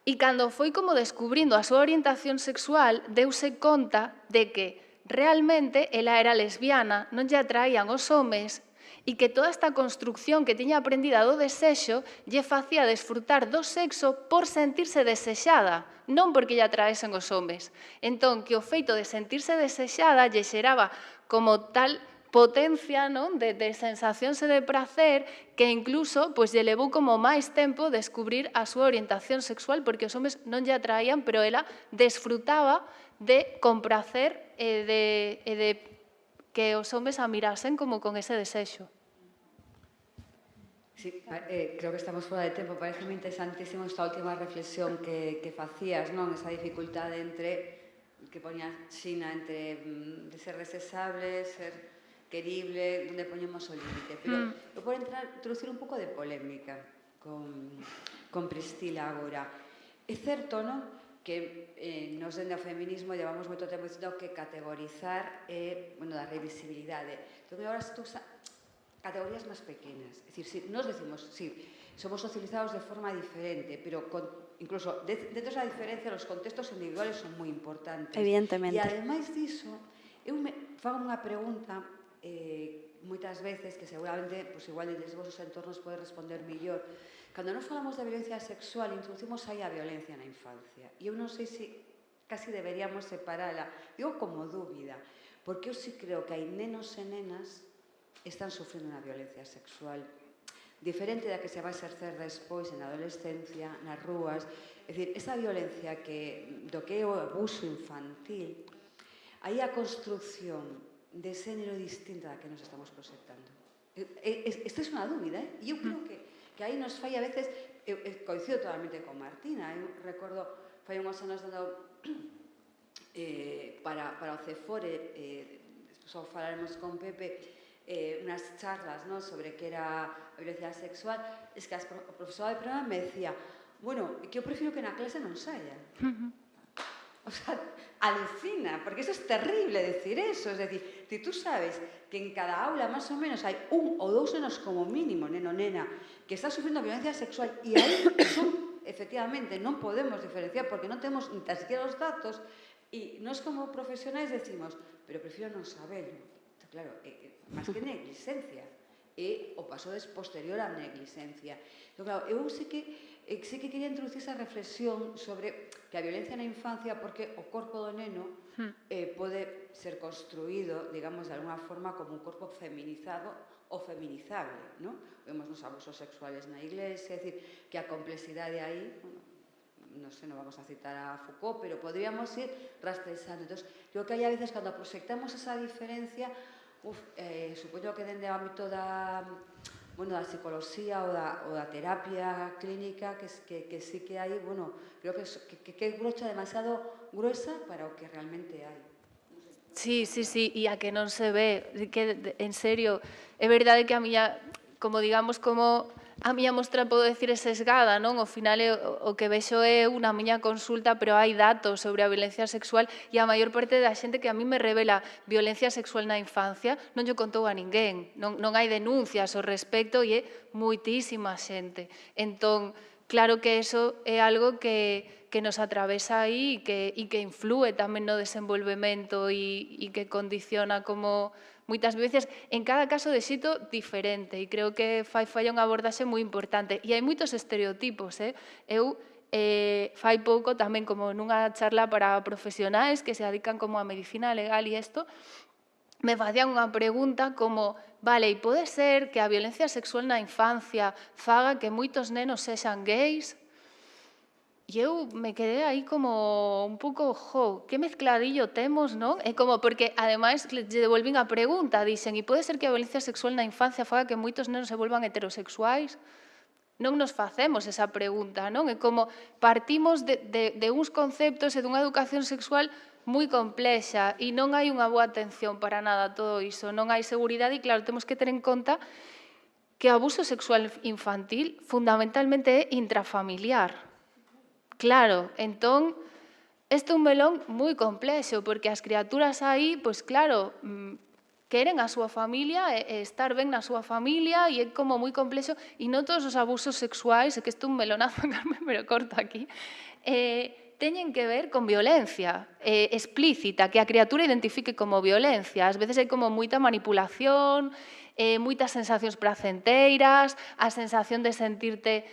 e cando foi como descubrindo a súa orientación sexual, deuse conta de que realmente ela era lesbiana, non lle atraían os homes, e que toda esta construcción que tiña aprendida do desexo lle facía desfrutar do sexo por sentirse desexada, non porque lle atraesen os homes. Entón, que o feito de sentirse desexada lle xeraba como tal potencia, non, de sensacións e de prazer que incluso pois, lle levou como máis tempo descubrir a súa orientación sexual porque os homes non lle atraían, pero ela desfrutaba de compracer e de que os homes a mirasen como con ese desexo. Sí, creo que estamos fora de tempo. Parece moi interesantísimo esta última reflexión que facías, non? Esa dificultade que poña Xina entre de ser desexable, ser querible, onde poñemos o límite. Pero eu por introducir un pouco de polémica con Priscila agora. É certo, non? Que nos dende o feminismo llevamos moito tempo dicindo que categorizar é, bueno, da revisibilidade. Entón, agora se tú categorías máis pequenas. É dicir, nos decimos, sí, somos socializados de forma diferente, pero incluso dentro da diferencia, os contextos individuales son moi importantes. Evidentemente. E ademais diso, eu me fago unha pregunta moitas veces que seguramente, pues igual desde vosos entornos pode responder mellor. Cando nos falamos de violencia sexual, introducimos aí a violencia na infancia. E eu non sei se casi deberíamos separala. Digo como dúbida, porque eu sí creo que hai nenos e nenas están sufrindo unha violencia sexual diferente da que se vai exercer despois na adolescencia, nas rúas. É dicir, esa violencia do que é o abuso infantil, aí a construcción de xénero distinta da que nos estamos proxectando. Esta é unha dúbida, e eu creo que aí nos fai a veces, eu coincido totalmente con Martina, eu recordo, fai unhos anos dando para o CEFORE, despois falaremos con Pepe, unhas charlas sobre que era a violencia sexual, es que o profesor de programa me decía, bueno, que eu prefiro que na clase non saia. O sea, alucina, porque eso es terrible decir eso, es decir, si tú sabes que en cada aula más o menos hay un o dos nenos como mínimo, neno o nena, que está sufriendo violencia sexual y ahí son, efectivamente, non podemos diferenciar porque non temos ni tan siquiera os datos y nós como profesionais decimos, pero prefiero non saberlo. Claro, máis que negligencia, é o paso posterior á negligencia. Entón, claro, eu sí que quería introducir esa reflexión sobre que a violencia na infancia, porque o corpo do neno pode ser construído, digamos, de alguna forma como un corpo feminizado ou feminizable, non? Vemos nos abusos sexuales na iglesia, é dicir, que a complexidade aí, non sei, non vamos a citar a Foucault, pero podríamos ir rastreando. Entón, creo que hai a veces, cando proxectamos esa diferencia, supoño que dende o ámbito da bueno, da psicoloxía ou da terapia clínica que sí que hai, bueno, creo que é brocha demasiado gruesa para o que realmente hai. Sí, e a que non se ve, que en serio, é verdade que a miña, como digamos, como a miña mostra, podo decir, é sesgada, non? Ao final o que vexo é unha miña consulta, pero hai datos sobre a violencia sexual e a maior parte da xente que a mí me revela violencia sexual na infancia non lle contou a ninguén, non hai denuncias ao respecto e é moitísima xente. Entón, claro que eso é algo que nos atravesa aí e que inflúe tamén no desenvolvemento e que condiciona como moitas veces, en cada caso de xito diferente, e creo que fai falla unha abordaxe moi importante. E hai moitos estereotipos, Eu fai pouco tamén como nunha charla para profesionais que se dedican como a medicina legal e isto, me facían unha pregunta como, vale, e pode ser que a violencia sexual na infancia faga que moitos nenos sexan gays? E eu me quedé aí como un pouco, que mezcladillo temos, non? É como, porque ademais lle devolvín a pregunta, dixen, e pode ser que a violencia sexual na infancia faga que moitos nenos se volvan heterosexuais? Non nos facemos esa pregunta, non? É como partimos de uns conceptos e dunha educación sexual moi complexa e non hai unha boa atención para nada a todo iso, non hai seguridade e claro, temos que ter en conta que o abuso sexual infantil fundamentalmente é intrafamiliar. Claro, entón, este é un melón moi complexo, porque as criaturas aí, pois claro, queren a súa familia e estar ben na súa familia e é como moi complexo e non todos os abusos sexuais, é que isto é un melonazo, Carmen, pero corto aquí, teñen que ver con violencia explícita, que a criatura identifique como violencia. Ás veces hai como moita manipulación, moitas sensacións placenteiras, a sensación de sentirte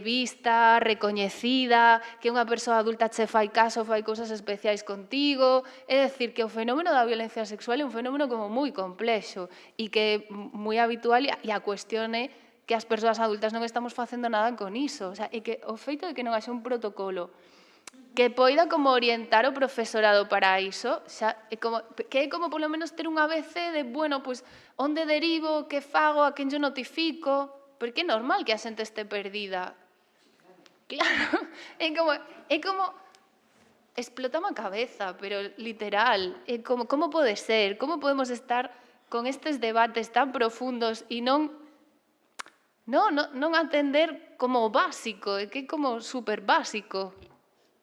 vista, recoñecida, que unha persoa adulta che fai caso, fai cousas especiais contigo. É dicir, que o fenómeno da violencia sexual é un fenómeno como moi complexo e que é moi habitual e a cuestión é que as persoas adultas non estamos facendo nada con iso. O sea, é que o feito de que non haxa un protocolo que poida como orientar o profesorado para iso, xa é como, que é como polo menos ter un ABC de, bueno, pois, onde derivo, que fago, a quen yo notifico, porque é normal que a xente este perdida. Claro, é como explotame a cabeza, pero literal, é como pode ser, como podemos estar con estes debates tan profundos e non atender como o básico, é que é como super básico.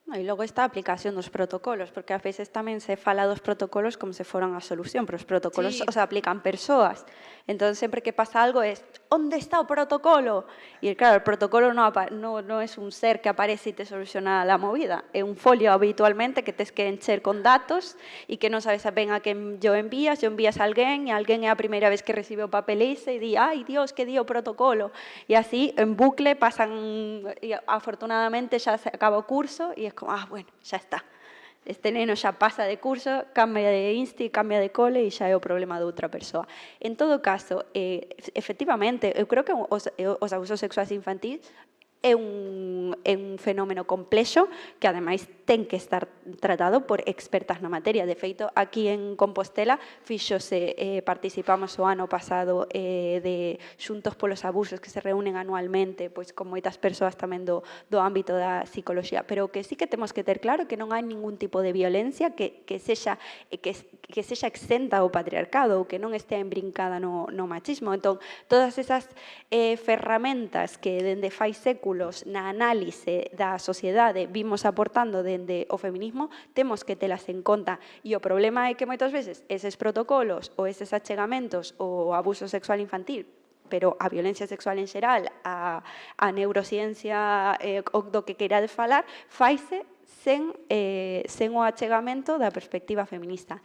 E logo está a aplicación dos protocolos, porque a veces tamén se fala dos protocolos como se foran a solución, pero os protocolos os aplican persoas. Entón, sempre que pasa algo é, onde está o protocolo? E claro, o protocolo non é un ser que aparece e te soluciona a movida. É un folio habitualmente que tes que encher con datos e que non sabes ben a quen yo envías a alguén e alguén é a primeira vez que recibe o papel ese e di, ai, Dios, que di o protocolo. E así, en bucle, pasan, e afortunadamente xa se acaba o curso e é como, bueno, xa está. Este neno xa pasa de curso, cambia de insti, cambia de cole e xa é o problema de outra persoa. En todo caso, efectivamente, eu creo que os abusos sexuais infantis é un fenómeno complexo que, ademais, ten que estar tratado por expertas na materia. De feito, aquí en Compostela participamos o ano pasado de Xuntos polos Abusos, que se reúnen anualmente pois con moitas persoas tamén do ámbito da psicoloxía. Pero o que sí que temos que ter claro é que non hai ningún tipo de violencia que sexa exenta ao patriarcado ou que non estea embrincada no machismo. Entón, todas esas ferramentas que dende fai séculos na análise da sociedade vimos aportando dende o feminismo, temos que telas en conta. E o problema é que moitas veces eses protocolos ou eses achegamentos ou abuso sexual infantil, pero a violencia sexual en xeral, a neurociencia do que queirades falar, faise sen o achegamento da perspectiva feminista.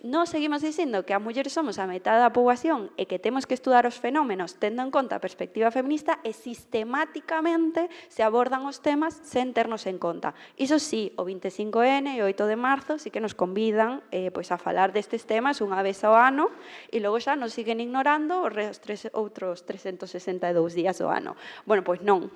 Nós seguimos dicindo que as mulleres somos a metade da poboación e que temos que estudar os fenómenos tendo en conta a perspectiva feminista e sistemáticamente se abordan os temas sen ternos en conta. Iso sí, o 25N e o 8 de marzo sí que nos convidan a falar destes temas unha vez ao ano e logo xa nos siguen ignorando os outros 362 días do ano. Bueno, pois non.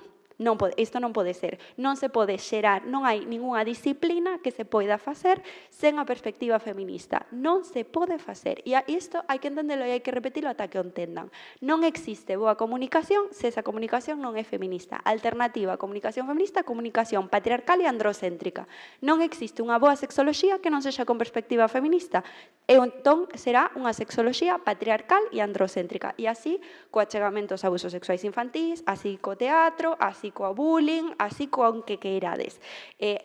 Isto non pode ser. Non se pode xerar, non hai ningunha disciplina que se poida facer sen a perspectiva feminista. Non se pode facer. E isto hai que entendelo e hai que repetilo ata que o entendan. Non existe boa comunicación se esa comunicación non é feminista. Alternativa a comunicación feminista, comunicación patriarcal e androcéntrica. Non existe unha boa sexoloxía que non sexa con perspectiva feminista. E entón será unha sexoloxía patriarcal e androcéntrica. E así, co achegamento aos abusos sexuais infantís, así co teatro, así co bullying, así co que queirades.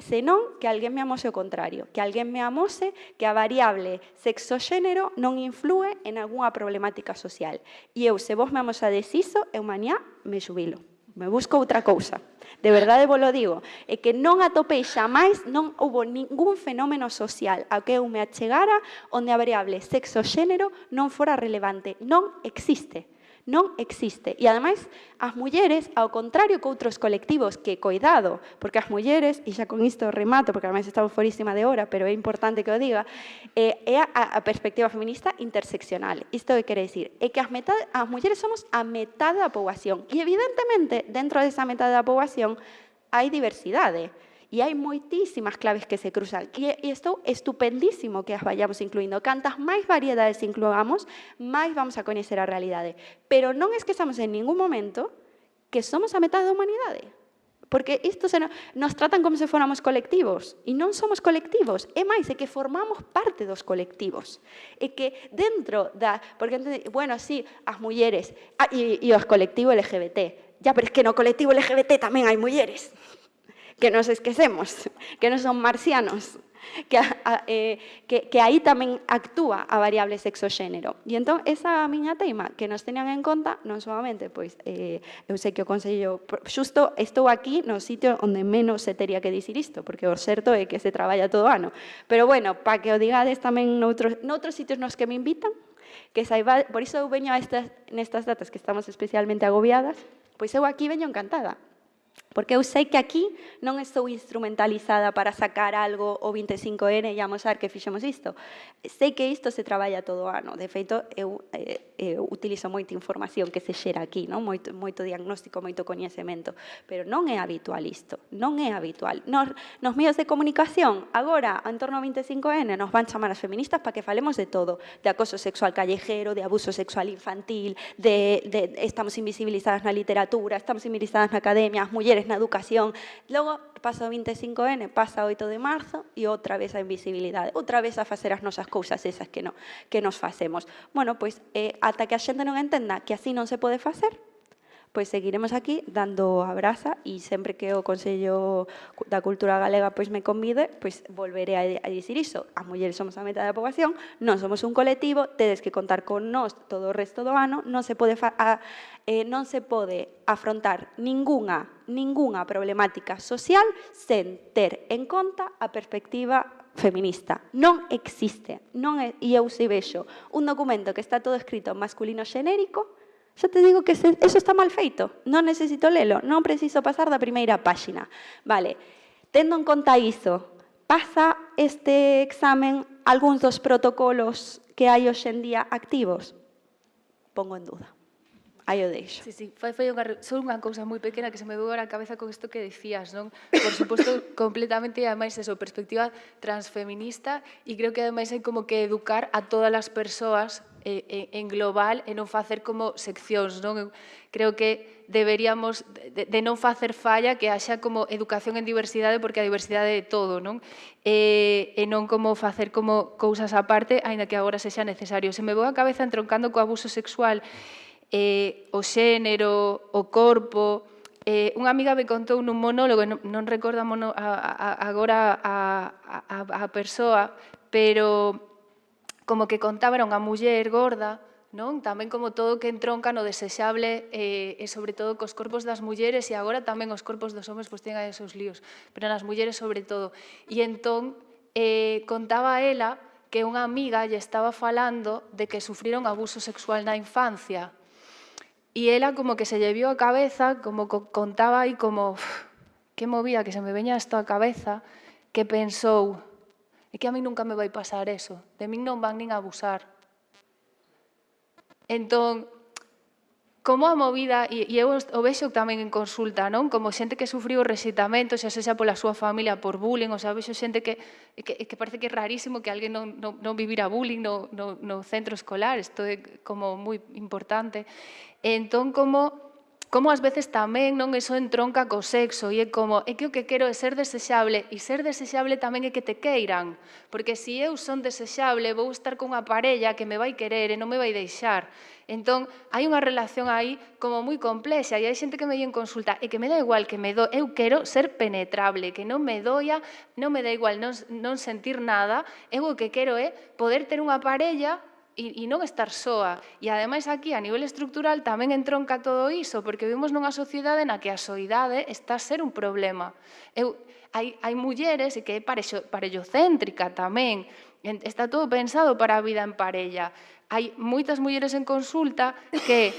Senón, que alguén me amose o contrario, que alguén me amose que a variable sexo-xénero non influe en algunha problemática social. E eu, se vos me amosades iso, eu mañá me xubilo. Me busco outra cousa. De verdade vos lo digo. É que non atopei xamais, non houve ningún fenómeno social ao que eu me achegara onde a variable sexo-xénero non fora relevante. Non existe. Non existe. E, ademais, as mulleres, ao contrario que outros colectivos, que, coidado, porque as mulleres, e xa con isto remato, porque ademais estamos forísima de hora, pero é importante que o diga, é a perspectiva feminista interseccional. Isto que quere dicir? É que as mulleres somos a metade da poboación. E, evidentemente, dentro desa metade da poboación, hai diversidade. E hai moitísimas claves que se cruzan. E isto é estupendísimo que as vayamos incluindo. Cantas máis variedades incluamos, máis vamos a coñecer a realidade. Pero non esquezamos en ningún momento que somos a metade da humanidade. Porque isto nos tratan como se fóramos colectivos. E non somos colectivos. É máis, é que formamos parte dos colectivos. É que dentro da... Porque, bueno, sí, as mulleres e os colectivos LGBT. Ya, pero é que no colectivo LGBT tamén hai mulleres. Que nos esquecemos, que non son marcianos, que aí tamén actúa a variable sexo-xénero. E entón, esa miña teima, que nos teñan en conta, non solamente, pois, eu sei que o Consello, xusto estou aquí no sitio onde menos se teria que dicir isto, porque o certo é que se traballa todo o ano. Pero, bueno, para que o digades tamén noutros sitios nos que me invitan, que saiba, por iso eu veño nestas datas que estamos especialmente agobiadas, pois eu aquí veño encantada. Porque eu sei que aquí non estou instrumentalizada para sacar algo o 25N e amosar que fixemos isto. Sei que isto se traballa todo o ano. De feito, eu utilizo moita información que se xera aquí, non? Moito diagnóstico, moito coñecemento. Pero non é habitual isto. Non é habitual. Nos medios de comunicación, agora, en torno ao 25N, nos van chamar as feministas para que falemos de todo. De acoso sexual callejero, de abuso sexual infantil, estamos invisibilizadas na literatura, estamos invisibilizadas na academia, as mulleres na educación. Logo, pasa o 25N, pasa o 8 de marzo e outra vez a invisibilidade, outra vez a facer as nosas cousas esas que nos facemos. Bueno, pois, ata que a xente non entenda que así non se pode facer, pois seguiremos aquí dando a brasa e sempre que o Consello da Cultura Galega pois me convide, pois volveré a dicir iso. As mulleres somos a metade da poboación, non somos un colectivo, tedes que contar con nós todo o resto do ano, non se pode afrontar ningunha problemática social sen ter en conta a perspectiva feminista. Non existe. E eu se vexo un documento que está todo escrito en masculino xenérico, xa te digo que eso está mal feito. Non necesito lelo, non preciso pasar da primeira páxina. Vale, tendo en conta iso, pasa este examen algúns dos protocolos que hai hoxe en día activos? Pongo en duda. Aí o deixo. Sí, fai só unha cousa moi pequena que se me veu a cabeza con isto que decías, non? Por suposto, completamente, ademais, eso, perspectiva transfeminista, e creo que ademais hai como que educar a todas as persoas en global e non facer como seccións, non? Creo que deberíamos de non facer falla que haxa como educación en diversidade, porque a diversidade é todo, non? E non como facer como cousas aparte, aínda que agora sexa necesario. Se me veu a cabeza entroncando co abuso sexual, o xénero, o corpo. Unha amiga me contou nun monólogo, non recordo agora a persoa, pero como que contaba, era unha muller gorda, non? Tamén como todo que entronca no desexable e sobre todo cos corpos das mulleres e agora tamén os corpos dos homes pois ten aí os seus líos, pero nas mulleres sobre todo. E entón contaba ela que unha amiga lle estaba falando de que sufriron abuso sexual na infancia. E ela como que se lle viu a cabeza, como contaba aí como que movida, que se me veña isto a cabeza, que pensou, é que a mí nunca me vai pasar eso, de min non van nin a abusar. Entón, como a movida, e eu o vexo tamén en consulta, non? Como xente que sufriu rexeitamento, xa sexa pola súa familia, por bullying, o sea, vexo xente que parece que é rarísimo que alguén non vivira bullying no centro escolar, isto é como moi importante. Entón, como ás veces tamén non eso entronca co sexo e é como, é que o que quero é ser desexable e ser desexable tamén é que te queiran, porque se eu son desexable vou estar con unha parella que me vai querer e non me vai deixar. Entón, hai unha relación aí como moi complexa e hai xente que me lle en consulta e que me dá igual que me eu quero ser penetrable, que non me doia, non me dá igual non sentir nada, eu o que quero é poder ter unha parella e non estar soa. E ademais aquí, a nivel estructural, tamén entronca todo iso, porque vivimos nunha sociedade na que a soidade está a ser un problema. Hai mulleres, e que é parellocéntrica tamén, está todo pensado para a vida en parella. Hai moitas mulleres en consulta que,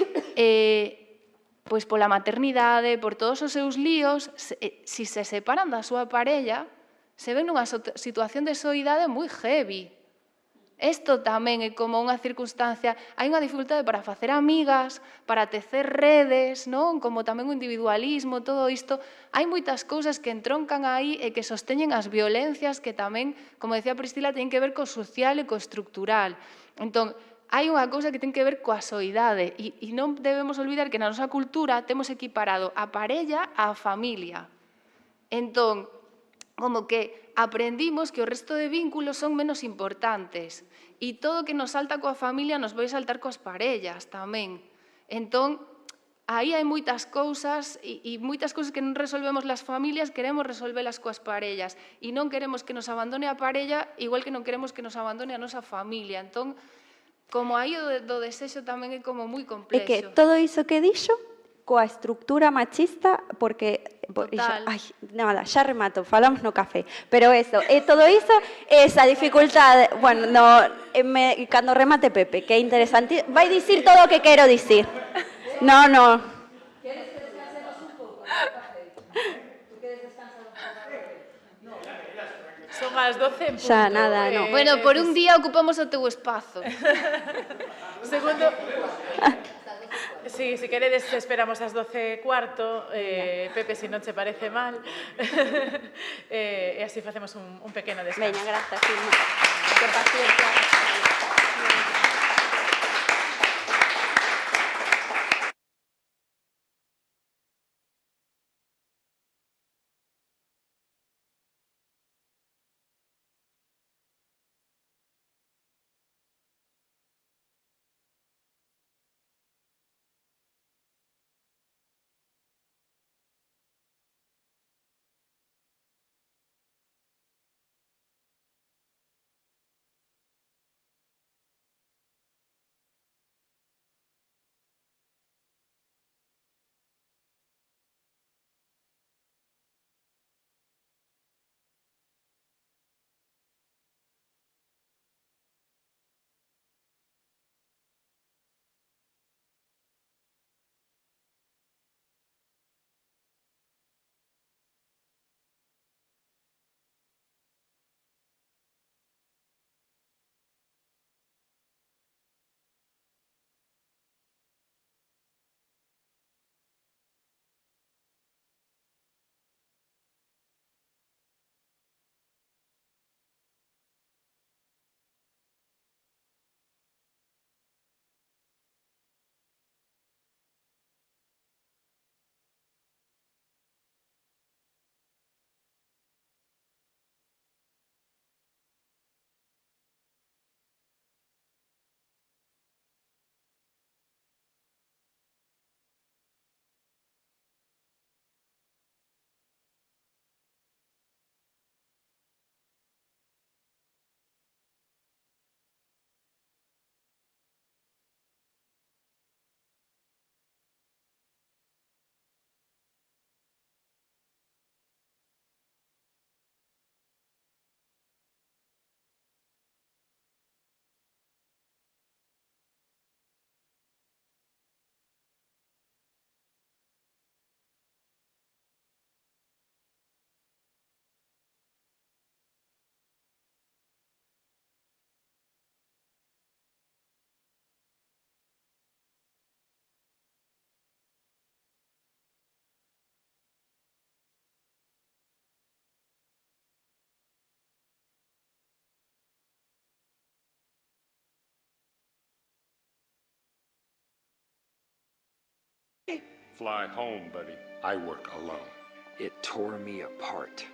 pois pola maternidade, por todos os seus líos, se separan da súa parella, se ven nunha situación de soidade moi heavy. Isto tamén é como unha circunstancia, hai unha dificultade para facer amigas, para tecer redes, non? Como tamén o individualismo, todo isto. Hai moitas cousas que entroncan aí e que sosteñen as violencias que tamén, como decía Priscila, teñen que ver co social e co estructural. Entón, hai unha cousa que ten que ver coa soidade e non debemos olvidar que na nosa cultura temos equiparado a parella á familia. Entón, como que aprendimos que o resto de vínculos son menos importantes e todo que nos salta coa familia nos vai saltar coas parellas tamén. Entón, aí hai moitas cousas e moitas cousas que non resolvemos las familias, queremos resolvelas coas parellas e non queremos que nos abandone a parella igual que non queremos que nos abandone a nosa familia. Entón, como aí do desexo tamén é como moi complexo. É que todo iso que dixo coa estructura machista, porque ai, nada, xa remato, falamos no café, pero eso, todo iso, esa dificultade, bueno, cando remate Pepe, que é interesante, vai dicir todo o que quero dicir. No. Queres que descansemos un pouco? Tú queres descansar un pouco? Son as 12 en punto. Xa, nada, no. Bueno, por un día ocupamos o teu espazo. Segundo... Sí, si queredes esperamos ás 12:15, Pepe, se non che parece mal. E así facemos un pequeno descanso. Veña, grazas, Irma. Que paciencia. Fly home, buddy. I work alone. It tore me apart.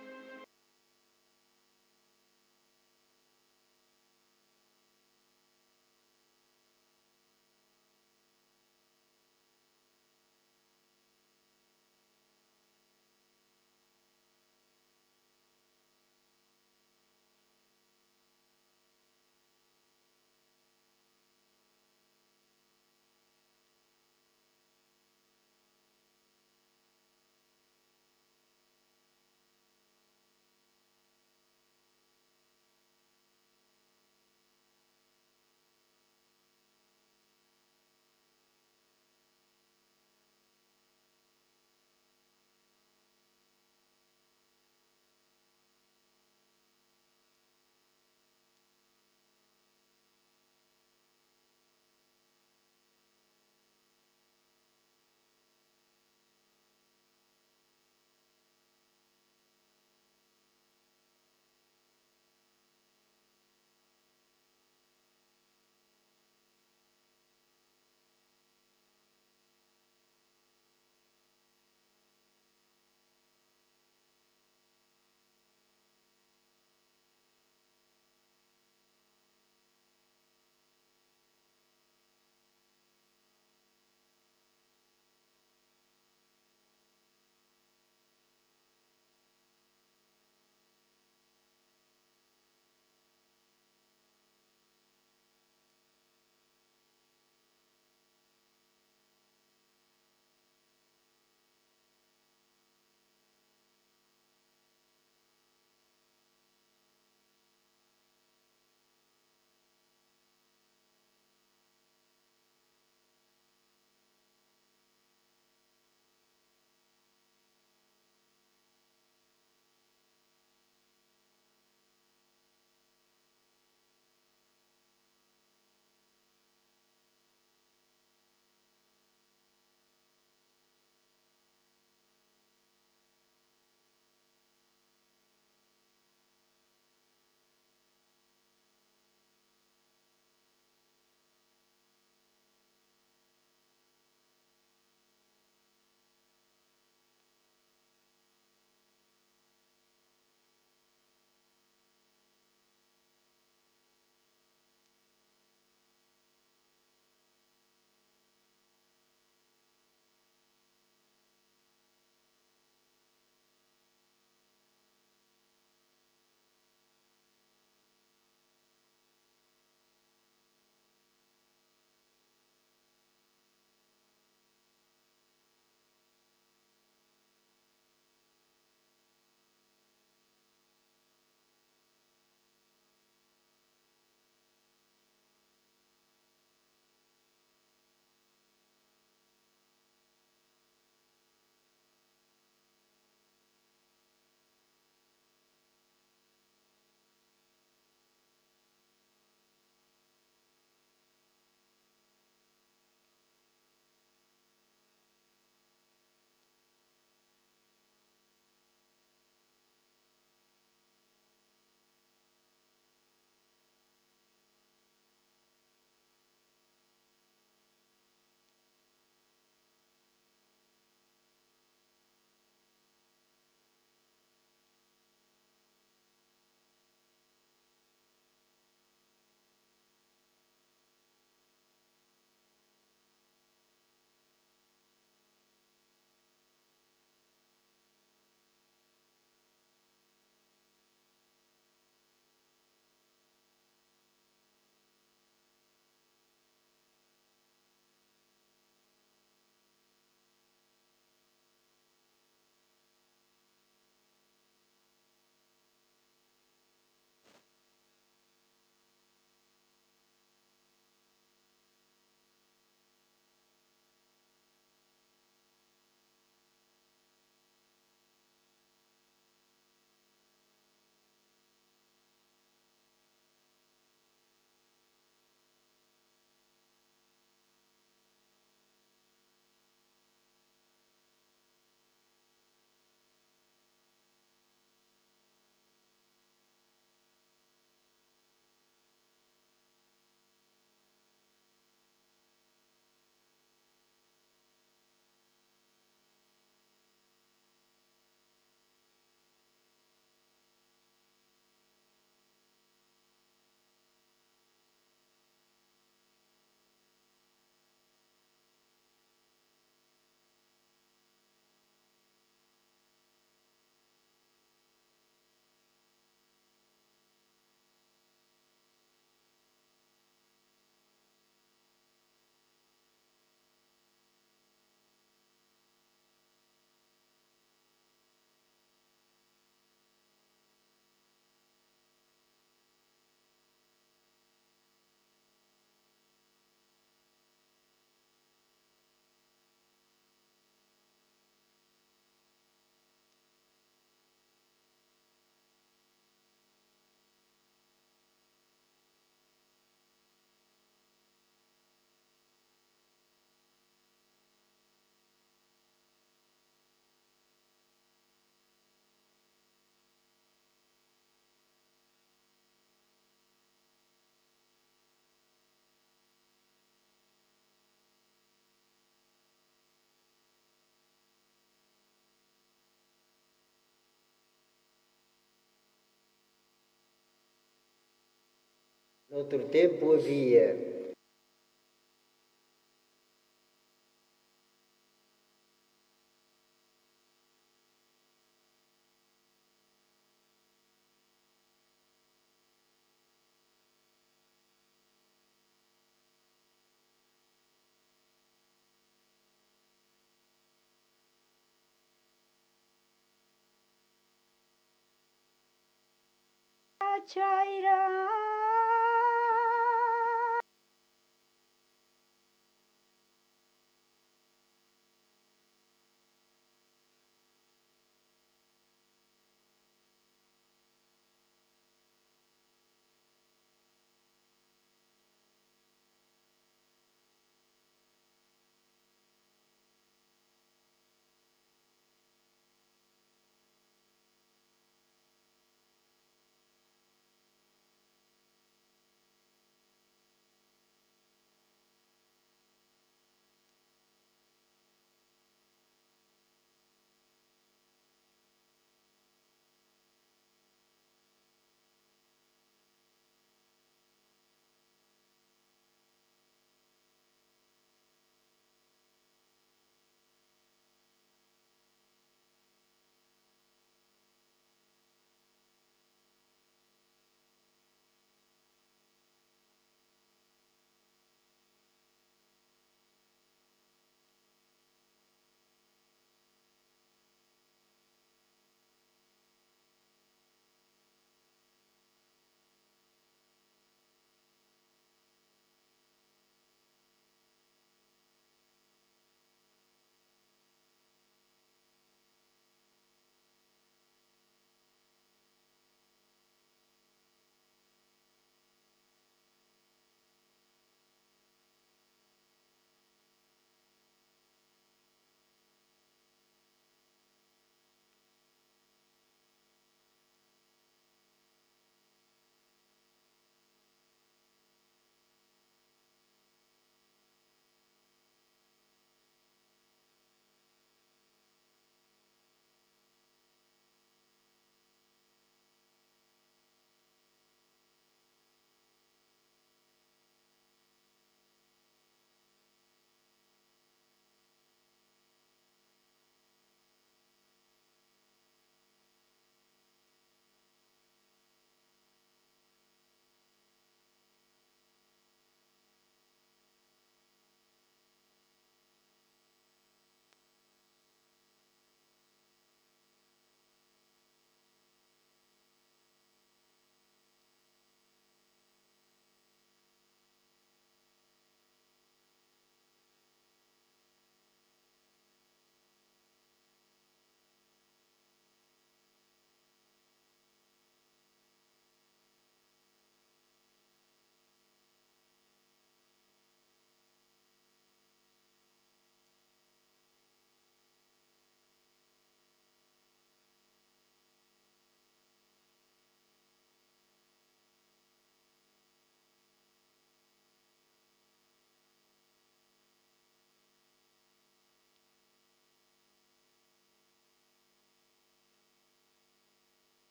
Noutro tempo havia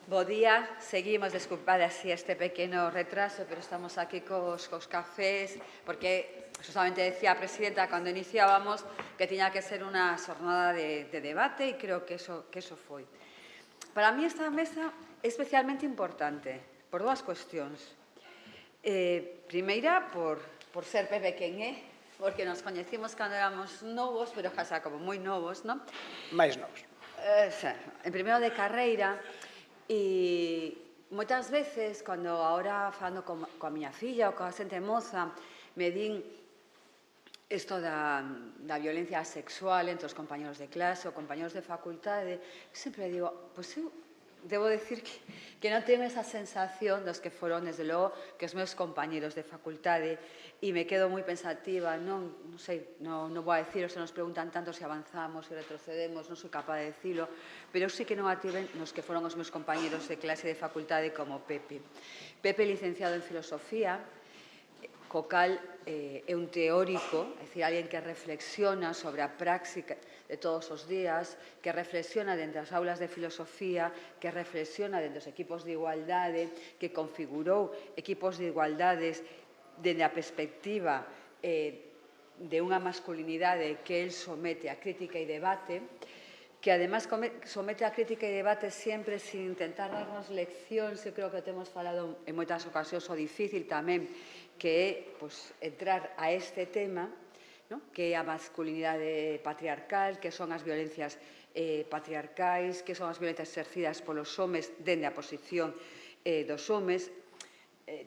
Bo día, seguimos, desculpade así este pequeno retraso, pero estamos aquí cos cafés, porque justamente decía a presidenta cando iniciábamos que tiña que ser unha xornada de debate e creo que eso foi. Para mí esta mesa é especialmente importante por dúas cuestións. Primeira, por ser Pepe quen é, porque nos coñecimos cando éramos novos, pero xa como moi novos, non? máis novos. En primeiro de carreira, e moitas veces, cando agora falando coa miña filla ou coa xente moza, me din isto da violencia sexual entre os compañeros de clase ou compañeros de facultade, sempre digo, pois eu debo decir que non teño esa sensación dos que foron, desde logo, que os meus compañeros de facultade, e me quedo moi pensativa, non sei, non vou a decir, se nos preguntan tanto se avanzamos, se retrocedemos, non sou capaz de decirlo, pero eu sí que non a tiven nos que foron os meus compañeros de clase de facultade como Pepe. Pepe, licenciado en Filosofía, co cal é un teórico, é dicir, alguén que reflexiona sobre a práctica de todos os días, que reflexiona dentro das aulas de filosofía, que reflexiona dentro dos equipos de igualdade, que configurou equipos de igualdades dende a perspectiva de unha masculinidade que el somete a crítica e debate, que además somete a crítica e debate sempre sin intentar darnos leccións. Eu creo que temos falado en moitas ocasións o difícil tamén que é entrar a este tema, que é a masculinidade patriarcal, que son as violencias patriarcais, que son as violencias exercidas polos homes dende a posición dos homes.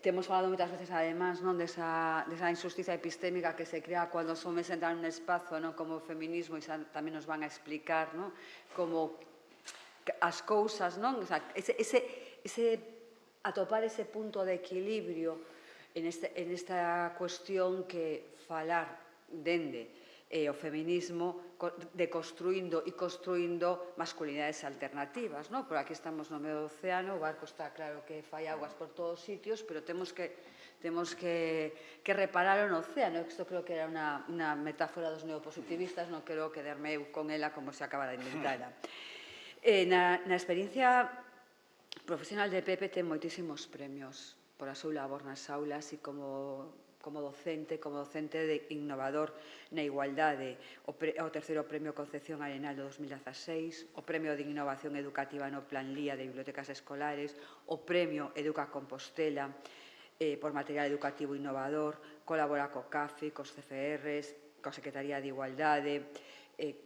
Temos falado moitas veces, además, desa injusticia epistémica que se crea cando os homes entran nun espazo como o feminismo, e tamén nos van a explicar como as cousas, atopar ese punto de equilibrio en esta cuestión que falar dende o feminismo deconstruindo e construindo masculinidades alternativas, porque aquí estamos no medio do océano, o barco está claro que fai aguas por todos os sitios, pero temos que reparar no océano. Isto creo que era unha metáfora dos neopositivistas, non quero quedarme eu con ela como se acaba de inventar. Na experiencia profesional de Pepe ten moitísimos premios por a súa labor nas aulas e como docente de innovador na igualdade, o terceiro premio Concepción Arenal do 2016, o premio de innovación educativa no Plan LIA de bibliotecas escolares, o premio Educa Compostela por material educativo innovador, colabora co CAFI, cos CFRs, coa Secretaría de Igualdade,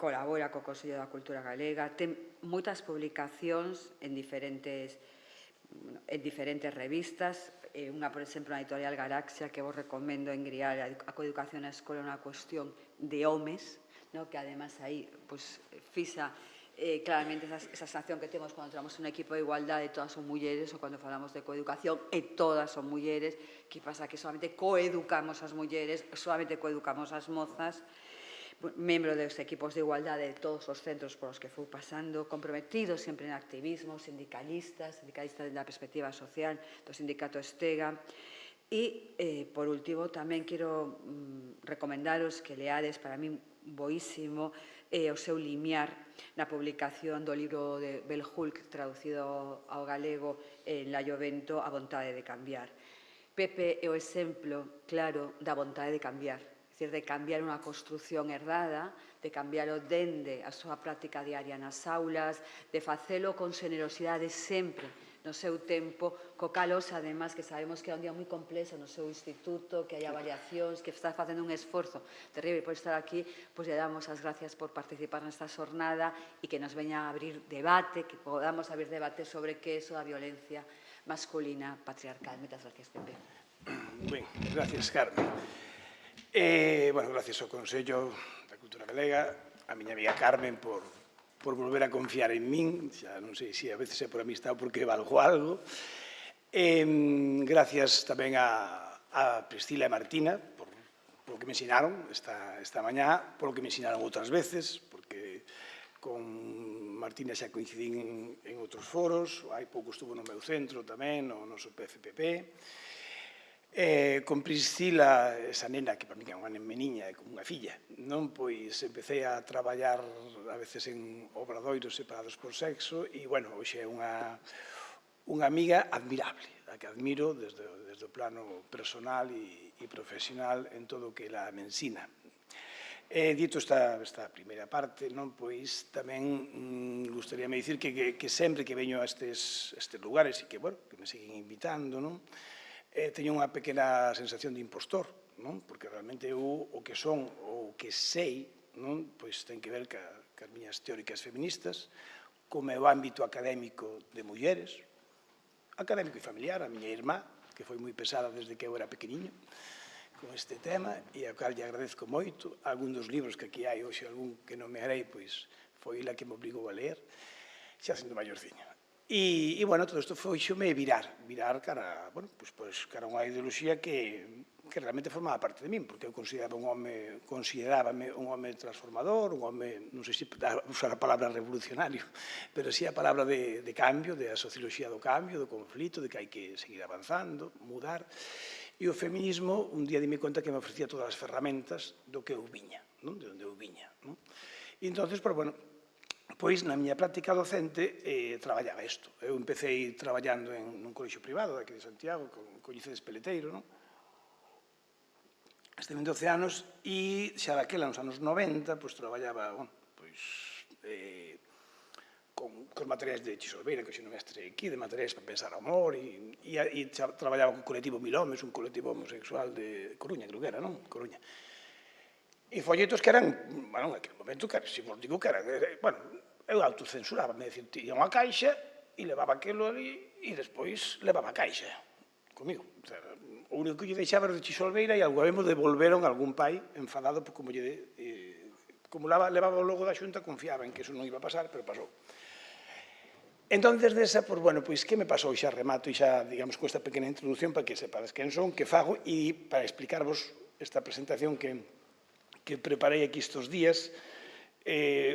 colabora co Consello da Cultura Galega, ten moitas publicacións en diferentes revistas, unha, por exemplo, na editorial Galaxia, que vos recomendo en Grial, a coeducación na escola é unha cuestión de homes, que además aí fisa claramente esa sensación que temos cando entramos en un equipo de igualdade e todas son mulleres, ou cando falamos de coeducación e todas son mulleres, que pasa que solamente coeducamos as mulleres, solamente coeducamos as mozas, membro dos equipos de igualdade de todos os centros polos que fui pasando, comprometido sempre en activismo, sindicalista da perspectiva social do sindicato Estega. E, por último, tamén quero recomendaros que leades, para min boísimo, o seu limiar na publicación do libro de Bell Hooks, traducido ao galego en Laio Bento, A vontade de cambiar. Pepe é o exemplo claro da vontade de cambiar, é dicir, de cambiar unha construción herdada, de cambiar-o dende a súa práctica diaria nas aulas, de facelo con generosidade sempre no seu tempo, co calos, además, que sabemos que é un día moi complexo no seu instituto, que hai avaliacións, que está facendo un esforzo terrible por estar aquí, pois lle damos as gracias por participar nesta xornada e que nos veña a abrir debate, que podamos abrir debate sobre que é iso da violencia masculina patriarcal. Moitas gracias, Pepe. Ben, gracias, Carmen. Gracias ao Consello da Cultura Galega, a miña amiga Carmen por volver a confiar en min, xa non sei se a veces é por amistad ou porque valgo algo. Gracias tamén a Priscila e Martina por lo que me ensinaron esta mañá, por lo que me ensinaron outras veces, porque con Martina xa coincidín en outros foros, hai pouco estuvo no meu centro tamén, no noso PFPP. Con Priscila, esa nena que para mí é unha meniña, é como unha filla, pois empecé a traballar a veces en obradoiros separados por sexo e, hoxe é unha unha amiga admirable, a que admiro desde o plano personal e profesional en todo o que ela me ensina. Dito esta primeira parte, pois tamén gustaríame dicir que sempre que veño a estes lugares e que me siguen invitando, teño unha pequena sensación de impostor, porque realmente eu o que son, o que sei, pois ten que ver cas miñas teóricas feministas, co meu ámbito académico de mulleres, académico e familiar, a miña irmá, que foi moi pesada desde que eu era pequeniño, con este tema, e ao cal lle agradezco moito. Algún dos libros que aquí hai hoxe, algún que non me harei, pois foi ela que me obligou a ler, xa sendo maiorciña. E, todo isto foixome virar cara a unha ideoloxía que realmente formaba parte de min, porque eu considerábame un home transformador, un home, non sei se usar a palabra revolucionario, pero sí a palabra de cambio, da socioloxía do cambio, do conflito, de que hai que seguir avanzando, mudar. E o feminismo, un día dime conta que me ofrecía todas as ferramentas do que eu viña, de onde eu viña. E entón, pois na miña práctica docente traballaba isto. Eu empecé traballando nun colexio privado aquí de Santiago, con Coñicedes Peleteiro, estive 12 anos e xa daquela, nos anos 90, traballaba con materiais de Chisolbeira, que hoxe non mestre aquí, de materiais para pensar amor, e traballaba con o colectivo Mil Homes, un colectivo homosexual de Coruña, creo que era, non? Coruña. E folletos que eran, en aquele momento, se vos digo que eran, eu autocensuraba, me dicir, tiña unha caixa e levaba aquilo ali e despois levaba a caixa comigo. O único que lle deixaba era de Chisolbeira e algo me devolveron algún pai enfadado por como levaba o logo da Xunta, confiaba en que eso non iba a pasar, pero pasou. Entón, desde esa, que me pasou? Xa remato e xa, digamos, con esta pequena introducción para que sepades quen son, que fago, e para explicarvos esta presentación que preparei aquí estes días,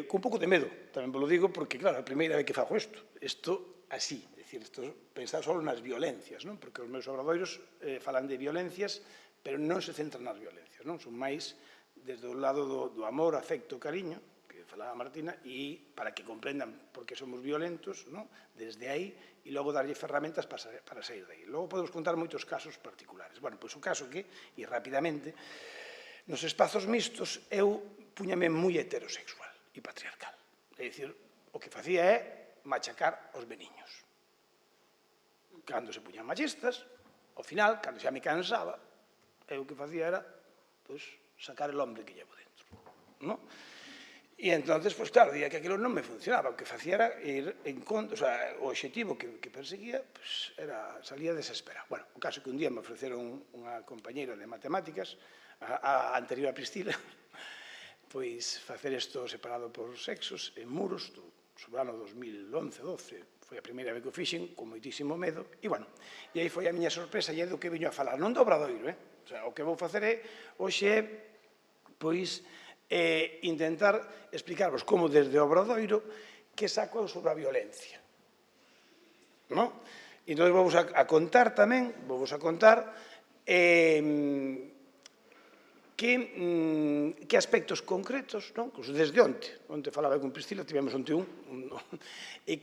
con un pouco de medo, tamén vos lo digo, porque, claro, a primeira vez que fago isto así, é dicir, pensar só nas violencias, porque os meus obradoiros falan de violencias, pero non se centran nas violencias, son máis desde o lado do amor, afecto, cariño, que falaba Martina, e para que comprendan por que somos violentos, desde aí, e logo darlle ferramentas para sair de aí. Logo podemos contar moitos casos particulares. Pois o caso que, e rapidamente, nos espazos mixtos eu puñame moi heterosexual e patriarcal. É dicir, o que facía é machacar os veniños. Cando se puñan machistas, ao final, cando xa me cansaba, eu o que facía era sacar el hombre que llevo dentro. E entón, claro, día que aquilo non me funcionaba, o que facía era ir en contra, o obxectivo que perseguía salía desesperado. O caso que un día me ofreceron unha compañeira de matemáticas, a anterior a Priscila, pois facer isto separado por sexos en Muros, sobre o ano 2011-12, foi a primeira vez que o fixen, con moitísimo medo, e aí foi a miña sorpresa, e é do que viño a falar, non do obradoiro, o que vou facer hoxe pois, intentar explicarvos como desde o obradoiro que saco sobre a violencia. Entón, vou a contar tamén, que aspectos concretos, desde onte falaba con Priscila, tivemos onte e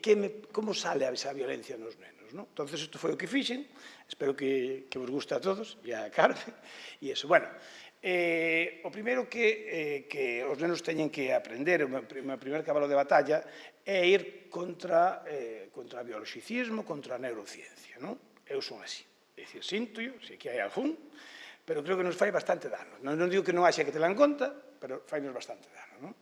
como sale esa violencia nos nenos. Entón, isto foi o que fixen, espero que vos guste a todos, e a Carmen, e iso. O primeiro que os nenos teñen que aprender, o meu primer cabalo de batalla, é ir contra o bioloxicismo, contra a neurociencia. Eu son así, é dicir, sinto-yo, se aquí hai algún, pero creo que nos fai bastante dano. Non digo que non haxa que te la en conta, pero fainos bastante dano.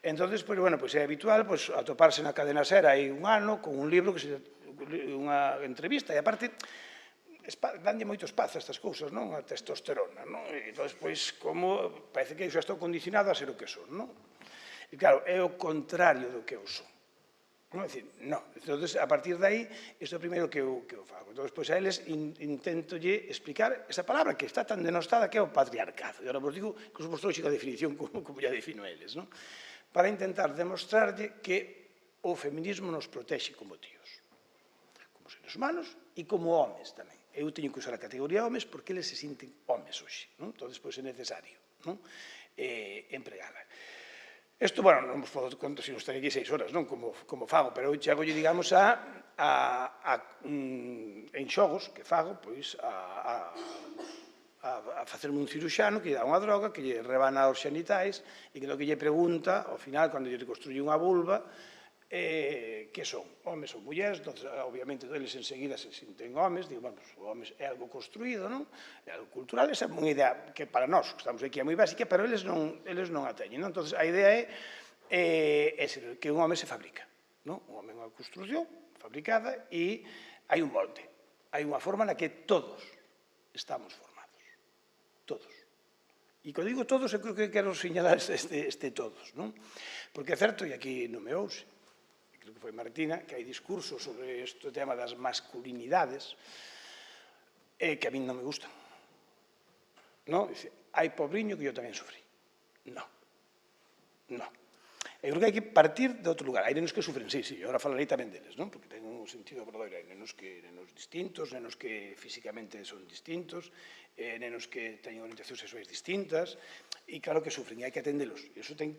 Entón, é habitual atoparse na cadena SER hai un ano con un libro, unha entrevista, e aparte, danlle moito espazo a estas cousas, a testosterona. E entón, como parece que eu xa estou condicionado a ser o que son. E claro, é o contrario do que eu son. Entón, a partir de aí, isto é o primeiro que eu fago. Entón, a eles intentolle explicar esa palabra que está tan denostada que é o patriarcado. E agora vos digo que vos trouxe a definición como ya defino eles, para intentar demostrarlle que o feminismo nos protexe como tíos, como seres humanos e como homes tamén. Eu teño que usar a categoría homes porque eles se sinten homes hoxe. Entón, é necesario empregala. Isto, non vos podo contar, se non estarei aquí 6 horas, como fago, pero eu chego, digamos, a en xogos que fago, pois, a facerme un ciruxano que lle dá unha droga, que lle rebana os xenitais e que do que lle pregunta, ao final, cando lle reconstruye unha vulva, que son? Homes ou mulleres, entonces, obviamente, eles enseguida se sinten homes, digo, bueno, o homes é algo construído, non? É algo cultural, esa é unha idea que para nós, que estamos aquí, é moi básica, pero eles non a teñen, non? Entonces, a idea é que un home se fabrica, non? Un home é unha construcción fabricada e hai un molde, hai unha forma na que todos estamos formados, todos. E cando digo todos, eu creo que quero señalar este todos, non? Porque é certo, e aquí nomeouse, creo que foi Martina, que hai discursos sobre este tema das masculinidades que a mí non me gustan. Non? Hai pobriño que eu tamén sufrí. Non. Non. Eu creo que hai que partir de outro lugar. Hai nenos que sufren, sí, agora falarei tamén deles, non? Porque ten un sentido verdadeiro. Hai nenos distintos, nenos que físicamente son distintos, nenos que teñen orientacións sexuais distintas, e claro que sufren, e hai que atendelos. E iso ten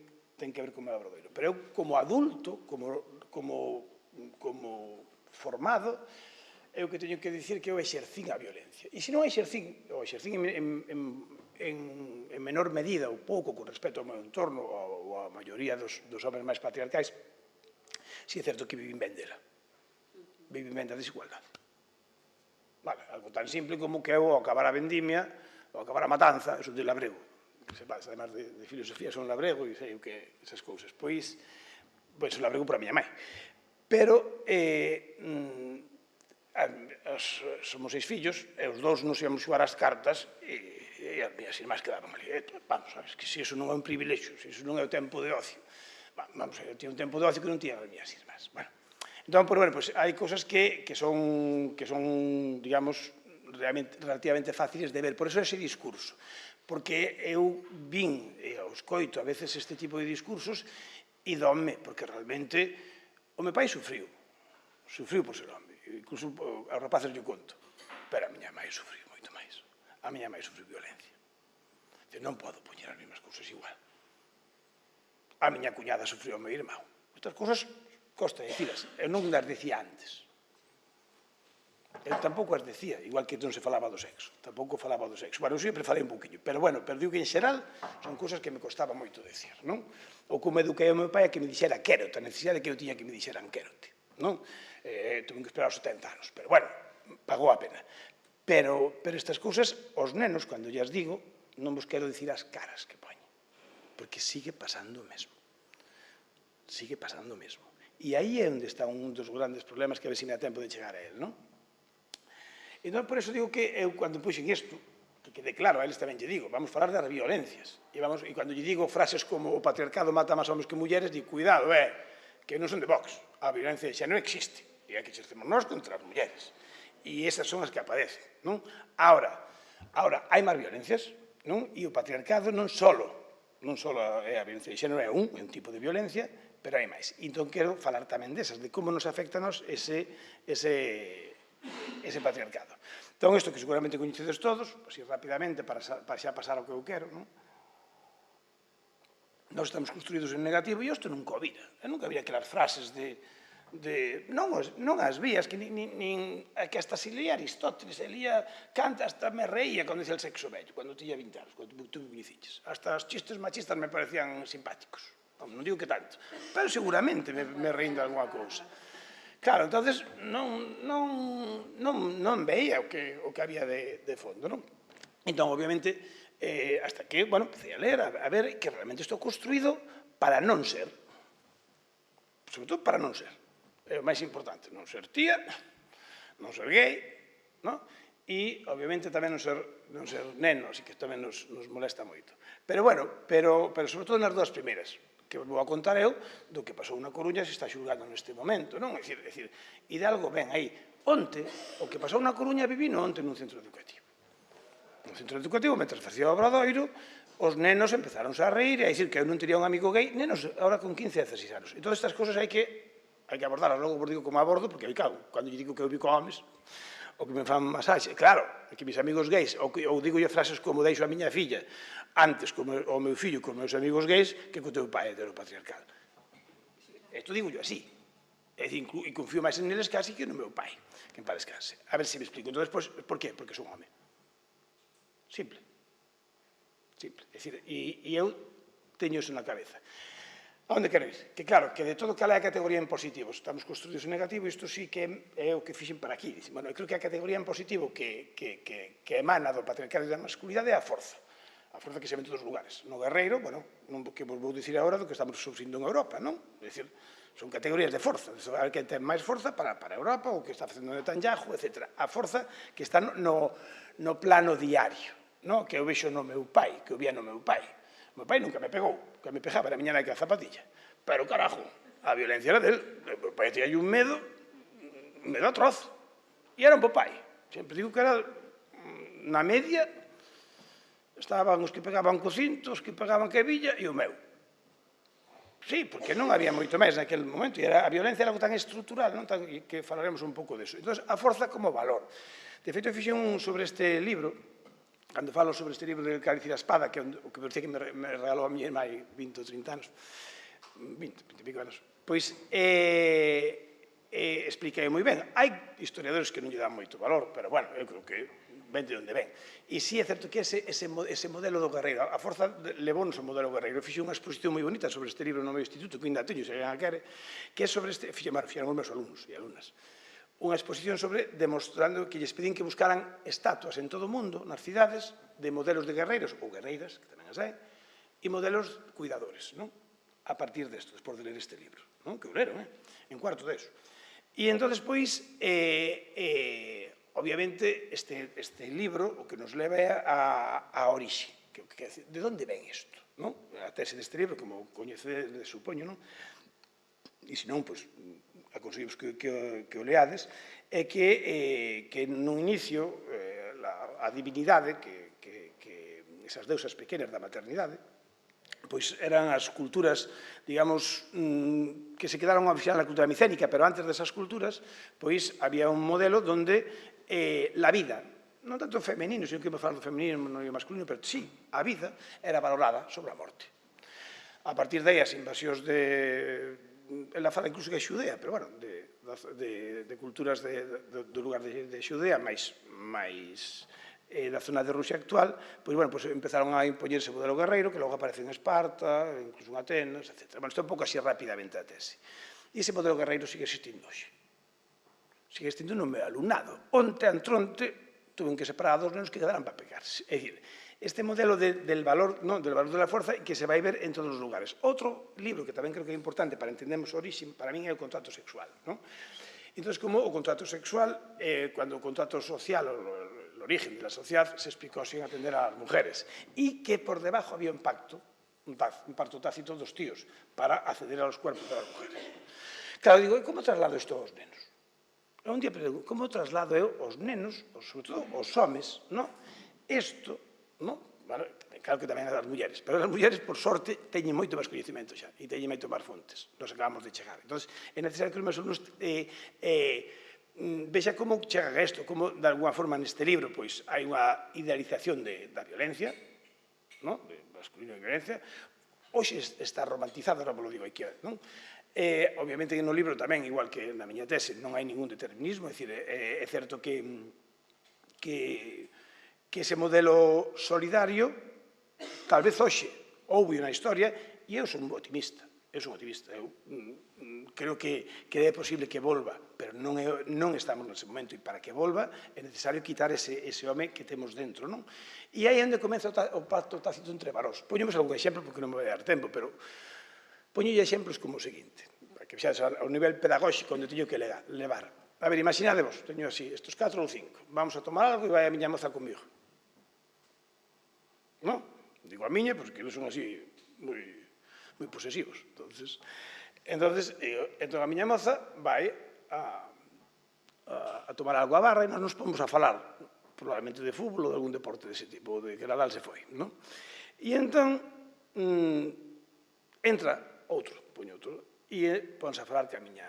que ver con o meu verdadeiro. Pero eu, como adulto, como formado, eu que teño que dicir que eu exercín a violencia. E se non exercín, ou exercín en menor medida ou pouco con respecto ao meu entorno ou a maioría dos homens máis patriarcais, si é certo que vivín ben dela. Vivín ben da desigualdade. Vale, algo tan simple como que eu, ao acabar a vendimia, ao acabar a matanza, son de Labrego, que se pasa, además de filosofía, son Labrego e sei o que esas cousas. Pois son Labrego por a miña mãe. Pero somos 6 fillos, e os 2 nos íamos xogar as cartas e as miñas irmás quedaban ali. Vamos, sabes, que se iso non é un privilexio, se iso non é o tempo de ocio. Vamos, eu tinha un tempo de ocio que non tiñan as miñas irmás. Bueno, entón, pues, hai cousas que son, digamos, relativamente fáciles de ver. Por eso ese discurso. Porque eu vin e escoito a veces este tipo de discursos e dome, porque realmente o meu pai sufriu por ser home. Incluso aos rapaces lle conto. Pero a miña mãe sufriu moito máis. A miña mãe sufriu violencia. Non podo poñer as mesmas cousas igual. A miña cuñada sufriu o meu irmão. Estas cousas costa dicilas. Eu non as decía antes. Eu tampouco as decía, igual que non se falaba do sexo. Tampouco falaba do sexo. Bueno, eu sempre falei un poquinho. Pero, bueno, digo que en xeral son cousas que me costaba moito decir, non? Ou como eduquei o meu pai a que me dixera quérote, a necesidade que eu tiña que me dixeran quérote, non? Tuve que esperar os 70 anos. Pero, bueno, pagou a pena. Pero estas cousas, os nenos, cando llas digo, non vos quero dicir as caras que poñen. Porque sigue pasando o mesmo. Sigue pasando o mesmo. E aí é onde está un dos grandes problemas que a ver se me dá tempo de chegar a él, non? Entón, por eso digo que eu, cando puxen isto, que quede claro, a eles tamén lle digo, vamos falar das violencias. E cando lle digo frases como o patriarcado mata máis homes que mulleres, digo, cuidado, que non son de Vox. A violencia xa non existe. E a que exercemos nós contra as mulleres. E esas son as que aparecen, non? Ahora, hai máis violencias, non? E o patriarcado non só é a violencia de xénero, é un tipo de violencia, pero hai máis. Entón, quero falar tamén desas, de como nos afecta a nos ese patriarcado. Entón, isto que seguramente coñecedes todos, así rapidamente, para xa pasar ao que eu quero, non? Nós estamos construídos en negativo e isto nunca o vira. Eu nunca vira aquelas frases non as vías, que hasta se leía Aristóteles, se leía Kant, hasta me reía cando dicía el sexo bello, cando tiña 20 anos, cando tú me diciches. Hasta os chistes machistas me parecían simpáticos. Non digo que tanto, pero seguramente me reín de alguna cousa. Claro, entonces non veía o que había de fondo, non? Entón, obviamente, hasta que, bueno, empecé a ler, a ver que realmente estou construído para non ser. Sobre todo para non ser. É o máis importante, non ser tía, non ser gay, non? E, obviamente, tamén non ser neno, así que tamén nos molesta moito. Pero, bueno, pero sobre todo nas dúas primeiras, que vos vou a contar eu do que pasou na Coruña se está xulgando neste momento, non? É dicir, e de algo ben aí. Onte, o que pasou na Coruña vivino onte nun centro educativo. No centro educativo, mentre facía o obradoiro, os nenos empezáronse a reír e a dicir que eu non tería un amigo gay, nenos ahora con 15 e 16 anos. E todas estas cosas hai que abordarlas. Logo vos digo como abordo, porque aí cago. Cando lle digo que eu vi con homes, o que me fan masaxe. Claro, que mis amigos gays, ou digo frases como deixo a miña filla antes como o meu fillo con meus amigos gays que co teu pai heteropatriarcal. Isto digo yo así. É dicir, e confío máis neles casi que no meu pai, que en paz descanse. A ver se me explico. Entón, por qué? Porque son home. Simple. Simple. É dicir, e eu teño iso na cabeza. A onde quero ir? Que claro, que de todo cal é a categoría en positivo. Estamos construídos en negativo, isto sí que é o que fixen para aquí. Bueno, eu creo que a categoría en positivo que emana do patriarcado e da masculinidade é a forza. A forza que se ve en todos os lugares. No guerreiro, bueno, non que vos vou dicir agora do que estamos sufrindo en Europa, non? É dicir, son categorías de forza. Hai que ter máis forza para Europa, o que está facendo Netanyahu, etc. A forza que está no plano diario, non? Que eu vexo no meu pai, que eu vía no meu pai. O meu pai nunca me pegou, que me pegaba era a miña nai que a zapatilla. Pero, carajo, a violencia era del. O meu pai tinha un medo atroz. E era un bo pai. Sempre digo que era, na media, estaban os que pegaban co cinto, os que pegaban que villa e o meu. Sí, porque non había moito máis naquele momento. E a violencia era algo tan estrutural, non? Que falaremos un pouco deso. Entón, a forza como valor. De feito, eu fixen un sobre este libro, cando falo sobre este libro del Cáliz e da Espada, que é o que parecía que me regalou a miña irmá hai 20 ou 30 anos, 20 e pico anos, pois expliquei moi ben. Hai historiadores que non lle dan moito valor, pero, bueno, eu creo que ven de onde ven. E sí é certo que ese modelo do guerreiro, a forza levounos ao modelo guerreiro. Fixe unha exposición moi bonita sobre este libro no meu instituto, que ainda teño, se alguén a quere, que é sobre este, fixeron os meus alumnos e alumnas, unha exposición sobre demostrando que lles pedín que buscaran estatuas en todo o mundo, nas cidades, de modelos de guerreiros, ou guerreiras, que tamén as hai, e modelos cuidadores, non? A partir desto, despois de ler este libro, non? Que o leron, en cuarto deso. E entón, despois, obviamente, este libro, o que nos leva é a orixe, que quer dizer, de onde ven isto, non? A tese deste libro, como coñecedes, supoño, non? E se non, pois, aconsellos que o leades, é que no inicio a divinidade, esas deusas pequenas da maternidade, pois eran as culturas, digamos, que se quedaron a vixiar na cultura micénica, pero antes desas culturas, pois había un modelo onde la vida, non tanto femenino, sino que me falo do femenino e masculino, pero sí, a vida era valorada sobre a morte. A partir de aí, as invasións ela fala incluso que é Xudea, pero, bueno, de culturas do lugar de Xudea, máis da zona de Rusia actual, pois, bueno, empezaron a impoñerse o modelo guerreiro, que logo aparece en Esparta, incluso en Atenas, etc. Bueno, isto é un pouco así rapidamente a tese. E ese modelo guerreiro sigue existindo hoxe. Sigue existindo no meu alumnado. Onte, antronte, tuven que separar a dos nenos que quedaran para pegarse. É dicir, este modelo del valor de la fuerza que se vai ver en todos os lugares. Outro libro que tamén creo que é importante para entendermos o orixe, para min é o contrato sexual. Entón, como o contrato sexual, cando o contrato social, o origen de la sociedad, se explicou sin atender ás mujeres, e que por debajo había un pacto tácito dos tíos para acceder aos cuerpos das mujeres. Claro, digo, como traslado isto aos nenos? Un día pregunto, como traslado eu aos nenos, sobre todo aos homes, isto, claro que tamén as mulleres, pero as mulleres, por sorte, teñen moito máis coñecimento xa, e teñen moito máis fontes, nos acabamos de chegar. Entón, é necesario que os meus alumnos vexa como chega isto, como, de alguna forma, neste libro, pois, hai unha idealización da violencia, de masculino e violencia, hoxe está romantizado, ahora vos lo digo aquí, obviamente, no libro tamén, igual que na miña tese, non hai ningún determinismo, é certo que ese modelo solidario, tal vez hoxe, houve na historia, e eu son optimista, eu creo que é posible que volva, pero non estamos nese momento, e para que volva é necesario quitar ese home que temos dentro, non? E aí é onde comeza o pacto tácito entre varós. Poñemos algún exemplo, porque non me vai dar tempo, pero poñolle exemplos como o seguinte, para que vexades ao nivel pedagóxico onde teño que levar. A ver, imaginadevos, teño así, estos 4 ou 5, vamos a tomar algo e vai a miña moza comigo. Non? Digo a miña, porque eles son así moi posesivos. Entón a miña moza vai a tomar algo a barra e nos pomos a falar, probablemente de fútbol ou de algún deporte dese tipo, de que Nadal se foi, non? E entón entra outro, poño outro, e ponse a falar ca miña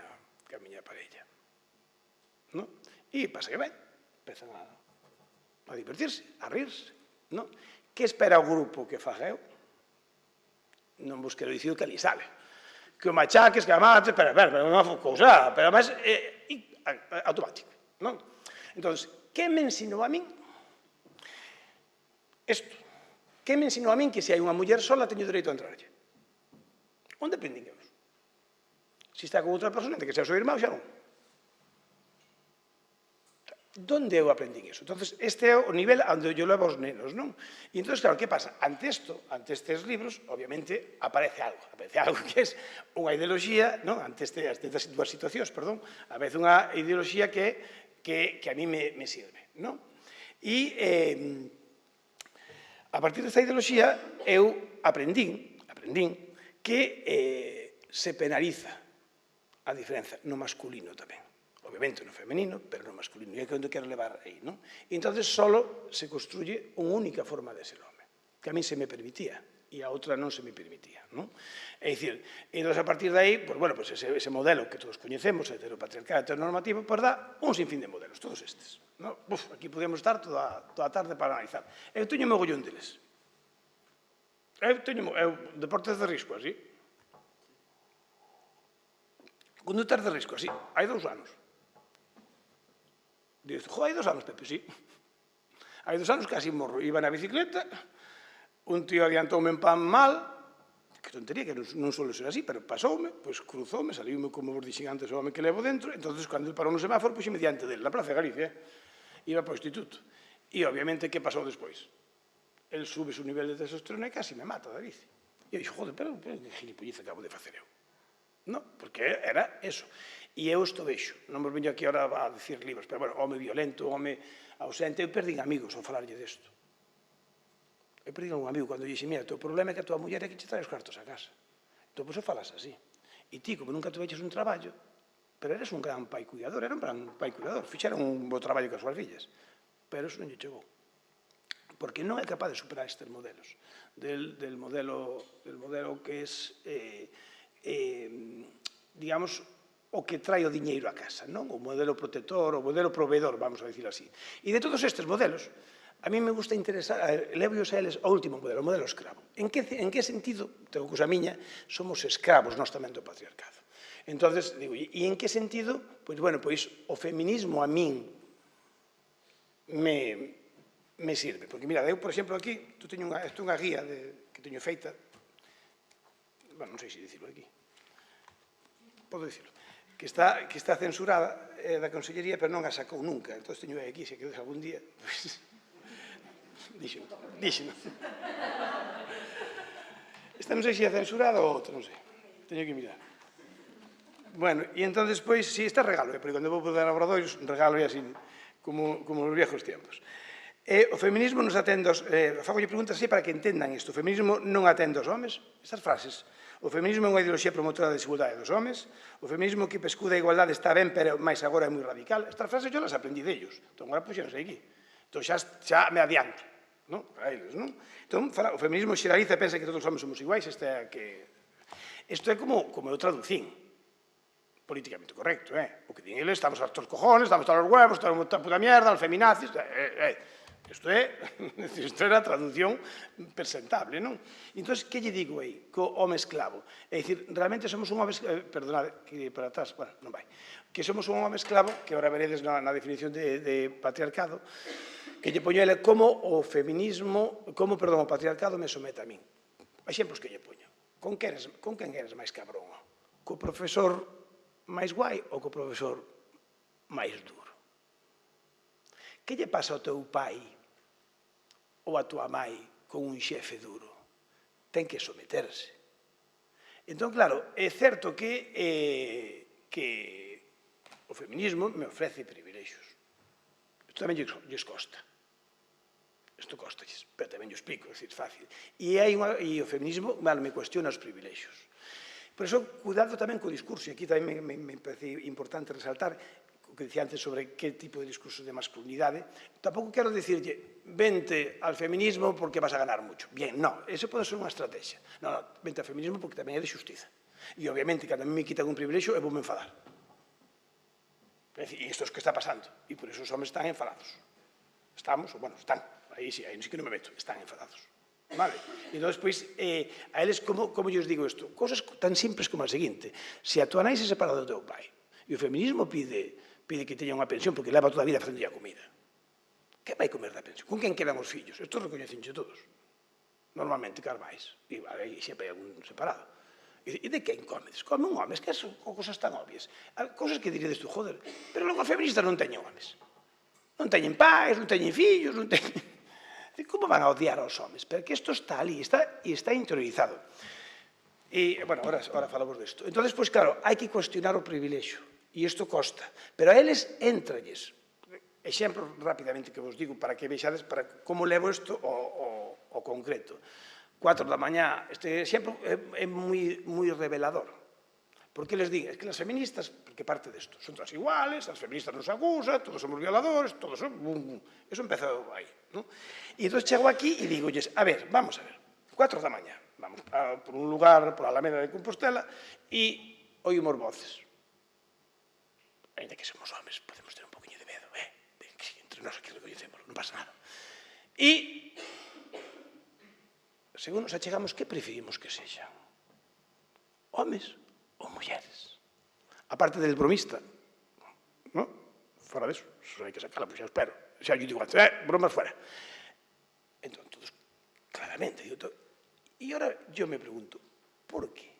parella, non? E pasa que ben, empezan a divertirse, a rirse, non? Que espera o grupo que faga eu? Non vos quero dicir que ali sale. que o machaques, que a mates, pero non é unha cousa, pero además automático, non? Entón, que me ensinou a min? Isto. Que me ensinou a min que se hai unha muller sola teño dereito a entrarlle? Onde aprendín eu? Se está con outra persona, que sea o seu irmão, xa non. Donde eu aprendín iso? Entón, este é o nivel onde eu levo aos nenos, non? E entón, claro, que pasa? Ante estes libros, obviamente, aparece algo que é unha ideoloxía, non? Ante estas dúas situacións, perdón, aparece unha ideoloxía que a mí me sirve, non? E a partir desta ideoloxía eu aprendín que se penaliza a diferenza no masculino tamén. Obviamente no femenino, pero no masculino. E é que onde quero levar aí, non? E entón, solo se construye unha única forma de ser home, que a mí se me permitía, e a outra non se me permitía, non? É dicir, entón, a partir de aí, ese modelo que todos coñecemos, heteropatriarcal, heteronormativo, pois dá un sinfín de modelos, todos estes. Aquí podemos estar toda a tarde para analizar. Eu teño mogollón deles. Deportes de risco, así. Condutas de risco, así. Hai 2 anos. Dices, hai 2 anos, Pepe, sí. Hai 2 anos casi morro. Iba na bicicleta, un tío adiantoume en pan mal, que tontería, que non suele ser así, pero pasoume, pois cruzoume, saliume como vos dixen antes o home que levo dentro, entonces, cando parou no semáforo, puxeme diante dele, na Plaza de Galicia, iba para o instituto. E, obviamente, que pasou despois? El sube o nivel de testosterona e casi me mata da bici. E eu dixo, joder, pero que gilipolliza acabo de facer eu. Non, porque era eso. E eu isto deixo. Non vos veño aquí ahora a dicir libros, pero, bueno, home violento, home ausente, eu perdín amigos ao falarlle desto. Eu perdín un amigo cando dixen, mira, o teu problema é que a tua muller é que che trae os cartos a casa. Entón, pois, falas así. E ti, como nunca tuveches un traballo, pero eres un gran pai cuidador, era un gran pai cuidador, fixeron un bo traballo con as súas fillas, pero eso non lle chegou. Porque non é capaz de superar estes modelos. Del modelo que é, digamos, o que trae o diñeiro a casa, non? O modelo protector, o modelo proveedor, vamos a dicir así. E de todos estes modelos, a mí me gusta interesar, levo-os a eles ao último modelo, o modelo escravo. En que sentido, tengo cousa miña, somos escravos nós tamén do patriarcado? Entonces, digo, e en que sentido? Pois, bueno, pois o feminismo a min me sirve. Porque, mira, eu, por exemplo, aquí, teño unha guía que teño feita, bueno, non sei se dicirlo aquí, podo dicirlo, que está censurada da Consellería, pero non a sacou nunca. Entón, teño aquí, se quedes algún día, pois, díxeno. Esta non sei se é censurada ou outra, non sei. Teño que mirar. Bueno, e entón, despois, si, esta regalo, porque cando vou poder laboradoiros, regalo así, como nos viejos tiempos. O feminismo nos atende fagolle preguntas así para que entendan isto. O feminismo non atende aos homes. Estas frases. O feminismo é unha ideoloxía promotora da desigualdade dos homes. O feminismo que pescuda a igualdade está ben, pero máis agora é moi radical. Estas frases eu las aprendí dellos. Entón, agora puxenos aquí. Entón, xa me adianto. Para eles, non? Entón, o feminismo xeraliza e pensa que todos os homes somos iguais. Isto é como eu traducín. Políticamente correcto, O que din eles, estamos hartos os cojones, estamos todos os huevos, estamos a puta mierda, os feminazis... Isto é a traducción presentable, non? Entón, que lle digo aí, co home esclavo? É dicir, realmente somos un home esclavo, perdonad, que para atrás, bueno, non vai, que somos un home esclavo, que agora veredes na definición de patriarcado, que lle poño ele como o feminismo, como, perdón, o patriarcado me somete a min. Exemplos que lle poño. Con quen eres máis cabrón? Co profesor máis guai ou co profesor máis duro? Que lle pasa ao teu pai ou a tua mai con un xefe duro? Ten que someterse. Entón, claro, é certo que o feminismo me ofrece privilexios. Isto tamén lles costa. Isto costalles, pero tamén yo explico, é dicir, fácil. E o feminismo, me cuestiona os privilexios. Por iso, cuidado tamén co discurso, e aquí tamén me parece importante resaltar o que dicía antes sobre que tipo de discurso de masculinidade. Tampouco quero dicirlle, vente al feminismo porque vas a ganar mucho. Bien, non, eso pode ser unha estrategia. Non, vente al feminismo porque tamén é de xustiza. E, obviamente, cando a mí me quitan un privilexio, eu vou me enfadar. É dicir, e isto é o que está pasando. E por iso os homens están enfadados. Están, aí sí que non me meto, están enfadados. Vale? Entón, pois, a eles, como eu digo isto? Cosas tan simples como a seguinte. Se a tua nai se separa do teu pai e o feminismo pide que teña unha pensión porque leva toda a vida facendo a comida, que vai comer da pensión? Con quen quedan os fillos? Estos recoñecenche todos. Normalmente, carvais. E sempre hai algún separado. E de quen comedes? Come un home, que son cosas tan obvias. Cosas que diredes tú, joder, pero logo a feministas non teñen homes. Non teñen pais, non teñen fillos, non teñen... Como van a odiar aos homes? Porque isto está ali, está interiorizado. E, bueno, ahora falamos disto. Entón, pois, claro, hai que cuestionar o privilexio. E isto costa. Pero a eles entralles. Exemplo rapidamente que vos digo para que vexades como levo isto ao concreto. 4 da mañá, este exemplo é moi revelador. Por que les digo? É que as feministas, porque parte desto, son todas iguales, as feministas nos acusan, todos somos violadores, todos son... Eso empeza aí. E entón chego aquí e digolles, a ver, vamos a ver, 4 da mañá, vamos por un lugar, por a Alameda de Compostela, e oímos voces. Ainda que somos homes, podemos ter un poquinho de medo, entre nós aquí recoñecemos, non pasa nada. E, según nos achegamos, que preferimos que sexan? Homes ou mulleres? A parte del bromista, non? Fora deso, hai que sacala, pois xa espero. Xa yo digo antes, bromas fuera. Entón, todos, claramente, digo todo. E ahora yo me pregunto, por qué?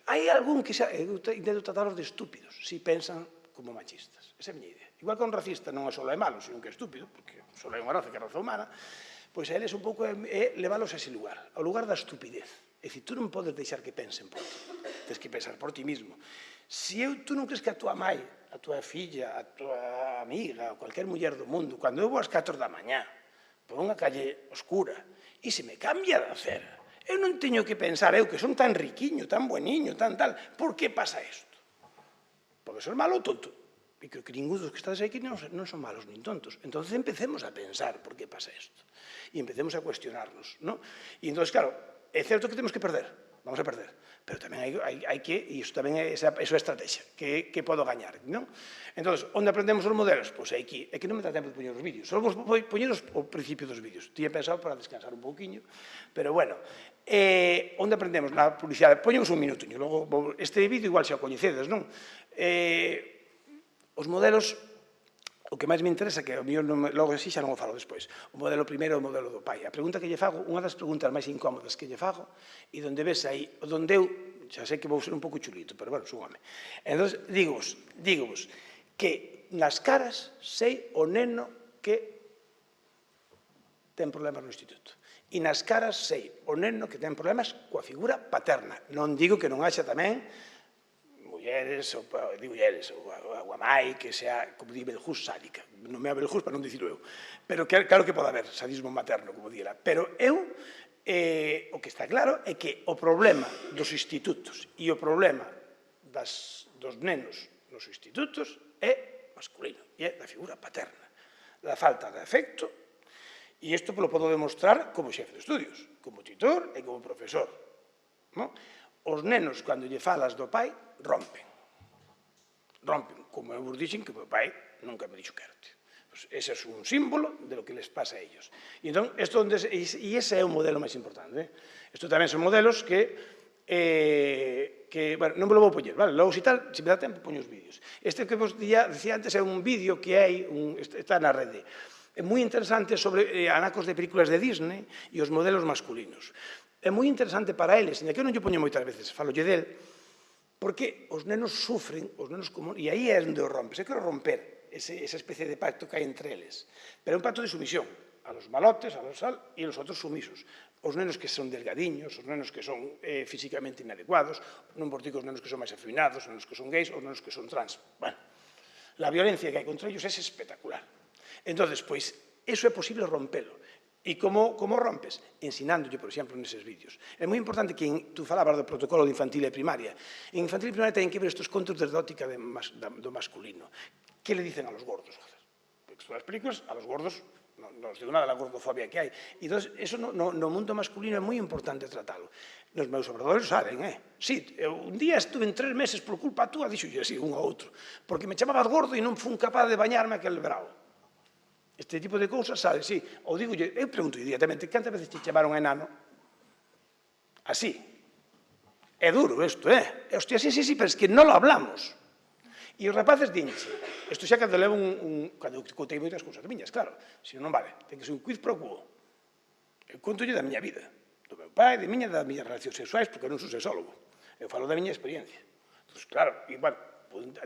Hai algún que xa, eu intento tratarlos de estúpidos, si pensan como machistas. Esa é a miña idea. Igual que un racista non só é malo, sino que é estúpido, porque só é unha raza que é a raza humana, pois a eles un pouco é leválos a ese lugar, ao lugar da estupidez. É dicir, tú non podes deixar que pensen por ti. Tens que pensar por ti mismo. Se tú non crees que a tua mãe, a tua filla, a tua amiga, ou cualquier muller do mundo, cando eu vou ás 4 da mañá, por unha calle oscura, e se me cambia de acera, eu non teño que pensar, eu que son tan riquiño, tan bueniño, tan tal, por que pasa isto? Pode ser malo ou tonto. E creo que ningún dos que estades aquí non son malos nin tontos. Entón, empecemos a pensar por que pasa isto. E empecemos a cuestionarnos, non? E entón, claro, é certo que temos que perder, vamos a perder, pero tamén hai que, e iso tamén é a estrategia, que podo gañar, non? Entón, onde aprendemos os modelos? Pois aquí, é que non me dá tempo de poñer os vídeos, só vos vou poñer ao principio dos vídeos, tiña pensado para descansar un pouquiño, pero bueno, onde aprendemos na publicidade? Poñemos un minuto, logo este vídeo igual xa o coñecedes, non? Os modelos, o que máis me interesa, que o mío logo así xa non o falo despois, o modelo primeiro é o modelo do pai. A pregunta que lle fago, unha das preguntas máis incómodas que lle fago, e onde ves aí, onde eu, xa sei que vou ser un pouco chulito, pero bueno, son home. Entón, dígovos que nas caras sei o neno que ten problemas no instituto. E nas caras sei o neno que ten problemas coa figura paterna. Non digo que non haxa tamén mulleres, ou a mai, que sea, como di Belhus, sádica. Non me a Belhus para non dicilo eu. Pero claro que pode haber sadismo materno, como di ela. Pero eu, o que está claro é que o problema dos institutos e o problema dos nenos nos institutos é masculino, e é da figura paterna. Da falta de afecto, e isto lo podo demostrar como xefe de estudios, como tutor e como profesor. Os nenos, cando lle falas do pai, rompen. Rompen, como eu vos dixen que o meu pai nunca me dixo quérote. Ese é un símbolo de lo que les pasa a ellos. E ese é o modelo máis importante. Isto tamén son modelos que, bueno, non me lo vou poñer, vale? Logo, se tal, se me dá tempo, poño os vídeos. Este que vos dicía antes é un vídeo que hai, está na rede. É moi interesante sobre anacos de películas de Disney e os modelos masculinos. É moi interesante para eles, e que eu non lle poño moitas veces, falolle del, porque os nenos sufren, e aí é onde o rompes. Eu quero romper esa especie de pacto que hai entre eles. Pero é un pacto de sumisión, a los malotes, a los sal, e os outros sumisos. Os nenos que son delgadiños, os nenos que son físicamente inadecuados, non vos digo os nenos que son máis afeminados, os nenos que son gays, os nenos que son trans. Bueno, a violencia que hai contra ellos é espectacular. Entón, pois, eso é posible rompelo. E como rompes? Ensinándolle, por exemplo, neses vídeos. É moi importante que tú falabas do protocolo de infantil e primaria. En infantil e primaria teñen que ver estes contos desde a óptica do masculino. Que le dicen a los gordos? Porque son as películas, a los gordos, non os digo nada da gordofobia que hai. E entón, eso no mundo masculino é moi importante tratalo. Nos meus obradores saben, Sí, un día estuve en 3 meses por culpa túa, dixo así, un a outro, porque me chamabas gordo e non fun capaz de bañarme aquel verao. Este tipo de cousas sale, sí. Ou digo, eu pregunto directamente, cantas veces te chamaron enano? Así. É duro isto, Hostia, sí, pero es que non lo hablamos. E os rapaces dinche, isto xa cando levo cando contei moitas cousas miñas, claro, se non vale, ten que ser un quiz pro quo. Eu contolle da miña vida, do meu pai, das miñas relacións sexuais, porque eu non sou sexólogo. Eu falo da miña experiencia. Entón, claro, e, bueno,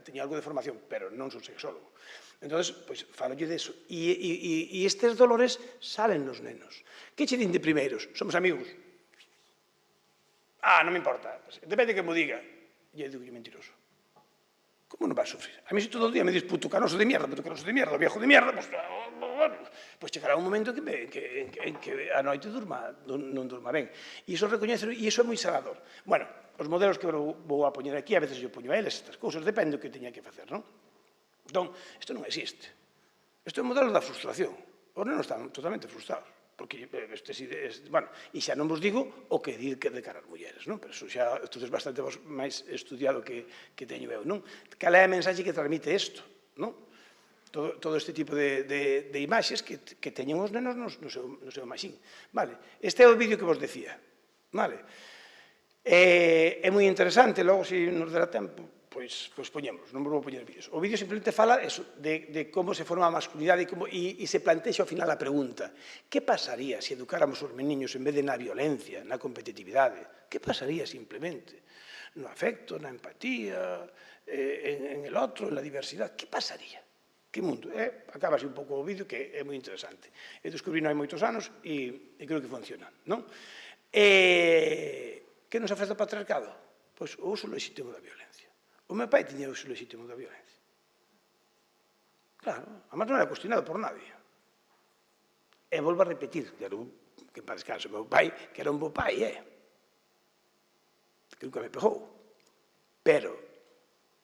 teño algo de formación, pero non sou sexólogo. Entón, pois, falolle deso. E estes dolores salen nos nenos. Que che din de primeiros? Somos amigos. Non me importa. Depende que mo diga. E eu digo, mentiroso. Como non vas a sufrir? A mí se todo o día me dis puto canoso de mierda, viejo de mierda, pois chegará un momento en que a noite non durma ben. E iso recoñece, e iso é moi salador. Bueno, os modelos que vou a poñer aquí, a veces eu poño a eles, estas cousas, depende do que teña que facer, non? Entón, isto non existe. Isto é un modelo da frustración. Os nenos están totalmente frustrados. Porque, bueno, e xa non vos digo o que dir de cara ás mulleres, non? Pero isto xa é bastante máis estudiado que teño eu, non? Cal é a mensaxe que transmite isto, non? Todo este tipo de imaxes que teñen os nenos no seu maxín. Vale, este é o vídeo que vos decía, vale? É moi interesante, logo, se nos dará tempo, pois poñemos, non vou poñer vídeos. O vídeo simplemente fala de como se forma a masculinidade e se plantexa ao final a pregunta: que pasaría se educáramos os meniños en vez de na violencia, na competitividade? Que pasaría simplemente? No afecto, na empatía, en el otro, en la diversidade. Que pasaría? Que mundo? Acaba así un pouco o vídeo, que é moi interesante. Eu descubrí non hai moitos anos e creo que funciona, non? Que nos ofrece o patriarcado? Pois o uso lexítimo da violencia. O meu pai tiña o uso lexítimo da violencia. Claro, además non era cuestionado por nadie. E volvo a repetir, que en paz descanse, o meu pai, que era un bo pai, que nunca me pegou. Pero,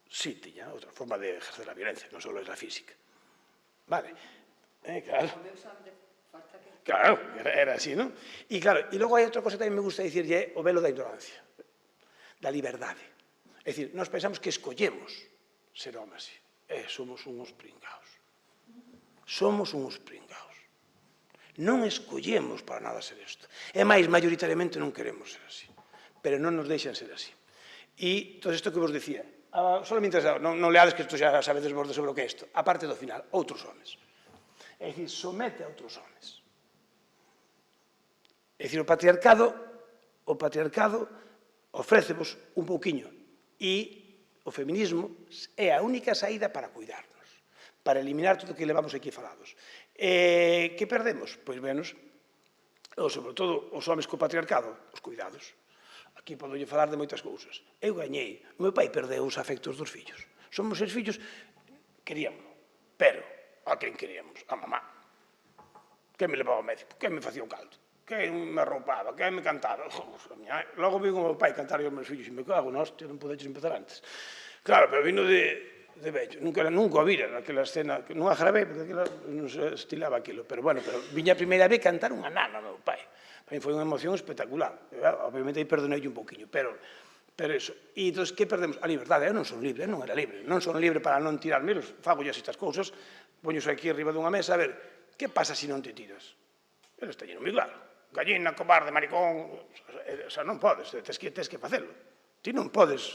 sí, tiña outra forma de ejercer a violencia, non só é a física. Vale, claro. Claro, era así, non? E claro, e logo hai outra cosa que tamén me gusta dicir, é o velo da ignorancia, da liberdade. É dicir, nós pensamos que escollemos ser homes. Somos uns pringaos. Somos uns pringaos. Non escollemos para nada ser isto. É máis, maioritariamente non queremos ser así. Pero non nos deixan ser así. E todo isto que vos decía, só me interesa, non leades que isto xa sabedes vos sobre o que é isto. A parte do final, outros homes. É dicir, somete a outros homes. É dicir, o patriarcado ofrécevos un pouquiño. E o feminismo é a única saída para cuidarnos, para eliminar todo o que levamos aquí falados. Que perdemos? Pois menos, sobre todo os homens co patriarcado, os cuidados. Aquí podo falar de moitas cousas. Eu gañei, o meu pai perdeu os afectos dos fillos. Somos seis fillos, queríamos, pero a quen queríamos? A mamá. Quen me levaba ao médico? Quen me facía o caldo? Quen me arroupaba? Quen me cantaba? Logo vino o meu pai cantar aos meus fillos e me cago, hostia, non podedes empezar antes. Claro, pero vino de vello. Nunca o vira naquela escena. Non a grabei, porque non se estilaba aquilo. Pero, bueno, viña a primeira vez cantar unha nana, meu pai. Para mí foi unha emoción espectacular. Obviamente, aí perdonei un poquinho, pero eso. E, entón, que perdemos? A liberdade. Eu non son libre, eu non era libre. Non son libre para non tirarme, fago ya estas cousas, poños aquí arriba dunha mesa, a ver, que pasa se non te tiras? Eles teñen moi claro. Gallina, cobarde, maricón, non podes, tes que facelo. Ti non podes,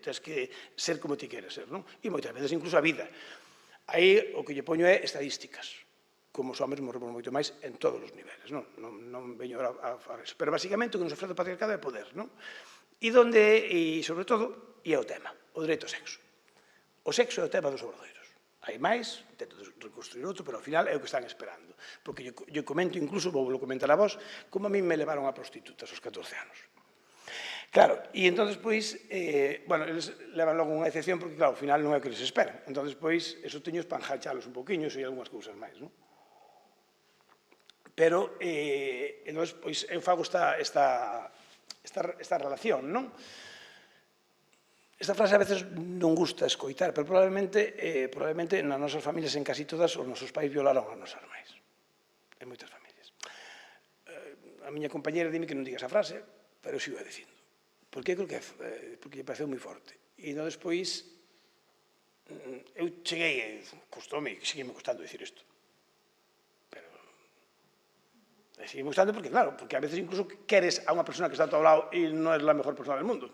tes que ser como ti queres ser, non? E moitas veces incluso a vida. Aí o que lle poño é estadísticas. Como os homens morremos moito máis en todos os niveles, non veño a falar eso. Pero basicamente o que nos ofrece o patriarcado é poder, non? E sobre todo, é o tema, o dereito ao sexo. O sexo é o tema dos obradoiros. Hai máis, intento reconstruir outro, pero ao final é o que están esperando. Porque eu comento, incluso, vou comentar a vos, como a mí me levaron a prostitutas aos 14 anos. Claro, e entón, pois, bueno, eles levan logo unha excepción, porque, claro, ao final non é o que les esperan. Entón, pois, eso teño para enjachalos un poquinho, e algunhas cousas máis, non? Pero, entón, pois, eu fago esta relación, non? Esta frase a veces non gusta escoitar, pero probablemente nas nosas familias, en casi todas, os nosos pais violaron as nosas mães. En moitas familias. A miña compañera dime que non diga esa frase, pero eu sigo a dicindo. Porque creo que lle pareceu moi forte. E despois, eu cheguei, costoume, e sigue me costando dicir isto. Sigue gustando porque, claro, porque a veces incluso queres a unha persona que está a tu lado e non é a mellor persona del mundo.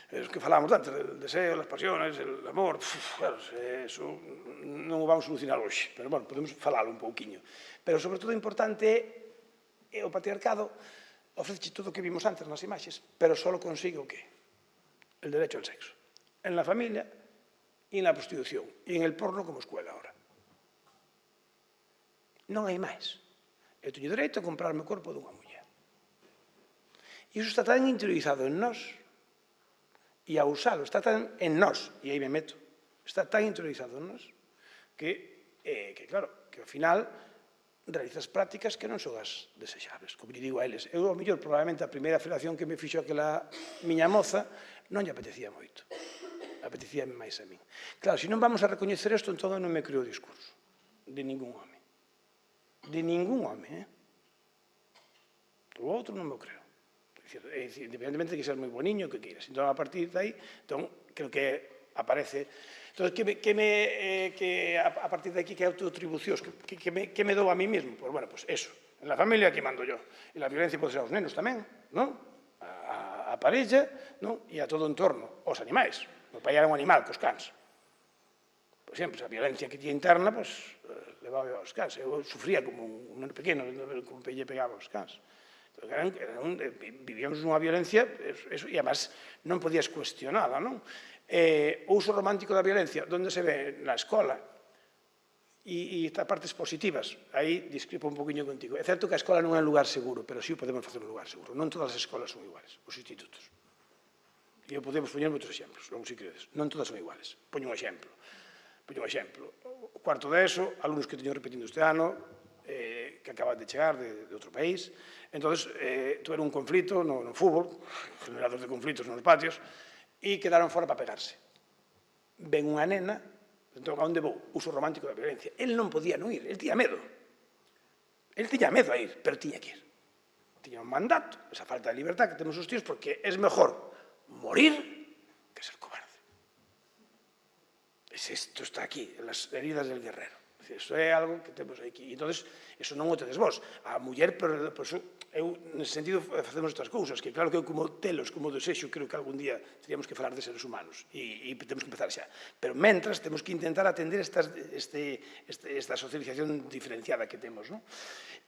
Es que falábamos antes, el deseo, las pasiones, el amor, claro, eso non o vamos a solucionar hoxe, pero, bueno, podemos falalo un pouquiño. Pero, sobre todo, importante é o patriarcado ofrece todo o que vimos antes nas imaxes, pero só consigue o qué? El derecho al sexo. En la familia e en la prostitución, e en el porno como escuela ahora. Non hai máis. Eu teño dereito a comprarme o corpo dunha muller. E iso está tan interiorizado en nós, e a usalo, está tan en nós, e aí me meto, está tan interiorizado en nós, que claro, que ao final realizas prácticas que non son as desexables. Como lle digo a eles, eu, ao mellor, probablemente a primeira felación que me fixo aquela miña moza non lle apetecía moito. Apetecíame máis a min. Claro, se non vamos a recoñecer isto, entón non me creo o discurso de ningún home. De ningún home, O outro non me creo. É dicir, independentemente de que seas moi boniño, que queiras. Entón, a partir de aí, creo que aparece... Entón, a partir de aquí, que autoatribucións, que me dou a mí mismo? Pois, bueno, pois eso. En la familia, aquí mando yo. E la violencia pode ser aos nenos tamén, non? A parella, non? E a todo o entorno. Os animais. O pai era un animal, cos cans. Por exemplo, a violencia que tiña interna, pois, levaba aos cans. Eu sufría como un pequeno, como lle pegaba aos cans. Vivíamos nunha violencia, e además non podías cuestionala, non? O uso romántico da violencia, onde se ve? Na escola. E estas partes positivas, aí discrepo un poquinho contigo. É certo que a escola non é un lugar seguro, pero sí o podemos facer un lugar seguro. Non todas as escolas son iguales, os institutos. E podemos poñer moitos exemplos, logo si credes. Non todas son iguales. Poño un exemplo. O cuarto de ESO, alumnos que teño repetindo este ano, que acaban de chegar de outro país. Entón, tuveron un conflito no fútbol, generador de conflitos nos patios, e quedaron fora para pegarse. Ven unha nena, entón, a onde vou? Uso romántico da violencia. El non podía non ir, el tiña medo. El tiña medo a ir, pero tiña que ir. Tiña un mandato, esa falta de libertad que temos os tíos, porque é mellor morir que ser cobarde. Isto está aquí, en las heridas del guerrero. Isto é algo que temos aquí. Entón, iso non o tedes vos. A muller, por iso, eu, nese sentido, facemos estas cousas, que claro que eu como telos, como desexo, creo que algún día teríamos que falar de seres humanos, e temos que empezar xa. Pero, mentras, temos que intentar atender esta socialización diferenciada que temos, non?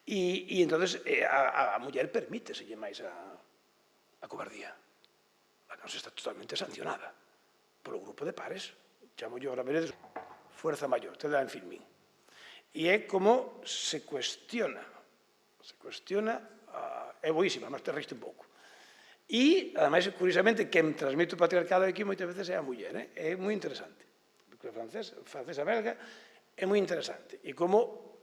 E, entón, a muller permíteselle máis a cobardía. A nos está totalmente sancionada polo grupo de pares. Chamo yo, ahora veredes, fuerza maior, te da en filmín. E é como se cuestiona, é boísima, mas te riste un pouco. E, ademais, curiosamente, quen transmite o patriarcado aquí moitas veces é a muller, é moi interesante. Porque francesa belga é moi interesante. E como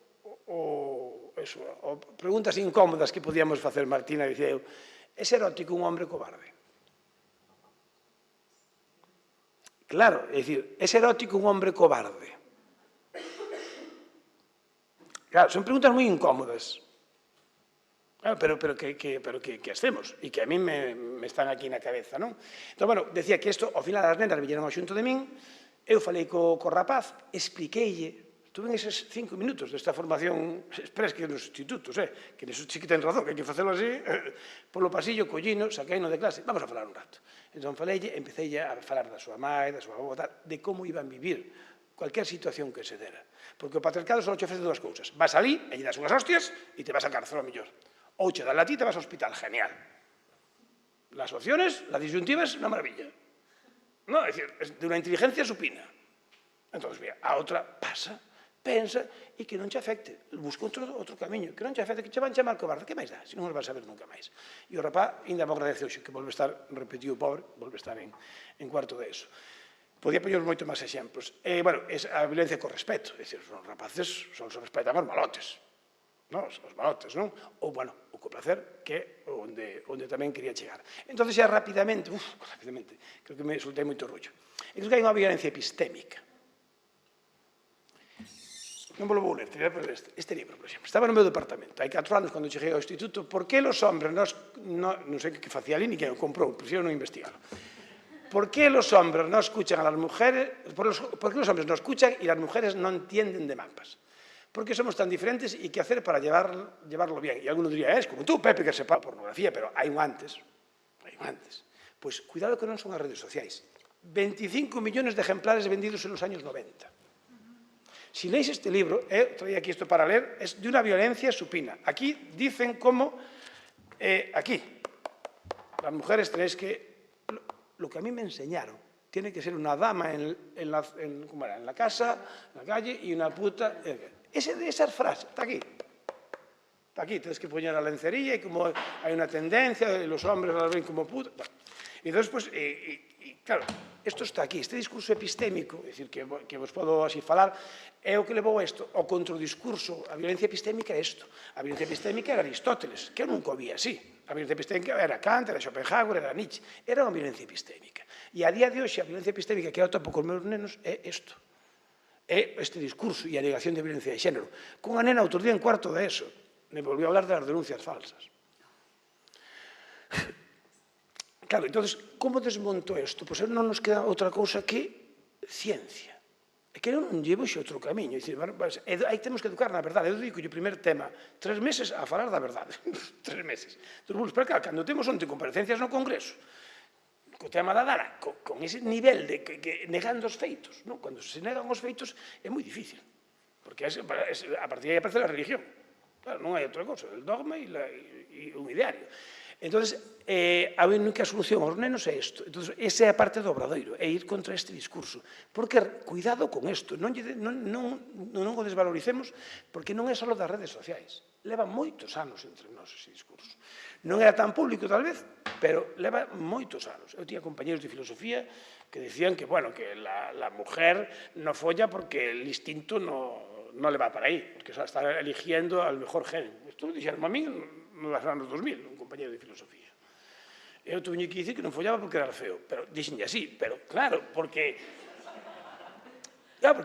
preguntas incómodas que podíamos facer, Martina, dicía eu, é erótico un hombre cobarde? Claro, é dicir, é erótico un hombre cobarde? Claro, son preguntas moi incómodas. Pero que hacemos, e que a mí me están aquí na cabeza, non? Entón, bueno, decía que isto, ao final as nenas viñeron ao xunto de min, eu falei co rapaz, expliqueille, estuve en eses 5 minutos desta formación express que nos institutos, que neso sí que ten razón, que hai que facelo así, polo pasillo, collino, saqueino de clase, vamos a falar un rato. Entón, faleille, empecé a falar da súa mãe, da súa avó, de como iban vivir cualquier situación que se dera. Porque o patriarcado só te ofrece dúas cousas. Vas alí, e lle das unhas hostias, e te vas a cárcel, ao mellor. Ou che dan la ti, te vas ao hospital. Genial. Las opciones, la disyuntiva es una maravilla. No, es decir, es de una inteligencia supina. Entonces, mira, a outra pasa, pensa, e que non te afecte. Busca outro camiño, que non te afecte, que te van chamar cobarde. Que máis dá? Se non os vas a ver nunca máis. E o rapaz, ainda me agradece hoxe, que volve a estar, repetido pobre, volve a estar en cuarto de eso. Podía poñer moito máis exemplos. Bueno, a violencia con respeto. É dicir, os rapaces só se respetan os malotes. Os malotes, non? Ou, bueno, o coplacer, que é onde tamén quería chegar. Entón, xa rapidamente, creo que me soltei moito rollo. Entón, que hai unha violencia epistémica. Non vou ler, te diré este libro, por exemplo. Estaba no meu departamento, hai 4 anos, cando cheguei ao instituto, por que os hombres, non sei que facía ali, ni que o comprou, prefiero non investigalo. ¿Por qué los hombres no escuchan a las mujeres? ¿Por qué los hombres no escuchan y las mujeres no entienden de mapas? ¿Por qué somos tan diferentes y qué hacer para llevarlo bien? Y alguno diría, es como tú, Pepe, que sepa pornografía, pero hai un antes. Pois, cuidado que non son as redes sociais. 25 millones de ejemplares vendidos en los años 90. Si leéis este libro, traía aquí esto para leer, es de una violencia supina. Aquí dicen cómo, aquí, las mujeres tenéis que, lo que a mí me enseñaron, tiene que ser una dama en la casa, en la calle, y una puta. Esas frases, está aquí. Está aquí, tienes que poner la lencería, y como hay una tendencia, los hombres las ven como puta. Y entonces, pues, claro, isto está aquí, este discurso epistémico, é dicir, que vos podo así falar, é o que levou a isto, o contradiscurso, a violencia epistémica é isto. A violencia epistémica era Aristóteles, que eu nunca o vi así. A violencia epistémica era Kant, era Schopenhauer, era Nietzsche, era unha violencia epistémica. E a día de hoxe, a violencia epistémica que eu topo con meus nenos é isto. É este discurso e a negación de violencia de xénero. Con a nena outro día en cuarto de ESO, me volvió a hablar das denuncias falsas. Claro, entonces, como desmonto isto? Pois non nos queda outra cousa que ciencia. É que non llevo xe outro camiño. Aí temos que educar na verdade. Eu digo o primer tema, 3 meses a falar da verdade. 3 meses. Pero claro, cando temos onte comparecencias no Congreso, co tema da Dara, con ese nivel de negando os feitos, cando se negan os feitos é moi difícil. Porque a partir de aí aparece a religión. Claro, non hai outra cosa, el dogma e un ideario. Entón, a única solución aos nenos é isto. Entón, esa é a parte do obradoiro, é ir contra este discurso. Porque, cuidado con isto, non o desvaloricemos, porque non é só das redes sociais. Leva moitos anos entre nós ese discurso. Non era tan público, tal vez, pero leva moitos anos. Eu tinha compañeros de filosofía que decían que, bueno, que la mujer no folla porque el instinto no le va para aí, porque está eligiendo al mejor gen. Isto dixeron a mí nos anos 2000, un compañero de filosofía. Eu tuve que dicir que non follaba porque era feo, pero dixenlle así, pero claro, porque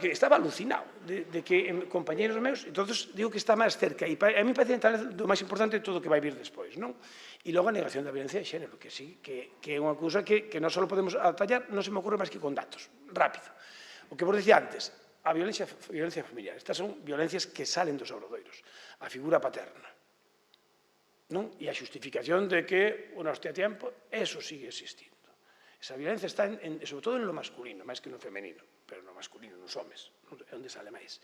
estaba alucinado de que compañeros meus, entonces digo que está máis cerca, e a mí parece o máis importante de todo o que vai vir despois, non? E logo a negación da violencia de xénero, que sí, que é unha cousa que non só podemos atallar, non se me ocurre máis que con datos, rápido. O que vos dicía antes, a violencia familiar, estas son violencias que salen dos obradoiros, a figura paterna, non? E a xustificación de que unha hostia a tiempo, eso sigue existindo. Esa violencia está, sobre todo, en lo masculino, máis que no femenino, pero no masculino, nos homes, é onde sale máis.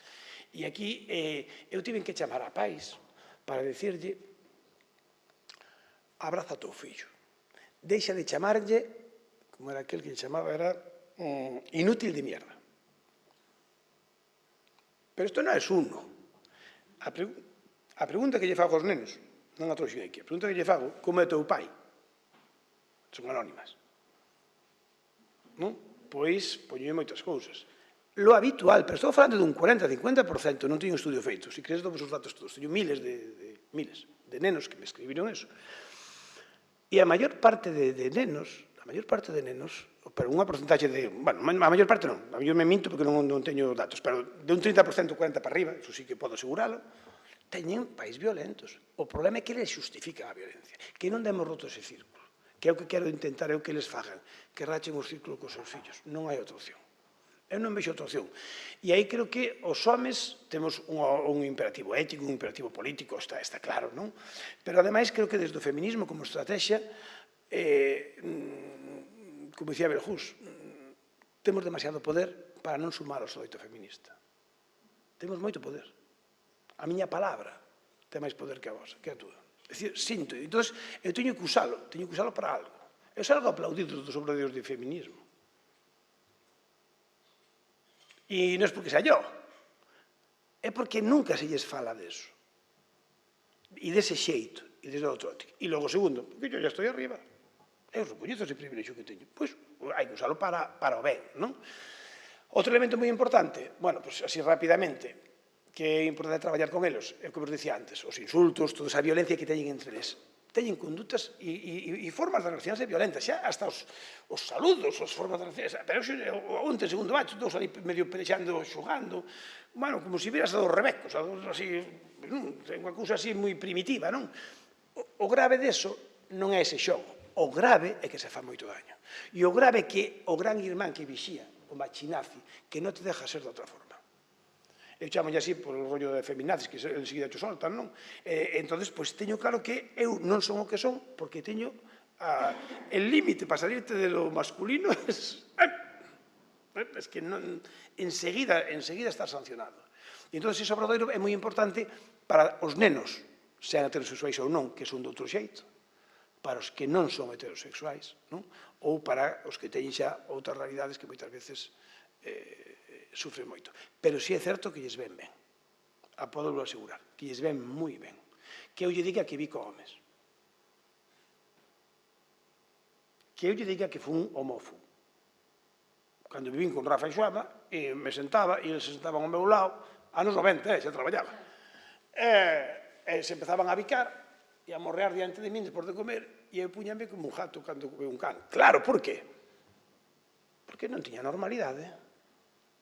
E aquí eu tive que chamar a pais para decirlle abraza a teu fillo. Deixa de chamarlle, como era aquel que chamaba, era inútil de mierda. Pero isto non é uno. A pregunta que lle fago aos nenos, non a trouxen aquí, a pregunta que lle fago, como é teu pai? Son anónimas. Non? Pois, poño moitas cousas. Lo habitual, pero estou falando dun 40-50%, non teño un estudio feito, se crees todos os datos todos, teño miles de nenos que me escribiron eso. E a maior parte de nenos, pero unha porcentaxe de, bueno, a maior parte non, a maior me minto porque non teño datos, pero de un 30% 40% para arriba, eso sí que podo aseguralo, teñen pais violentos. O problema é que eles justifican a violencia, que non demos roto ese círculo, que é o que quero intentar, é o que eles fagan, que rachen os círculos cos seus fillos. Non hai outra opción. Eu non vexo outra opción. E aí creo que os homes temos un imperativo ético, un imperativo político, está claro, non? Pero, ademais, creo que desde o feminismo como estrategia, como dicía Belhus, temos demasiado poder para non sumar ao xoito feminista. Temos moito poder. A miña palabra ten máis poder que a vosa, que a túa. É dicir, sinto. Entón, eu teño que usalo para algo. Eu salgo aplaudido dos obradoiros de feminismo. E non é porque xa yo, é porque nunca se lles fala deso. E dese xeito, e desde outro óptico. E logo, segundo, porque eu já estou arriba. Eu recoñezo ese privilexio que teño. Pois, hai que usalo para o ben, non? Outro elemento moi importante, bueno, pois así rapidamente, que é importante traballar con eles, é o que vos dicía antes, os insultos, toda esa violencia que teñen entre eles. Teñen condutas e formas de relacionarse violentas, xa hasta os saludos, as formas de relacionarse. Pero onte, segundo bacho, todos ali medio pelexando, xogando, bueno, como se vieras a dos rebecos, a dos así, unha cousa así moi primitiva, non? O grave deso non é ese xogo, o grave é que se fa moito daño. E o grave é que o gran irmán que vixía, o machinazi, que non te deja ser de outra forma. eu chamo así por o rollo de feminazis, que enseguida te soltan, non? Entón, pois, teño claro que eu non son o que son, porque teño el límite para salirte de lo masculino es que enseguida estás sancionado. E entón, ese obradoiro é moi importante para os nenos, sean heterosexuais ou non, que son de outro xeito, para os que non son heterosexuais, non? Ou para os que teñen xa outras realidades que moitas veces sufren moito. Pero si é certo que lles ven ben. Podo asegurar, que lles ven moi ben. Que eu lle diga que vi con homes. Que eu lle diga que fui un homófobo. Cando vivín con Rafa e Xoana, me sentaba, e eles se sentaban ao meu lado, anos 90, xa traballaba. Se empezaban a bicar e a morrear diante de min despois de comer, e eu puñame como un gato cando ve un can. Claro, por qué? Porque non tiña normalidade.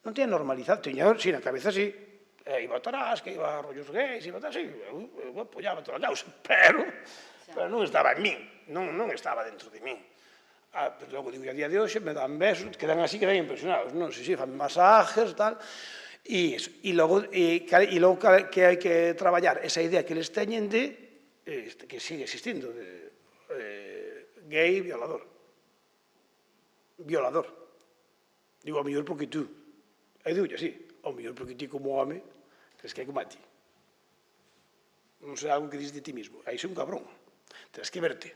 Non tiña normalizado, tiña, si, na cabeza, si, iba a Tarasca, iba a rollos gays, iba a así, eu apoyaba toda a causa, pero non estaba en min, non estaba dentro de min. Pero logo, digo, a día de hoxe me dan besos, quedan así, quedan impresionados, non? Si, fan masajes, tal, e logo que hai que traballar esa idea que eles teñen de, que sigue existindo, de gay violador. Violador. Digo, ao mellor porque tú. Eu digo, así, ao mellor porque ti como home, crees que é como a ti. Non sei algo que dices de ti mismo. Aí sei un cabrón. Tens que verte.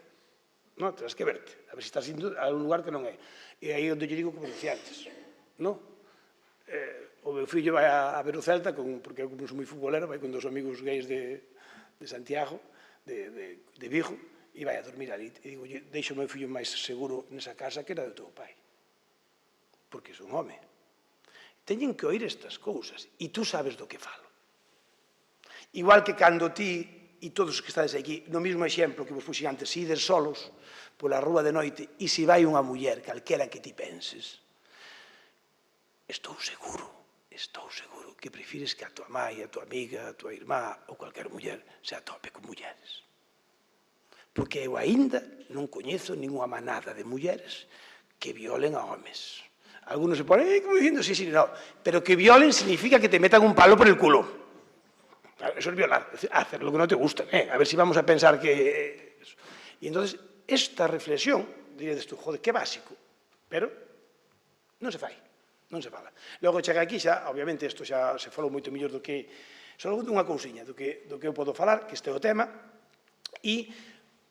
Non, tens que verte. A ver se estás indo a un lugar que non é. E aí onde lle digo como decía antes. Non? O meu fillo vai a ver o Celta, porque eu como sou moi futbolero, vai con dos amigos gays de Santiago, de Vigo, e vai a dormir ali. E digo, deixo o meu fillo máis seguro nesa casa que era do teu pai. Porque son home. Teñen que oír estas cousas, e tú sabes do que falo. Igual que cando ti e todos os que estades aquí, no mesmo exemplo que vos puxen antes, se ides solos pola rúa de noite e se vai unha muller, calquera que ti penses, estou seguro que prefires que a tua mãe, a tua amiga, a tua irmá ou calquer muller se atope con mulleres. Porque eu aínda non coñezo ninguna manada de mulleres que violen a homes. Algunos se ponen, como diciendo, sí, no. Pero que violen significa que te metan un palo por el culo. Eso es violar, hacer lo que no te gusta. A ver si vamos a pensar que... Y entonces, esta reflexión, dirías tú, joder, qué básico, pero non se fai, non se fala. Logo chega aquí xa, obviamente, isto xa se falou moito mellor do que... Só unha cousiña do que eu podo falar, que este é o tema, e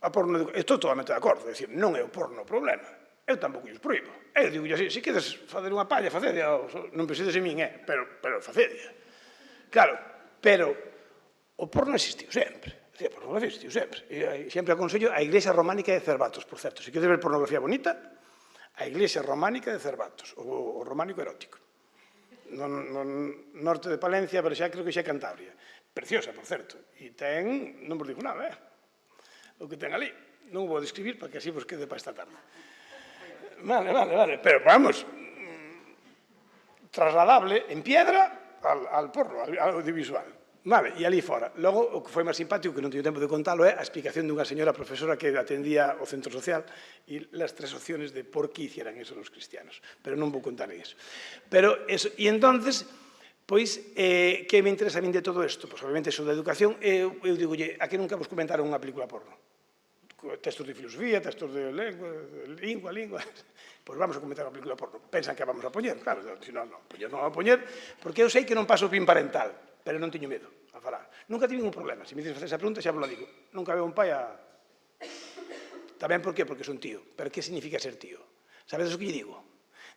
a porno... Estou totalmente de acordo, é dicir, non é o porno o problema. Eu tampouco os proíbo. Eu digo, se queres facer unha palla, facedia, non precises de min, pero facedia. Claro, pero o porno existiu sempre. O porno existiu sempre. Sempre aconsello a Iglesia Románica de Cervatos, por certo. Se queres ver pornografía bonita, a Iglesia Románica de Cervatos, o románico erótico. No norte de Palencia, pero xa creo que xa é Cantabria. Preciosa, por certo. E ten, non vos digo nada, o que ten ali. Non o vou describir para que así vos quede para esta tarde. Vale. Pero vamos, trasladable en piedra al porno, al audiovisual. Vale, e ali fora. Logo, o que foi máis simpático, que non teño tempo de contalo, é a explicación dunha señora profesora que atendía o centro social e as 3 opciones de por que hicieran eso os cristianos. Pero non vou contar eso. Pero eso, e entonces, pois, que me interesa a min de todo isto? Pois, obviamente, eso da educación, eu digo, a que nunca vos comentaron unha película porno? Textos de filosofía, textos de lingua, pois vamos a comentar a película porno. Pensan que a vamos a poñer, claro, se non, poñer non a poñer, porque eu sei que non paso pin parental, pero non teño medo a falar. Nunca tive un problema, se me dices facer esa pregunta, xa vos la digo. Nunca veo un pai a... Tamén por qué? Porque son tío. Pero que significa ser tío? Sabedes o que lle digo?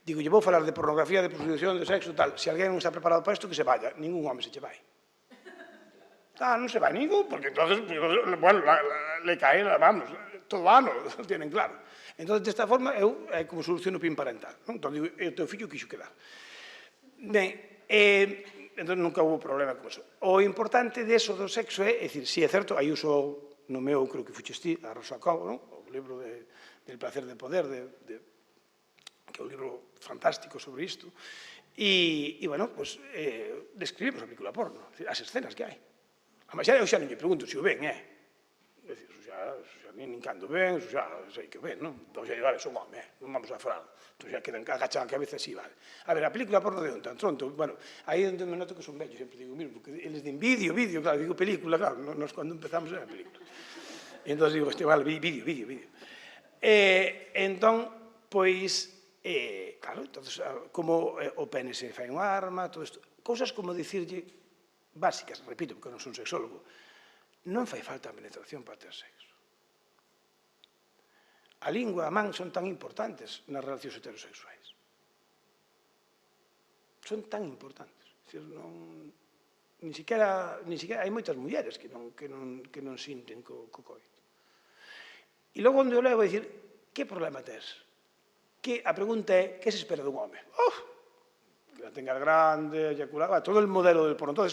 Digo, lle vou falar de pornografía, de prostitución, de sexo, tal. Se alguén non está preparado para isto, que se vaya. Ningún home se che vai. Non se vai ningún, porque entonces, bueno, le cae, vamos, todo ano, lo tienen claro. Entonces, desta forma, eu como soluciono pin parental. Entón, digo, o teu fillo quixo quedar. Ben, entón nunca houve problema con eso. O importante de eso do sexo é, dicir, si é certo, aí uso no meu, creo que fuches ti, a Rosa Cobo, o libro del placer de poder, que é un libro fantástico sobre isto, e, bueno, pues, describimos a película porno, as escenas que hai. A máis, eu xa non lle pregunto se o ven, xa nin cando ven, xa sei que ven, non? Entón xa, vale, son home, non vamos a falar. Entón xa quedan agachan a cabeza así, vale. A ver, a película porno de onde, tan tronto, bueno, aí onde me noto que son vellos, sempre digo, mismo, porque eles din vídeo, claro, digo película, claro, nos cando empezamos era película. E entón digo, vale, vídeo. Entón, pois, claro, entonces, como o pene se fai unha arma, todo isto, cousas como dicirlle básicas, repito, porque non son sexólogo, non fai falta a penetración para ter sexo. A lingua e a man son tan importantes nas relacións heterosexuais. Son tan importantes. Ni siquiera hai moitas mulleres que non sinten co coito. E logo onde eu levo a dicir, que problema tes? A pregunta é, que se espera dun home? Que la tengas grande, eyacular, todo el modelo del porno. Entón,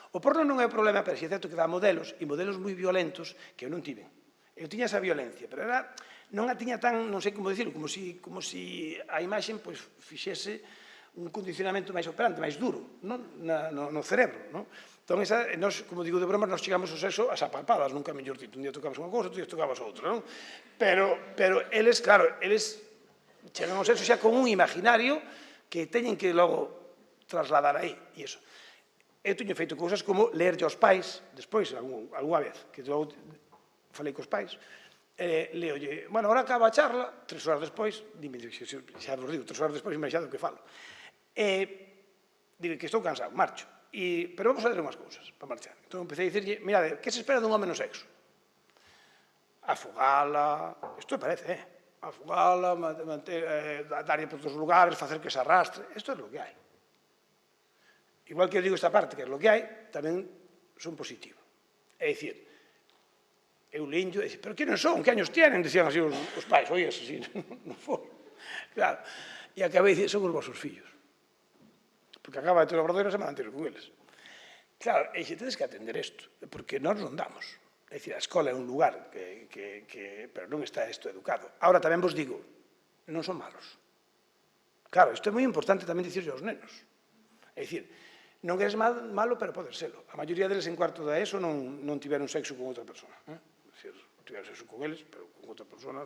o porno non é o problema, pero é certo que dá modelos, e modelos moi violentos que eu non tiven. Eu tiña esa violencia, pero non a tiña tan, non sei como dicirlo, como si a imaxe fixese un condicionamento máis operante, máis duro, no cerebro. Entón, nos, como digo de broma, nos chegamos ao sexo as apalpadas, nunca mellor dito. Un día tocabas unha cousa, outro día tocabas outra, non? Pero eles, claro, chegan ao sexo xa con un imaginario que teñen que logo trasladar aí, e iso. Eu teño feito cousas como leerlle aos pais, despois, algunha vez, que logo falei cos pais, leolle, bueno, ahora acaba a charla, 3 horas despois, dime, xa vos digo, 3 horas despois, xa do que falo. Digo que estou cansado, marcho. Pero vamos a ler unhas cousas para marchar. Entón empecé a dicirlle, mirade, que se espera dun home no sexo? Afogala, isto parece, afogala, darlle por outros lugares, facer que se arrastre, isto é o que hai. Igual que eu digo esta parte, que é o que hai, tamén son positivo. É dicir, eu linho, pero que non son, que años tienen, decían así os pais, oías, así, non for. Claro, e acabei de dicir, son os vosos fillos. Porque acaba de ter o obradoiro a semana anterior con eles. Claro, e xe tedes que atender isto, porque nós non damos. É dicir, a escola é un lugar pero non está isto educado. Ahora tamén vos digo, non son malos. Claro, isto é moi importante tamén dicirlo aos nenos. É dicir, non eres malo, pero podes selo. A maioría deles en cuarto da ESO non tiveron sexo con outra persona. Tiveron sexo con eles, pero con outra persona,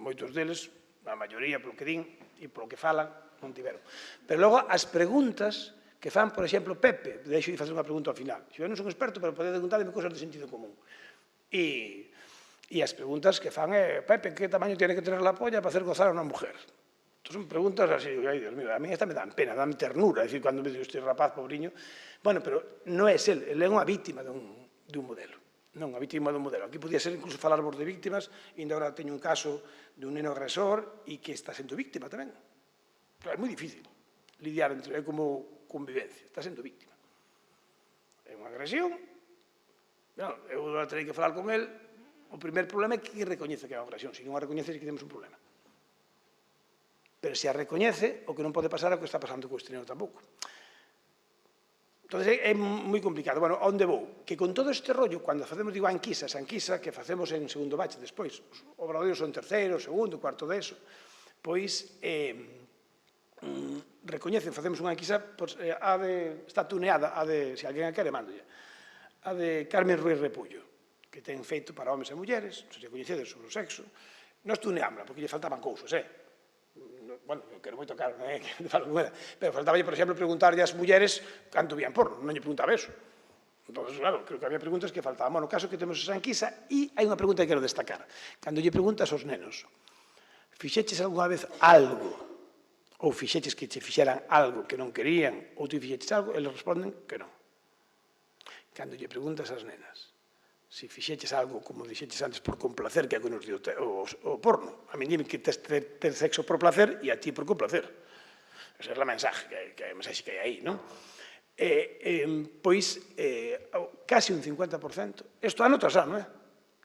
moitos deles, a maioría, polo que din, e polo que falan, non tiveron. Pero logo, as preguntas que fan, por exemplo, Pepe, deixo de facer unha pregunta ao final. Eu non son experto, pero podeu preguntarme cousas de sentido común. E as preguntas que fan é, Pepe, que tamaño tiene que tener la polla para hacer gozar a unha mujer? Entón, son preguntas así, ai, Dios mío, a mí esta me dan pena, dan ternura, é dicir, cando me digo, este rapaz, pobriño, bueno, pero non é ele é unha víctima dun modelo. Non, a víctima dun modelo. Aquí podía ser incluso falarvos de víctimas, e ainda agora teño un caso dun neno agresor e que está sendo víctima tamén. Claro, é moi difícil lidiar entre como convivencia, está sendo víctima. É unha agresión, eu agora terei que falar con el, o primer problema é que recoñece que é unha agresión, se non a recoñece, que temos un problema. Pero se a recoñece, o que non pode pasar é o que está pasando co este neno tampouco. Entón, é moi complicado. Bueno, onde vou? Que con todo este rollo, cando facemos, digo, a enquisa que facemos en segundo bache, despois, os obradoiros son terceiro, segundo, cuarto de eso, pois, recoñecen, facemos unha enquisa, está tuneada, se alguén a quere, mándolle, a de Carmen Ruiz Repullo, que ten feito para homes e mulleres, se coñecedes sobre o sexo, nos tuneámosla, porque lle faltaban cousas, bueno, eu quero moito a Carmen, pero faltaba, por exemplo, preguntarlle ás mulleres canto vían porno, non lle preguntaba eso. Entón, claro, creo que había preguntas que faltaban. Bueno, no caso que temos esa enquisa, e hai unha pregunta que quero destacar. Cando lle preguntas aos nenos, fixeches algunha vez algo, ou fixeches que che fixeran algo que non querían, ou ti fixeches algo, eles responden que non. Cando lle preguntas ás nenas, se fixeches algo, como dixeches antes, por complacer, que é o que nos dio o porno. A mí dime que ter sexo por placer e a ti por complacer. Esa é a mensaje que hai aí, non? Pois, casi un 50%, isto ano tras ano,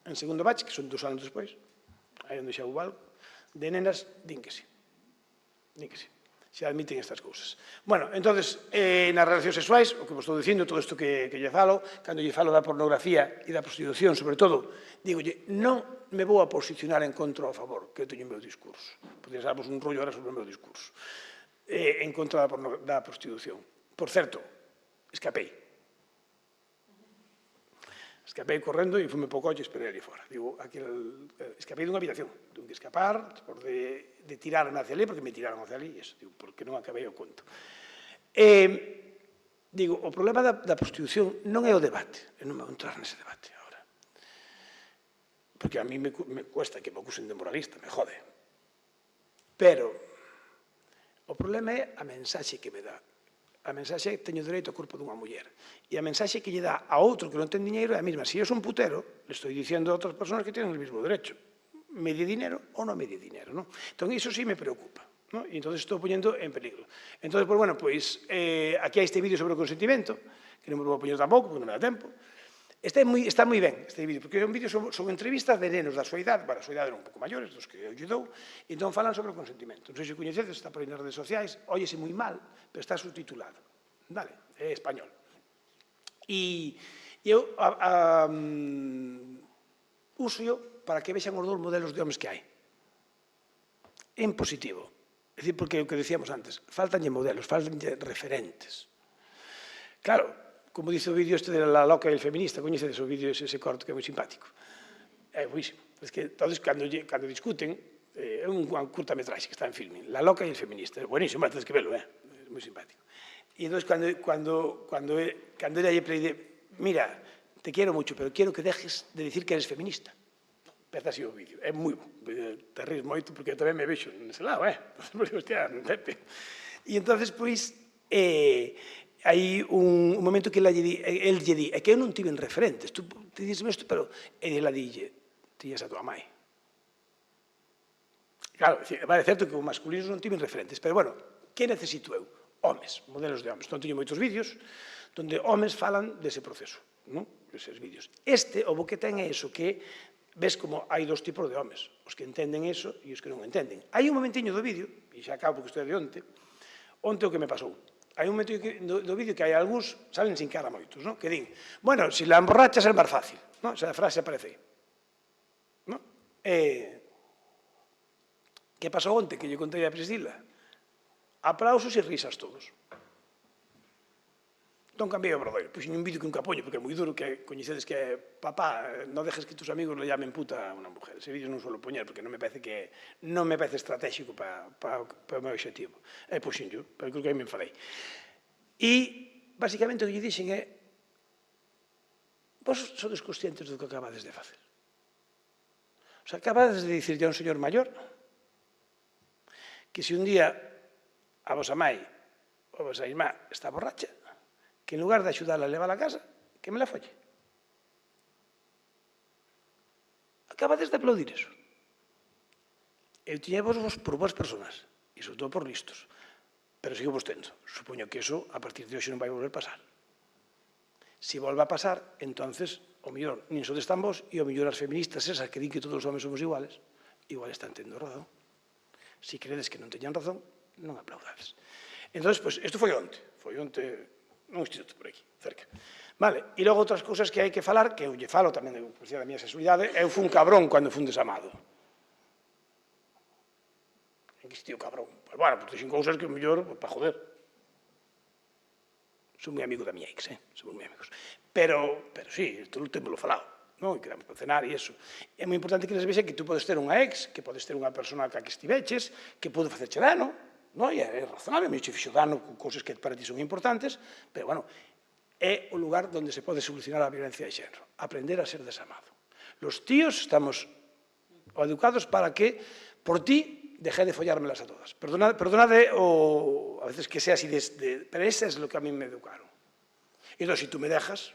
en segundo bache, que son 2 anos despois, aí onde xa hubo algo, de nenas din que sí. Din que sí. Se admiten estas cousas. Bueno, entonces, nas relacións sexuais, o que vos estou dicindo, todo isto que lle falo, cando lle falo da pornografía e da prostitución, sobre todo, digolle, non me vou a posicionar en contra ou a favor, que eu teño o meu discurso. Podría sermos un rollo ahora sobre o meu discurso. En contra da prostitución. Por certo, escapei. Escapei correndo e fume po coche e esperei ali fora. Digo, escapei dunha habitación. Tuve que escapar, despois de tirarme hacia ali, porque me tiraron hacia ali, e digo, porque non acabei o conto. Digo, o problema da prostitución non é o debate, e non me vou entrar nese debate agora. Porque a mí me cuesta que me acusen de moralista, me jode. Pero o problema é a mensaxe que me dá. A mensaxe é que teño dereito ao corpo dunha muller. E a mensaxe que lle dá a outro que non ten diñeiro é a mesma. Se eu son putero, le estou dicindo a outras persoas que teñen o mesmo derecho. Me di dinero ou non me di dinero, non? Entón, iso sí me preocupa, non? E entón, estou poñendo en peligro. Entón, pues, bueno, pois, aquí hai este vídeo sobre o consentimento, que non me vou poñer tampouco, porque non me dá tempo. Está moi ben este vídeo, porque é un vídeo son entrevistas de nenos da súa idade, bueno, a súa idade eran un pouco maiores, dos que eu lle dou, e entón falan sobre o consentimento. Non sei se coñecedes, está por aí nas redes sociais, óyese moi mal, pero está subtitulado. Vale, é español. E eu uso para que vexan os dous modelos de homes que hai. En positivo. É dicir, porque o que decíamos antes, faltanlle modelos, faltanlle referentes. Claro, como dice o vídeo este de La loca e el feminista, coñecedes o vídeo ese corto que é moi simpático. É buísimo. É que todos, cando discuten, é un curtametraxe que está en Filmin, La loca e el feminista. É buenísimo, tens que velo, é moi simpático. E entón, cando ela lle pide, mira, te quiero mucho, pero quiero que dejes de decir que eres feminista. Empeza así o vídeo. É moi bo. Te ríes moito porque eu tamén me vexo nese lado, Hostia, Pepe. E entón, pois, hai un momento que el lle di, é que eu non tiven referentes, tú te dices isto, pero ela dille, tiñas a tua mãe. Claro, é certo que os masculinos non tiven referentes, pero, bueno, que necesito eu? Homes, modelos de homes. Non teño moitos vídeos onde homes falan dese proceso, non? Eses vídeos. O bo que ten é iso, que ves como hai dos tipos de homes, os que entenden iso e os que non entenden. Hai un momentiño do vídeo, e xa acabo porque estou de onte o que me pasou. Hai un momento do vídeo que hai algúns, salen sin cara moitos, non? Que din, bueno, si la emborrachas é máis fácil, non? Esa frase aparece aí. Non? Que pasou onte que lle contei a Priscila? Aplausos e risas todos. Entón cambiei o Obradoiro. Puxen un vídeo que nunca poño, porque é moi duro, que coñecedes que é, papá, non dejes que tus amigos le llamen puta a unha mujer. Ese vídeo non suelo poñer, porque non me parece estratégico para o meu objetivo. E puxen yo, pero creo que aí me enfadei. E, basicamente, o que lle dixen é, vos sodes conscientes do que acabades de facer. O sea, acabades de dicirlle a un señor maior que se un día a vosa mãe ou a vosa irmá está borracha, que en lugar de axudarla a levar a casa, que me la folle. Acabades de aplaudir eso. Eu tiña vos por boas personas, e sobre todo por listos, pero sigo vos tendo. Supoño que eso, a partir de hoxe, non vai volver a pasar. Se volve a pasar, entonces, o mellor, nin sodes tan vos, e o mellor as feministas esas que din que todos os homens somos iguales, igual están tendo razón. Se credes que non teñan razón, non aplaudades. Entón, isto foi onte nun instituto por aquí, cerca. Vale, e logo outras cousas que hai que falar, que eu lle falo tamén da miña sexualidade, eu fui un cabrón cando fui un desamado. En que sitio cabrón? Pois, bueno, porque dixen cousas que, mellor, para joder. Sou moi amigo da miña ex, somos moi amigos. Pero sí, isto non temos falado, non? E quedamos para cenar e iso. É moi importante que les vexen que tú podes ter unha ex, que podes ter unha persona que estiveches, que pode facerche dano, non? E é razonable, me fixo dano con cousas que para ti son importantes, pero, bueno, é o lugar onde se pode solucionar a violencia de xénero, aprender a ser desamado. Los tíos estamos educados para que, por ti, dejé de follármelas a todas. Perdonade a veces que sea así, pero ese es lo que a mí me educaron. E entón, si tú me dejas,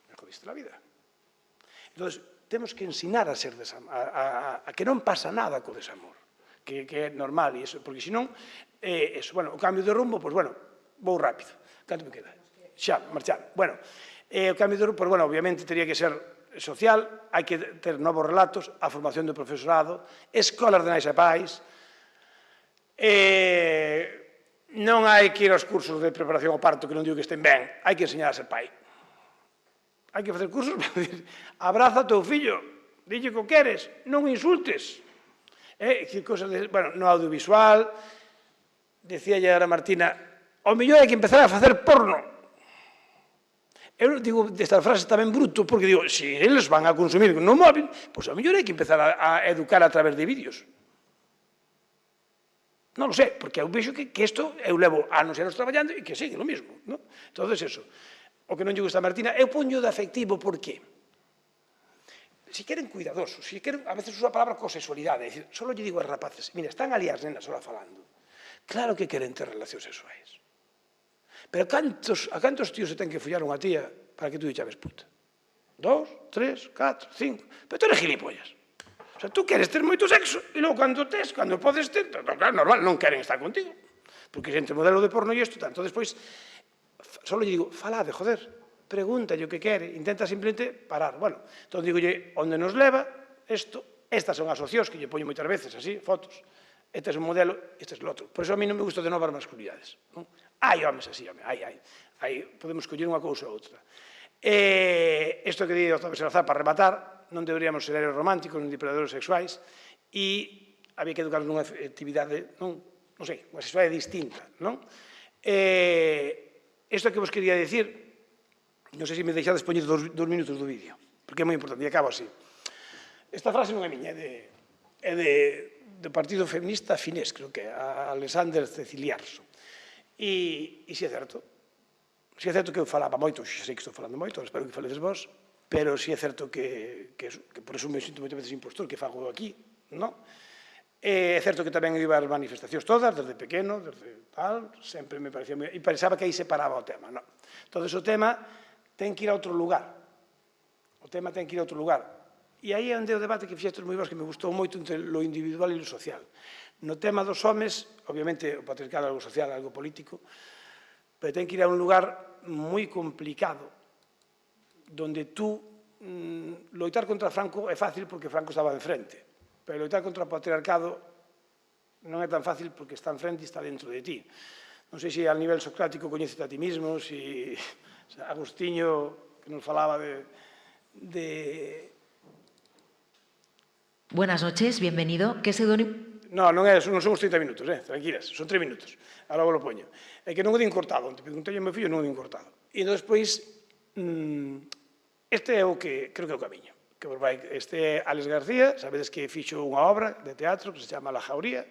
me jodiste la vida. Entón, temos que ensinar a ser desamado, a que non pasa nada co desamor, que é normal, porque senón, bueno, o cambio de rumbo, pois, bueno, vou rápido. Canto me queda? Xa, marchar. Bueno, o cambio de rumbo, pois, bueno, obviamente, teria que ser social, hai que ter novos relatos, a formación do profesorado, escolas de nais e pais, non hai que ir aos cursos de preparación ao parto, que non digo que estén ben, hai que enseñar a ser pai. Hai que facer cursos para dir, abraza ao teu fillo, dille que o queres, non insultes. Bueno, no audiovisual, decía ya a Martina, o mellor hai que empezar a facer porno. Eu digo desta frase tamén bruto, porque digo, se eles van a consumir no móvil, pois a mellor hai que empezar a educar a través de vídeos. Non lo sé, porque eu vexo que isto, eu levo anos e anos traballando e que sigue lo mismo, non? Entón, eso, o que non lle gusta a Martina, eu poño de afectivo, por qué? Si queren cuidadosos, si queren, a veces uso a palabra cosexualidade, é dicir, só lle digo aos rapaces, mira, están ali as nenas sola falando, claro que queren ter relacións sexuais, pero a cantos tíos se ten que follar unha tía para que tú lle chaves puta? 2, 3, 4, 5, pero tú eres gilipollas. O sea, tú queres ter moito sexo e logo cando podes ter, claro, normal, non queren estar contigo, porque entre modelo de porno e isto, tanto despois, só lle digo, falade, joder, pregúntalle o que quere, intenta simplemente parar. Bueno, entón digolle, onde nos leva isto, estas son as opcións que lle poño moitas veces, así, fotos, este é un modelo, este é o outro. Por iso a mí non me gusta de novas masculinidades. Hai homes así, hai, podemos coller unha cousa ou outra. Isto que di o Octavio Salazar, para rematar, non deberíamos ser héroes románticos, non depredadores sexuais, e había que educar nunha actividade, non sei, unha sexualidade distinta, non? Isto que vos quería dicir, non sei se me deixades poñer 2 minutos do vídeo, porque é moi importante, e acabo así. Esta frase non é miña, é do Partido Feminista Finés, creo que é, Alexander Ceciliarso. E se é certo, que eu falaba moito, xa sei que estou falando moito, espero que faledes vos, pero si é certo que por eso me sinto moitas veces impostor, que fago aquí, non? É certo que tamén iba ás manifestacións todas, desde pequeno, desde tal, sempre me parecía moi... E pensaba que aí se paraba o tema, non? Entón, o tema ten que ir a outro lugar. O tema ten que ir a outro lugar. E aí é onde o debate que fixestes moi vos, que me gustou moito entre lo individual e lo social. No tema dos homes, obviamente, o patriarcado é algo social, algo político, pero ten que ir a un lugar moi complicado, donde tú loitar contra Franco é fácil porque Franco estaba de frente, pero loitar contra o patriarcado non é tan fácil porque está en frente e está dentro de ti. Non sei se a nivel socrático coñeces a ti mismo, se Agustinho, que nos falaba de... Buenas noches, bienvenido. ¿Qué seudónimo? Non son os 30 minutos, tranquilas, son 3 minutos. Ahora vos lo poño. É que non o din cortado, onde preguntei ao meu fillo non o din cortado. E despois, este é o que creo que é o camiño. Este é Alex García, sabedes que fixo unha obra de teatro que se chama La Jauría,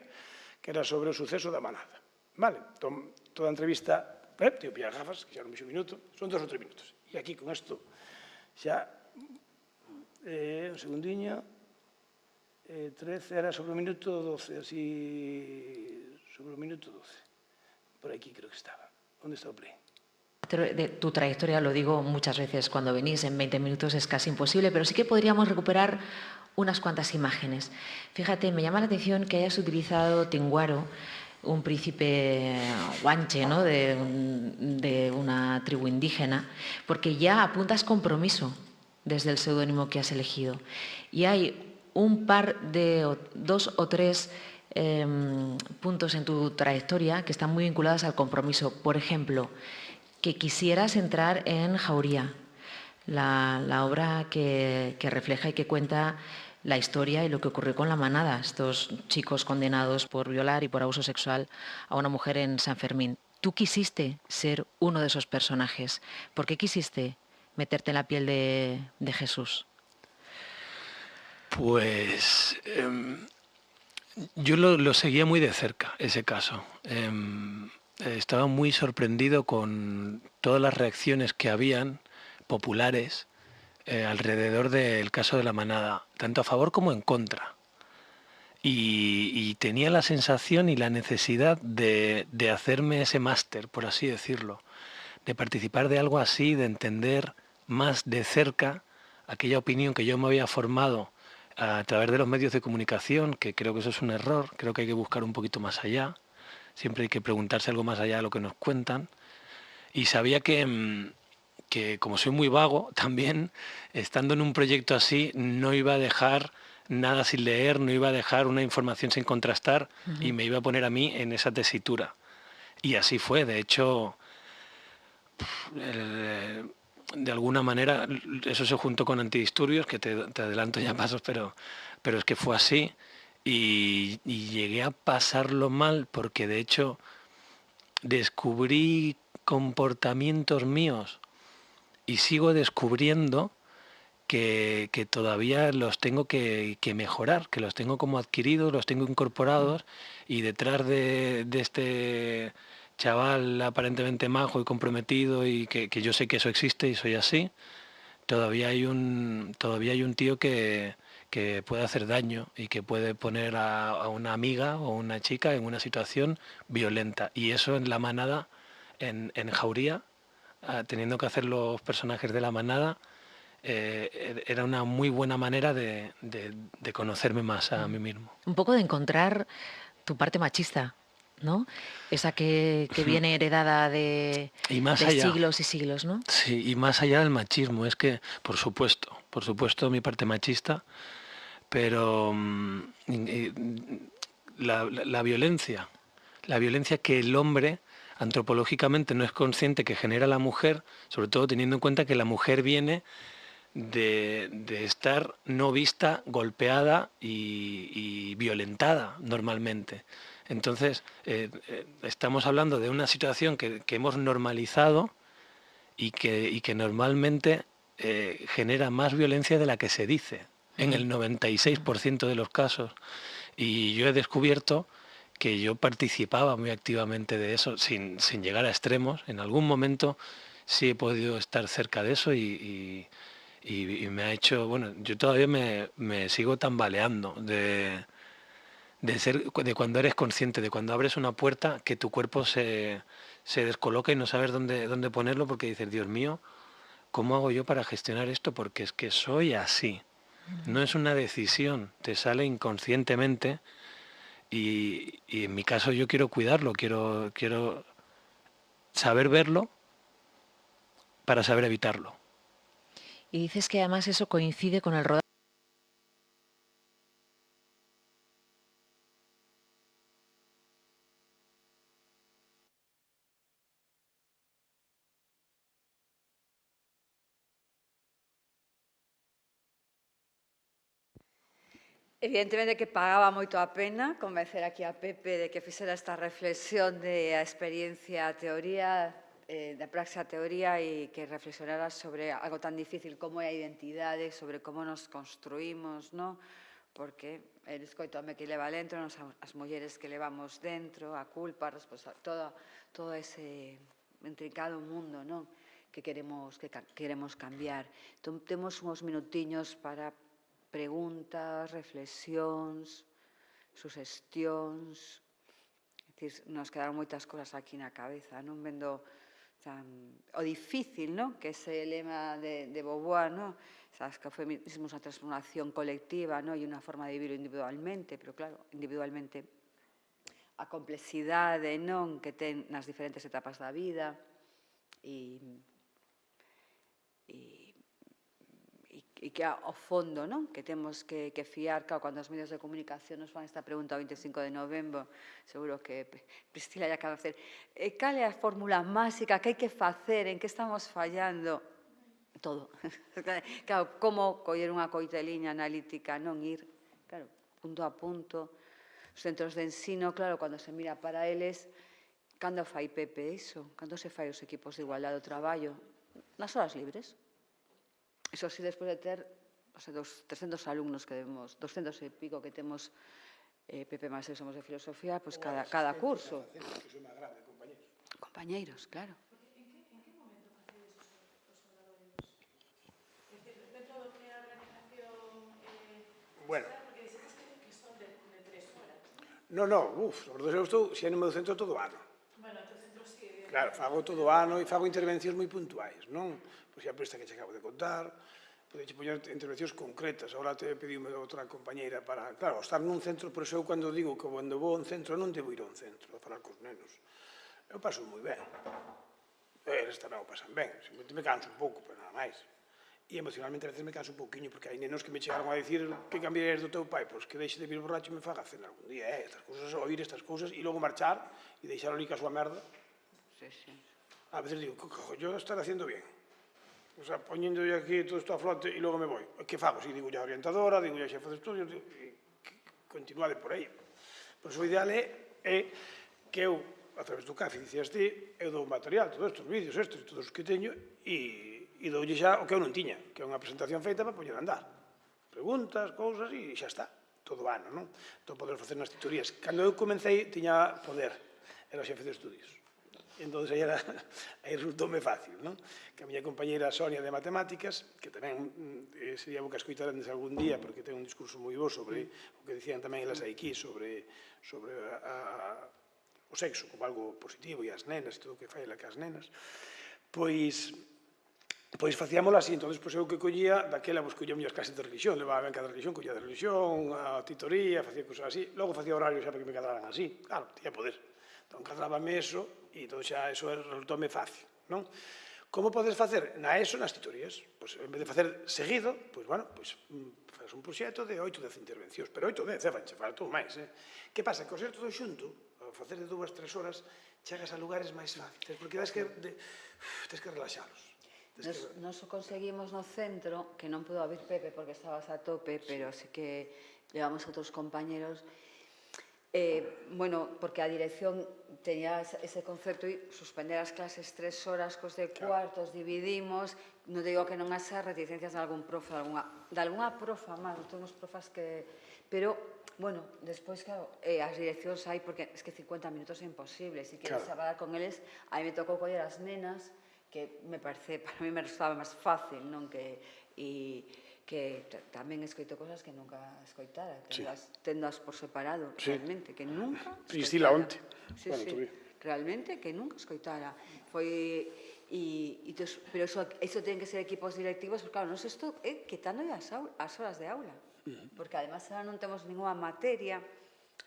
que era sobre o suceso da manada. Vale, entón, toda a entrevista, tío, pilla gafas, que xa non me xo un minuto, son 2 ou 3 minutos. E aquí con isto, xa, un segundiño, 13 era sobre o minuto 12, así, sobre o minuto 12. Por aquí creo que estaba. Onde está o play? De tu trayectoria, lo digo muchas veces, cuando venís en 20 minutos es casi imposible, pero sí que podríamos recuperar unas cuantas imágenes. Fíjate, me llama la atención que hayas utilizado Tinguaro, un príncipe guanche, ¿no?, de una tribu indígena, porque ya apuntas compromiso desde el seudónimo que has elegido. Y hay un par de 2 o 3 puntos en tu trayectoria que están muy vinculados al compromiso. Por ejemplo, que quisieras entrar en Jauría, la obra que refleja y que cuenta la historia y lo que ocurrió con la manada, estos chicos condenados por violar y por abuso sexual a una mujer en San Fermín. Tú quisiste ser uno de esos personajes. ¿Por qué quisiste meterte en la piel de Jesús? Pues yo lo seguía muy de cerca, ese caso. Estaba muy sorprendido con todas las reacciones que habían populares alrededor del caso de la manada, tanto a favor como en contra. Y tenía la sensación y la necesidad de hacerme ese máster, por así decirlo, de participar de algo así, de entender más de cerca aquella opinión que yo me había formado a través de los medios de comunicación, que creo que eso es un error, creo que hay que buscar un poquito más allá, siempre hay que preguntarse algo más allá de lo que nos cuentan. Y sabía que como soy muy vago también, estando en un proyecto así, no iba a dejar nada sin leer, no iba a dejar una información sin contrastar y me iba a poner a mí en esa tesitura. Y así fue, de hecho, de alguna manera, eso se juntó con Antidisturbios, que te adelanto ya pasos, pero es que fue así y llegué a pasarlo mal porque de hecho descubrí comportamientos míos y sigo descubriendo que todavía los tengo que mejorar, que los tengo como adquiridos, los tengo incorporados, y detrás de este chaval aparentemente majo y comprometido, y que yo sé que eso existe y soy así, todavía hay un tío que puede hacer daño y que puede poner a una amiga o una chica en una situación violenta. Y eso en la manada, en Jauría, teniendo que hacer los personajes de la manada, era una muy buena manera de conocerme más a mí mismo. Un poco de encontrar tu parte machista, ¿no? Esa que viene heredada de siglos y siglos, ¿no? Sí, y más allá del machismo, es que, por supuesto mi parte machista, pero la violencia que el hombre antropológicamente no es consciente que genera la mujer, sobre todo teniendo en cuenta que la mujer viene de estar no vista, golpeada y violentada normalmente. Entonces, estamos hablando de una situación que hemos normalizado y que normalmente genera más violencia de la que se dice, en el 96% de los casos. Y yo he descubierto que yo participaba muy activamente de eso, sin llegar a extremos. En algún momento sí he podido estar cerca de eso y me ha hecho, bueno, yo todavía me sigo tambaleando de cuando eres consciente, de cuando abres una puerta, que tu cuerpo se descoloca y no sabes dónde ponerlo, porque dices, Dios mío, ¿cómo hago yo para gestionar esto? Porque es que soy así. No es una decisión, te sale inconscientemente, y en mi caso yo quiero cuidarlo, quiero saber verlo para saber evitarlo. Y dices que además eso coincide con el rodaje. Evidentemente que pagaba moito a pena convencer aquí a Pepe de que fixera esta reflexión de a experiencia a teoría, da praxe a teoría, e que reflexionara sobre algo tan difícil como é a identidade, sobre como nos construímos, ¿no? Porque el escoitome que leva dentro, as mulleres que levamos dentro, a culpa, todo ese intrincado mundo, ¿no? que queremos cambiar. Entón, temos uns minutiños para preguntas, reflexións, sugestións. Nos quedaron moitas cosas aquí na cabeza, non? Vendo o difícil, non? Que ese lema de Beauvoir, non? Sabes que o feminismo é unha transformación colectiva, non? E unha forma de vivir individualmente, pero claro, individualmente a complexidade, non? Que ten nas diferentes etapas da vida e que ao fondo, non? Que temos que fiar, claro, cando os medios de comunicación nos fan esta pregunta o 25 de novembro, seguro que Priscila ya acaba de hacer, cal é a fórmula máxica, que hai que facer, en que estamos fallando? Todo. Claro, como coller unha coiteliña analítica, non ir, claro, punto a punto. Os centros de ensino, claro, cando se mira para eles, cando fai Pepe iso? Cando se fai os equipos de igualdade do traballo? Nas horas libres. Iso sí, despois de ter os 300 alumnos que vemos, 200 e pico que temos, Pepe máis somos de filosofía, pois cada curso. Compañeiros, claro. En que momento facedes os fundadores? Dentro do que é a organización... Bueno. Porque dices que son de 3 horas. Non, os dos eu estou xa no meu centro todo o ano. Bueno, o teu centro sí. Claro, fago todo o ano e fago intervencións moi puntuais, non? Por exemplo, esta que che acabo de contar, podeche poñer intervencións concretas. Agora te pediume outra compañeira para... Claro, estar nun centro, por eso eu cando digo que cando vou a un centro non debo ir a un centro a falar cos nenos. Eu paso moi ben. Eles tamén o pasan ben. Simplemente me canso un pouco, pero nada máis. E emocionalmente a veces me canso un pouquinho, porque hai nenos que me chegaron a dicir que cambiarías do teu pai, pois que deixe de vir borracho e me faga cena algún día, estas cousas, oír estas cousas, e logo marchar e deixar ali ca súa merda. Sí, sí. A veces digo, yo estar haciendo bien. O sea, poniendo yo aquí todo isto a flote e logo me voy. Que fago? Si digo ya orientadora, digo ya xefe de estudios, continuade por aí. Por iso o ideal é que eu, a través do CAFI, dicías ti, eu dou material, todos estes vídeos, estes, todos os que teño, e e doulle xa o que eu non tiña, que é unha presentación feita para poñer a andar. Preguntas, cousas, e xa está. Todo o ano, non? Todo poder facer nas titorías. Cando eu comecei, tiña poder. Era o xefe de estudios. Entón, aí resultoume fácil, non? Que a miña compañeira Sonia de Matemáticas, que tamén sería bo que escoitarandes algún día, porque ten un discurso moi bo sobre o que dicían tamén elas aquí, sobre o sexo como algo positivo e as nenas, e todo o que fai ela que as nenas, pois facíamolo así. Entón, eu que collía, daquela, collía as clases de religión, levaba ben cada religión, collía de religión, a titoría, facía cosas así, logo facía horario xa para que me cadraran así, claro, tiña poder. Entón, cadrábame eso, e entón xa eso resultoume fácil, non? Como podes facer na ESO, nas titorías? Pois, en vez de facer seguido, pois, bueno, pois, faz un proxecto de 8 10 intervencións, pero 8 10, fanche faltou máis, Que pasa? Que ao ser todo xunto, ao facer de 2 3 horas, chegas a lugares máis fáciles, porque tens que relaxalos. Nos o conseguimos no centro, que non pudo haber Pepe porque estabas a tope, pero sí que llevamos outros compañeros. Bueno, porque a dirección tenía ese concepto de suspender as clases 3 horas cos de cuartos, dividimos, non digo que non haxa reticencias de algún profe, de algunha profa máis, todos os profas que... Pero, bueno, despois, claro, as direccións hai, porque es que 50 minutos é imposible, se queres hablar con eles, aí me tocou coller as nenas, que me parece, para mí me resultaba máis fácil, non? Que tamén escoito cosas que nunca escoitara, tendas por separado, realmente, que nunca escoitara. Onte. Realmente, que nunca escoitara. Pero iso ten que ser equipos directivos, porque claro, nos isto é quitando as horas de aula, porque además ahora non temos ninguna materia,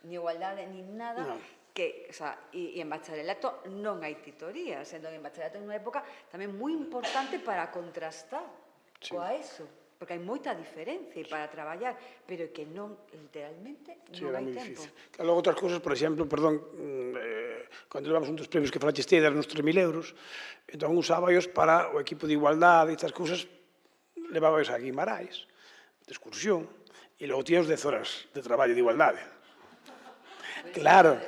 ni igualdade, ni nada, que, o sea, e en bacharelato non hai titorías, entón en bacharelato é unha época tamén moi importante para contrastar coa ESO, porque hai moita diferencia para traballar, pero que non, literalmente, non hai tempo. Logo outras cousas, por exemplo, perdón, cando levamos un dos premios que falaste este, eran uns 3.000 euros, entón usábaios para o equipo de igualdade e estas cousas, levabaios a Guimarães, de excursión, e logo tíamos 10 horas de traballo de igualdade. Claro,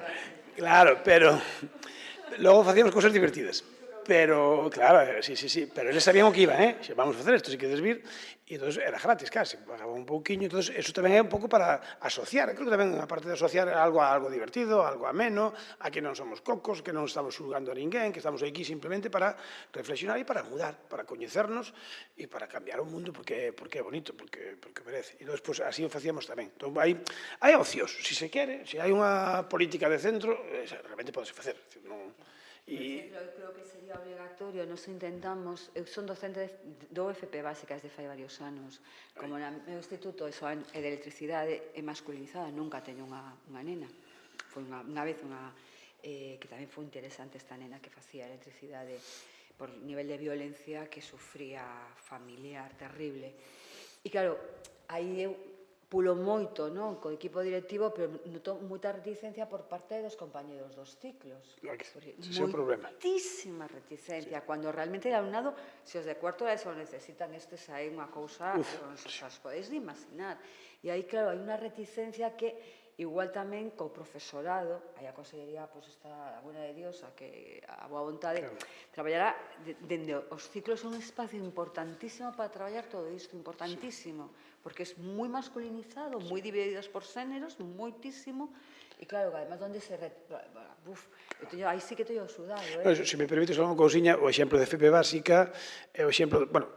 pero logo facíamos cousas divertidas. Pero, claro, sí, pero eles sabían o que iba, xa vamos a facer isto, se queres vir, e entón era gratis, casi, pagaba un pouquiño, entón eso tamén é un pouco para asociar, creo que tamén, aparte de asociar algo divertido, algo ameno, a que non somos cocos, que non estamos xulgando a ninguén, que estamos aquí simplemente para reflexionar e para mudar, para coñecernos e para cambiar o mundo, porque é bonito, porque merece. E despois así o facíamos tamén. Entón, hai opcións, se se quere, se hai unha política de centro, realmente podese facer, non... Por exemplo, eu creo que sería obligatorio, nos intentamos, eu son docente do FP Básica desde fai varios anos, como no meu instituto é de electricidade é masculinizada, nunca teño unha nena. Foi unha vez que tamén foi interesante esta nena que facía electricidade por nivel de violencia que sufría familiar terrible. E claro, aí eu pulo moito, non, co equipo directivo, pero noto moita reticencia por parte dos compañeros dos ciclos. Ese é o problema. Moitísima reticencia, cando realmente o alumnado, se os de cuarto de eso necesitan estes aí unha cousa, non se os podeis de imaginar. E aí, claro, hai unha reticencia que igual tamén co profesorado, aí a Consellería está a buena de Dios, a boa vontade, traballará dende os ciclos un espacio importantísimo para traballar todo isto, importantísimo, porque é moi masculinizado, moi divididos por xéneros, moitísimo, e claro, además, onde se... aí sí que teño sudado, Se me permites unha cousiña, o exemplo de FP Básica é o exemplo, bueno,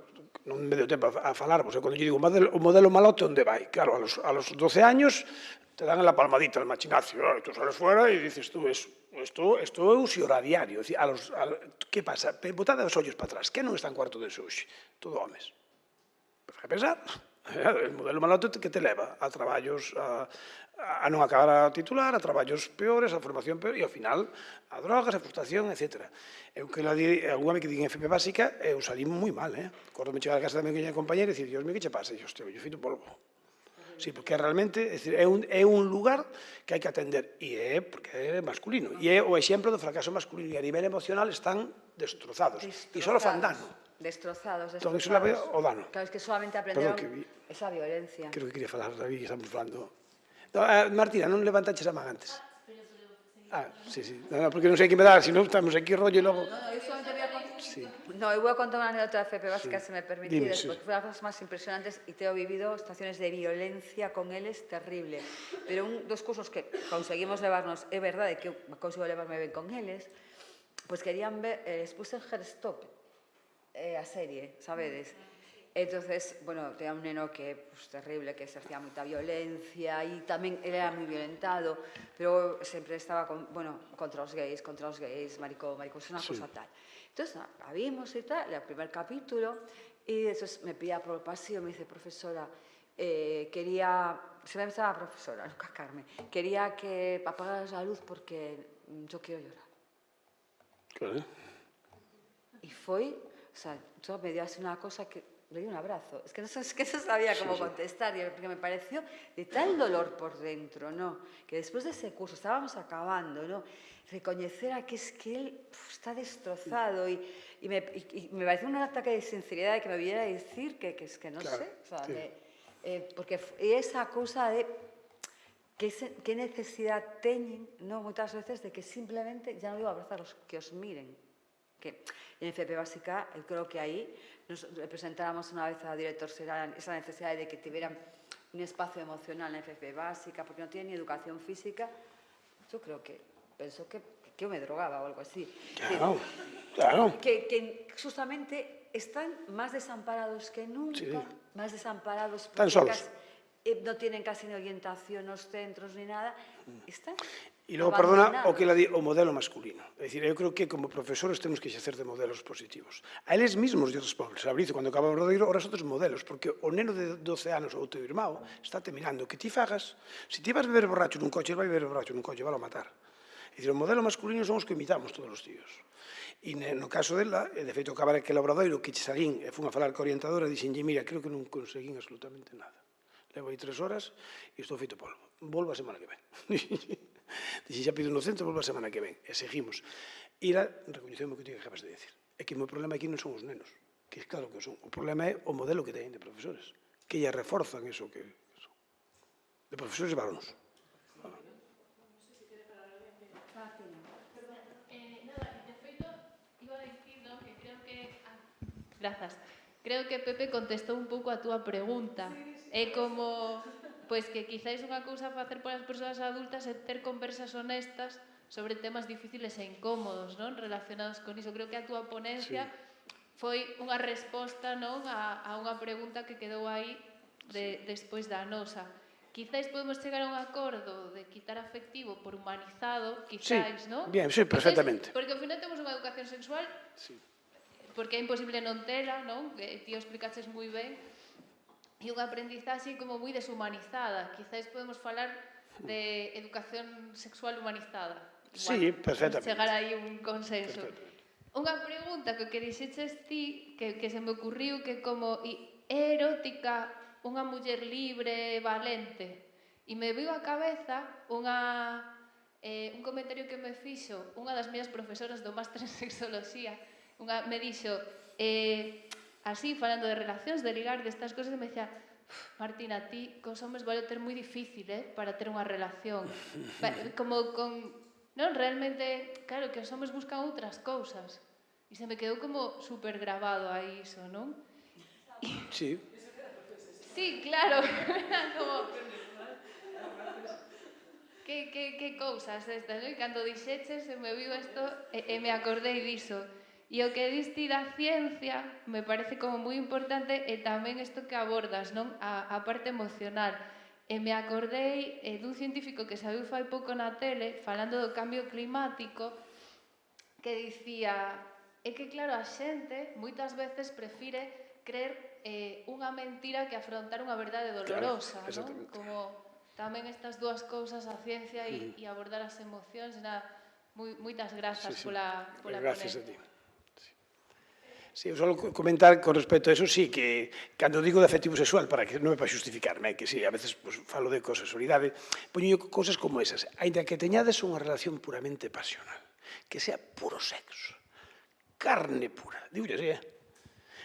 non me deu tempo a falar, pois cando eu digo o modelo malote, onde vai? Claro, a los 12 años te dan la palmadita al machinacio, tú sales fuera e dices tú, esto é uso hora diario. Que pasa? Botade os ollos para atrás, que non está en cuarto de hoxe? Todo homes. Para pensar, el modelo malote que te leva a traballos, a non acabar a titular, a traballos peores, a formación peor, e ao final a drogas, a frustración, etc. Eu que alguna vez que digo en FP Básica, eu salí moi mal, Acordome chegar a casa da miña compañera e dicir, Dios mío, que che pasa? E eu, hostia, eu feito polvo. Sí, porque realmente é un lugar que hai que atender, e é porque é masculino, e é o exemplo do fracaso masculino, e a nivel emocional están destrozados, e só fan dano. Destrozados. Entón, iso leva o dano. Claro, es que solamente aprenderon esa violencia. Creo que quería falar, David, que estamos falando. Martina, non levantaches a man antes. Sí, sí. No, porque non sei que me dá, senón estamos aquí rollo e logo... No, eu vou contar unha anécdota da FP Básica, se me permitides, sí. porque foi as cousas máis impresionantes e teo vivido situaciones de violencia con eles terrible. Pero un dos cursos que conseguimos levarnos, é verdade que eu consigo levarme ben con eles, pois querían ver, expusen Herstop, a serie, sabedes? Entonces, bueno, tenía un neno que, pues, terrible, que exercía moita violencia e tamén ele era moi violentado, pero sempre estaba, contra os gays, maricón, é unha cosa tal. Entonces, la vimos y tal, el primer capítulo, y entonces me pilla por el pasillo, me dice, profesora, quería, se me estaba profesora, Lucas Carmen, quería que apagaras la luz porque yo quiero llorar. Claro. Y fue, o sea, todo me dio así una cosa que le di un abrazo. Es que no sabía cómo contestar, porque me pareció de tal dolor por dentro, ¿no? Que después de ese curso estábamos acabando, ¿no? Recoñecer que es que él está destrozado y me pareció un ataque de sinceridad que me viera a decir que es que no sé, o sea, porque esa cousa de que necesidad teñen, ¿no? Moitas veces de que simplemente ya non digo abrazarlos, que os miren. Que en FP Básica, eu creo que aí nos representáramos unha vez a director xeral esa necesidade de que tiveran un espacio emocional na FP Básica, porque non tienen ni educación física. Yo creo que penso que eu me drogaba ou algo así. Claro, claro. Que justamente están máis desamparados que nunca, máis desamparados porque non tienen casi ni orientación nos centros ni nada, están e logo, perdona, o que o modelo masculino. É dicir, eu creo que como profesores temos que xacer de modelos positivos. A eles mesmos lle responden, Sabrizo, cando acaba o Rodeiro, ahora outros modelos, porque o neno de 12 anos ou o teu irmão está te mirando que ti fagas. Se ti vas beber borracho nun coche, vai beber borracho nun coche, vai a matar. É dicir, o modelo masculino son os que imitamos todos os tíos. E no caso dela, de feito, acaba aquele obradoiro que salín e fun a falar co orientadora e dixenlle, mira, creo que non conseguín absolutamente nada. Levo aí 3 horas e estou feito polvo. Volvo a semana que ven. Dixen, xa pido no centro, volvo a semana que ven. E seguimos. Ira, recoñecemos o que ti acabas de decir. É que o meu problema aquí non son os nenos, que claro que son. O problema é o modelo que teñen de profesores, que lle reforzan eso que son. De profesores varóns. Grazas. Creo que Pepe contestou un pouco a túa pregunta. É como, pois que quizáis unha cousa a facer polas persoas adultas é ter conversas honestas sobre temas difíciles e incómodos, non? Relacionados con iso. Creo que a túa ponencia foi unha resposta, non? A unha pregunta que quedou aí despois da nosa. Quizáis podemos chegar a un acordo de quitar afectivo por humanizado, quizáis, non? Sí, perfectamente. Porque ao final temos unha educación sexual porque é imposible non tela, non? Que ti o explicaches moi ben. E unha aprendizaxe como moi deshumanizada. Quizáis podemos falar de educación sexual humanizada. Sí, perfectamente. Chegar aí un consenso. Unha pregunta que dixeches ti, que se me ocurriu, que como é erótica unha muller libre, valente. E me viu a cabeza un comentario que me fixo unha das miñas profesoras do máster en sexoloxía. Me dixo, así, falando de relacións, de ligar, destas cosas, me dicía, Martina, ti cos homes vai ter moi difícil, para ter unha relación. Como con... Non, realmente, claro, que os homes buscan outras cousas. E se me quedou como super grabado aí iso, non? Sí. Sí, claro. Como... Que cousas estas, non? E cando dixeches, se me viu isto, e me acordei diso. E o que diste da ciencia me parece como moi importante e tamén isto que abordas, non? A parte emocional. E me acordei dun científico que saiu fai pouco na tele falando do cambio climático que dicía é que claro, a xente moitas veces prefire creer unha mentira que afrontar unha verdade dolorosa, non? Como tamén estas dúas cousas, a ciencia e abordar as emocións. Moitas grazas pola ponencia. Gracias a ti. Sí, eu só comentar con respecto a eso, sí, que cando digo de afectivo sexual, para que non é para xustificarme, que sí, a veces pues, falo de sexualidade, poño cosas como esas, ainda que teñades unha relación puramente pasional, que sea puro sexo, carne pura, digo así,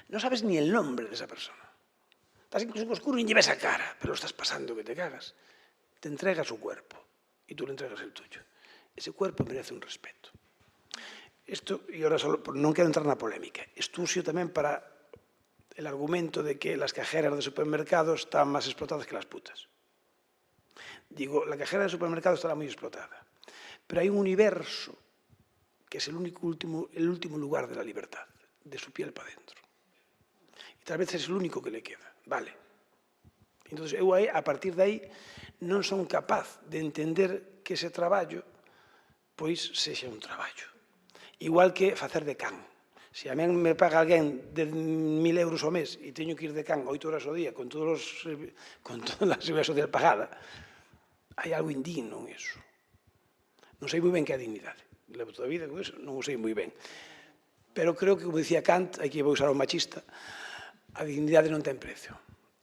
non sabes ni el nombre de esa persona, estás incluso en oscuro y ni ves a cara, pero lo estás pasando que te cagas, te entrega su cuerpo y tú le entregas el tuyo. ese cuerpo merece un respeto. Isto, e ahora non quero entrar na polémica, isto uso tamén para el argumento de que las cajeras de supermercados están más explotadas que las putas. Digo, la cajera de supermercado estará muy explotada, pero hay un universo que es el último lugar de la libertad, de su piel para dentro. Y tal vez es el único que le queda, vale. Entonces, eu aí, a partir de aí, non son capaz de entender que ese traballo, pois, sexa un traballo. Igual que facer de can. Se a mí me paga alguén de 1.000 euros ao mes e teño que ir de can 8 horas ao día con toda a seguridade social pagada, hai algo indigno en eso. Non sei moi ben que é a dignidade. Levo toda a vida con eso, non o sei moi ben. Pero creo que, como dicía Kant, aquí vou usar o machista, a dignidade non ten prezo.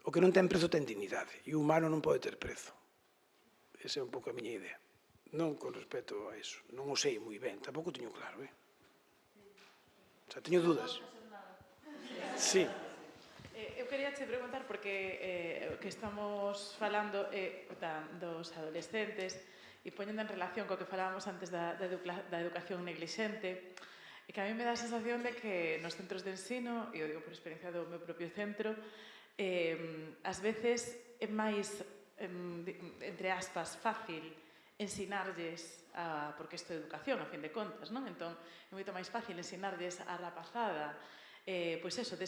O que non ten prezo ten dignidade. E o humano non pode ter prezo. Esa é un pouco a miña idea. Non con respecto a eso. Non o sei moi ben. Tampouco teño claro, O sea, teño dudas. Sí. Eu quería te preguntar, porque que estamos falando dos adolescentes e poñendo en relación co que falábamos antes da educación neglixente, e que a mí me dá a sensación de que nos centros de ensino, e eu digo por experiencia do meu propio centro, ás veces é máis, entre aspas, fácil ensinarlles, porque isto é educación, a fin de contas, non? Entón, é moito máis fácil ensinarlles a rapazada, pois eso,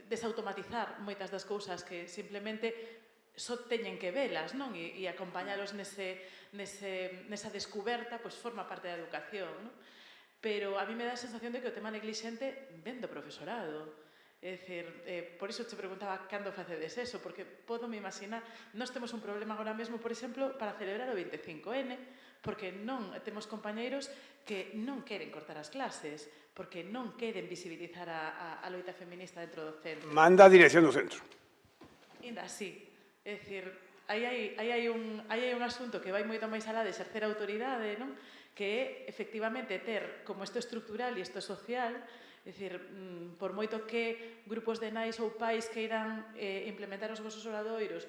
desautomatizar moitas das cousas que simplemente só teñen que velas, non? E acompañalos nesa descuberta, pois forma parte da educación, non? Pero a mí me dá a sensación de que o tema neglixente ven do profesorado. É dicir, por iso te preguntaba cando facedes eso, porque podo me imaginar, nós temos un problema agora mesmo, por exemplo, para celebrar o 25N, porque non temos compañeiros que non queren cortar as clases, porque non queren visibilizar a loita feminista dentro do centro. Manda a dirección do centro. Inda así. É dicir, aí hai un asunto que vai moito máis alá de exercer autoridade, non? Que é, efectivamente, ter como isto estructural e isto social, é dicir, por moito que grupos de nais ou pais queiran implementar os vosos oradoiros,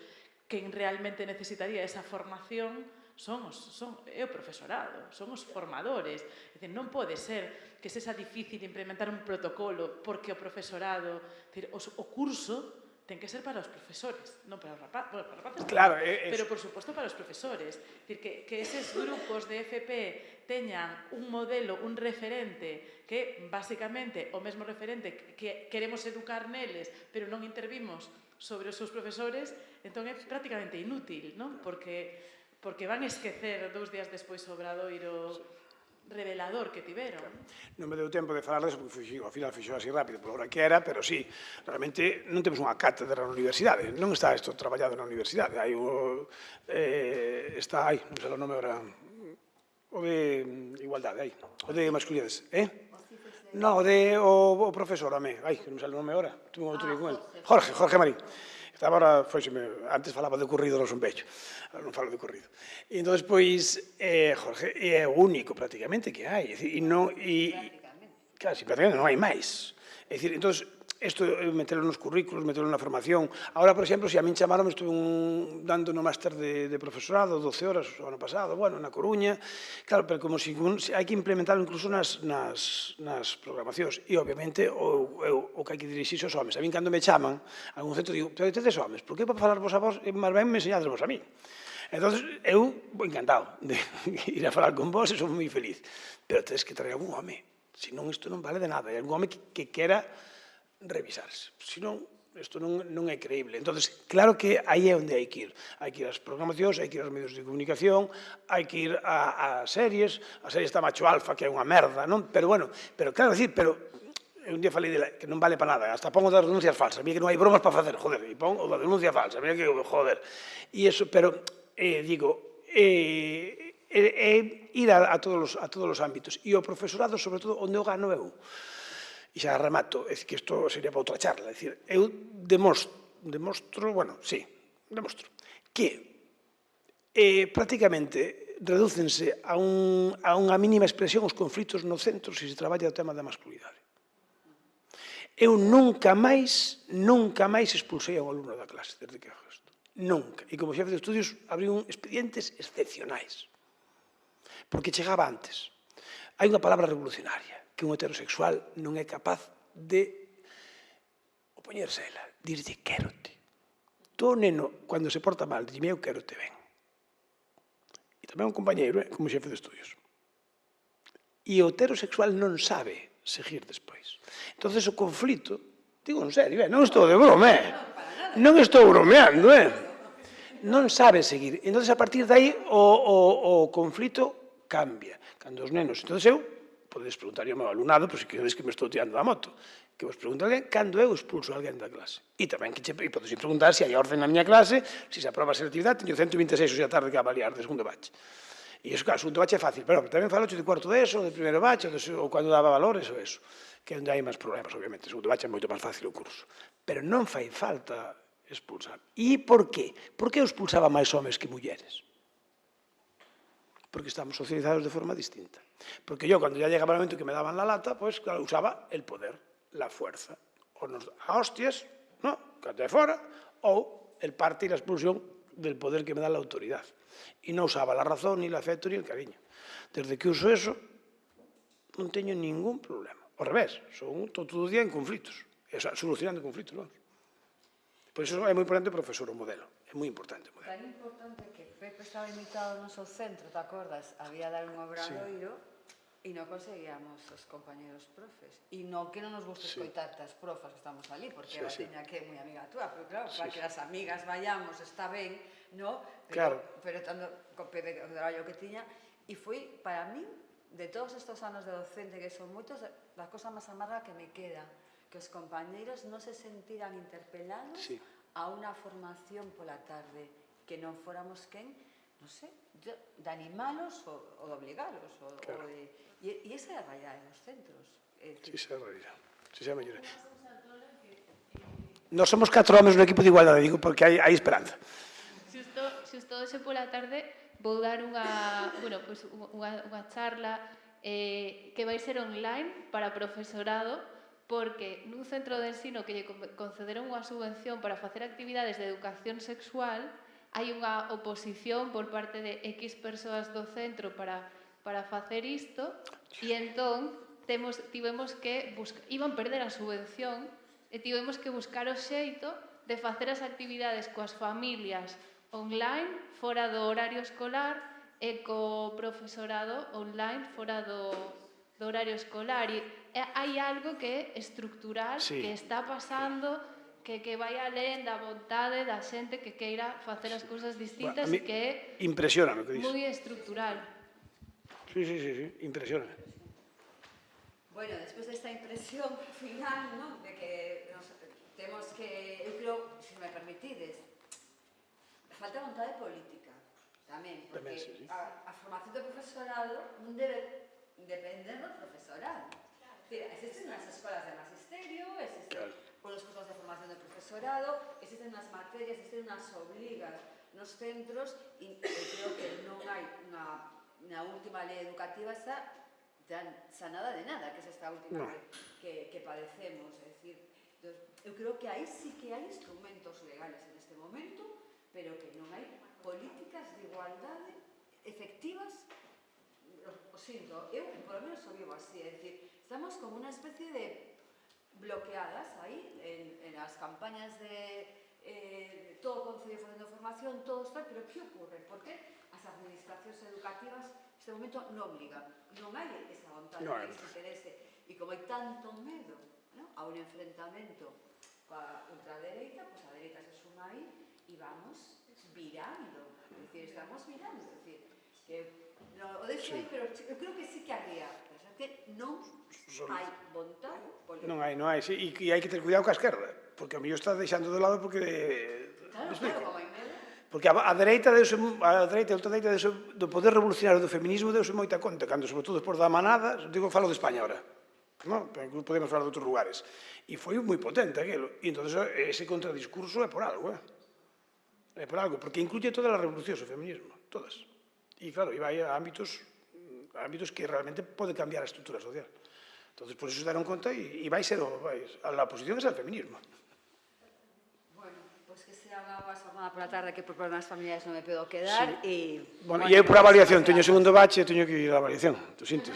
quen realmente necesitaría esa formación é o profesorado, son os formadores. É dicir, non pode ser que sexa difícil implementar un protocolo porque o profesorado, o curso ten que ser para os profesores, non para os rapaces, claro, pero por suposto para os profesores. É dicir, que eses grupos de FP teñan un modelo, un referente, que basicamente o mesmo referente que queremos educar neles, pero non intervimos sobre os seus profesores, entón é prácticamente inútil, non? Porque van esquecer 2 días despois o obradoiro revelador que tiveron. Non me deu tempo de falar deso, porque ao final fixo así rápido por hora que era, pero sí, realmente non temos unha cátedra na universidade, non está isto traballado na universidade, hai está, non sei o nome agora, o de igualdade, o de masculinidades, Non, o profesor, que non sei o nome agora, tuve outro día con ele, Jorge Marín. Estaba ahora, antes falaba de corrido, non son vello, ahora non falo de corrido. E entón, pois, Jorge, é o único prácticamente que hai, prácticamente non hai máis. É dicir, entón, isto metelo nos currículos, metelo na formación. Agora, por exemplo, se a min chamaron, estuve dando no máster de profesorado, 12 horas o ano pasado, na Coruña, claro, pero como se hai que implementarlo incluso nas programacións. E, obviamente, o que hai que dirixirse aos homes. A min, cando me chaman, a algún centro, digo, tedes homes, por que para falar vos a vos, máis ben me enseñades vos a mí? Entón, eu, encantado de ir a falar con vos e son moi feliz. Pero tedes que traer algún home, senón isto non vale de nada. Hai algún home que quera revisarse, senón isto non é creíble. Entón, claro que aí é onde hai que ir. Hai que ir ás programacións, hai que ir aos medios de comunicación, hai que ir a series, a serie está Macho Alfa, que é unha merda, non? Pero claro, un día falei que non vale para nada, hasta pongo das denuncias falsas, mira que non hai bromas para facer, joder, e pongo da denuncia falsa, mira que, joder. E iso, pero, digo, ir a todos os ámbitos. E o profesorado, sobre todo, onde o gano eu. E xa remato, é que isto sería para outra charla, é dicir, eu demostro que prácticamente redúcense a unha mínima expresión os conflitos no centro se se traballa o tema da masculinidade. Eu nunca máis expulsei a un alumno da clase desde que hago isto. Nunca. E como xefe de estudios abrí expedientes excepcionais. porque chegaba antes. Hai unha palabra revolucionaria, que un heterosexual non é capaz de opoñerse a ela, dirlle quérote. Todo neno, cando se porta mal, dirlle eu quérote ben. E tamén un compañeiro, como xefe de estudios. E o heterosexual non sabe seguir despois. Entonces o conflito, digo en serio, non estou de broma, non estou bromeando, non sabe seguir. Entón, a partir de aí, o conflito cambia. Cando os nenos... Entón, eu, podedes preguntar ao meu alumnado, pois que vedes que me estou tirando da moto, que vos pregunta alguén, cando eu expulso a alguén da clase. E tamén que podes preguntar se hai orden na miña clase, se se aproba a selectividade, teño 126 hoxe a tarde que avaliar de segundo bache. E iso, claro, segundo bache é fácil, pero tamén falo de cuarto de eso, de primeiro bache, ou cando daba valores, ou eso, que onde hai máis problemas, obviamente. Segundo bache é moito máis fácil o curso. Pero non fai falta expulsar. E por qué? Por que eu expulsaba máis homes que mulleres? Porque estamos socializados de forma distinta. Porque yo, cuando ya llegaba el momento que me daban la lata, pues claro, usaba el poder, la fuerza. O a hostias, ¿no? Cante de fora, o el parte y la expulsión del poder que me da la autoridad. Y no usaba la razón, ni el afecto, ni el cariño. Desde que uso eso, non teño ningún problema. Ao revés, son todo o día en conflitos. Solucionando conflitos, vamos. Por iso é moi importante o profesor, o modelo. É moi importante o modelo. Tan importante que Pepe estaba invitado no noso centro, te acordas? Había dar un obradoiro e non conseguíamos os compañeros profes. E non que non nos guste escoitar as profas que estamos ali, porque a teña que é moi amiga túa, pero claro, para que as amigas vayamos está ben, non? Pero tanto con Pepe, o traballo que tiña, e foi, para mí, de todos estes anos de docente, que son moitos, das cosas máis amargas que me queda, que os compañeiros non se sentiran interpelados a unha formación pola tarde, que non fóramos quen, non sei, de animalos ou de obligalos. E esa é a realidade dos centros. Sí, esa é a realidade. Sí, esa é a mellora. Nós somos 4 homes no equipo de igualdade, digo, porque hai esperanza. Xusto hoxe pola tarde vou dar unha charla que vai ser online para profesorado, porque nun centro de ensino que lle concederon unha subvención para facer actividades de educación sexual, hai unha oposición por parte de X persoas do centro para facer isto, e entón tivemos que iban perder a subvención e tivemos que buscar o xeito de facer as actividades coas familias online, fora do horario escolar, e co profesorado online, fora do horario escolar. E hai algo que é estructural, que está pasando, que vai alén da vontade da xente que queira facer as cousas distintas e que é moi estructural. Sí, impresiona. Bueno, despois desta impresión final, non? De que temos que, eu creo, se me permitides, falta vontade política tamén, porque a formación do profesorado non debe depender do profesorado. Existen as escolas de magisterio, existen os cursos de formación do profesorado, existen as materias, existen as obligas nos centros, e creo que non hai na última lei educativa sanada de nada, que é esta última que padecemos. É dicir, eu creo que aí sí que hai instrumentos legales en este momento, pero que non hai políticas de igualdade efectivas. O sinto, eu por lo menos o vivo así, é dicir, estamos como unha especie de bloqueadas aí en as campañas de todo o Concello facendo formación, todo está, pero que ocurre? Porque as administracións educativas neste momento non obligan, non hai esa vontade, non hai ese interese, e como hai tanto medo a un enfrentamento coa ultradereita, pois a dereita se suma aí e vamos virando, é dicir, estamos virando, é dicir, que o deixo aí, pero eu creo que sí que habría, que non hai vontade política. Non hai, e hai que ter cuidado coa esquerda, porque a mí está deixando de lado porque... Claro, como hai medo. Porque a dereita e a ultradereita do poder revolucionario do feminismo deuse moita conta, cando, sobre todo, despois da manada, digo, falo de España ahora, pero podemos falar de outros lugares, e foi moi potente aquilo, e entón ese contradiscurso é por algo, porque incluye todas as revolucións o feminismo, todas. E claro, iba a ámbitos que realmente pode cambiar a estrutura social. Entonces, por eso se daron conta e vai ser a oposición é el feminismo. Bueno, pois que sea unha boa jornada pola tarde que por problemas familiares non me podo quedar e... Bueno, e eu por avaliación, teño segundo bache, teño que ir a avaliación, tú sintes.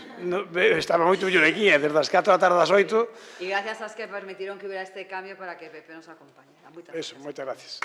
Estaba moito mellor aquí, desde as 4 da tarde ás 8. E gracias ás que permitiron que hubiera este cambio para que Pepe nos acompañara. Moitas gracias. Eso, moitas gracias.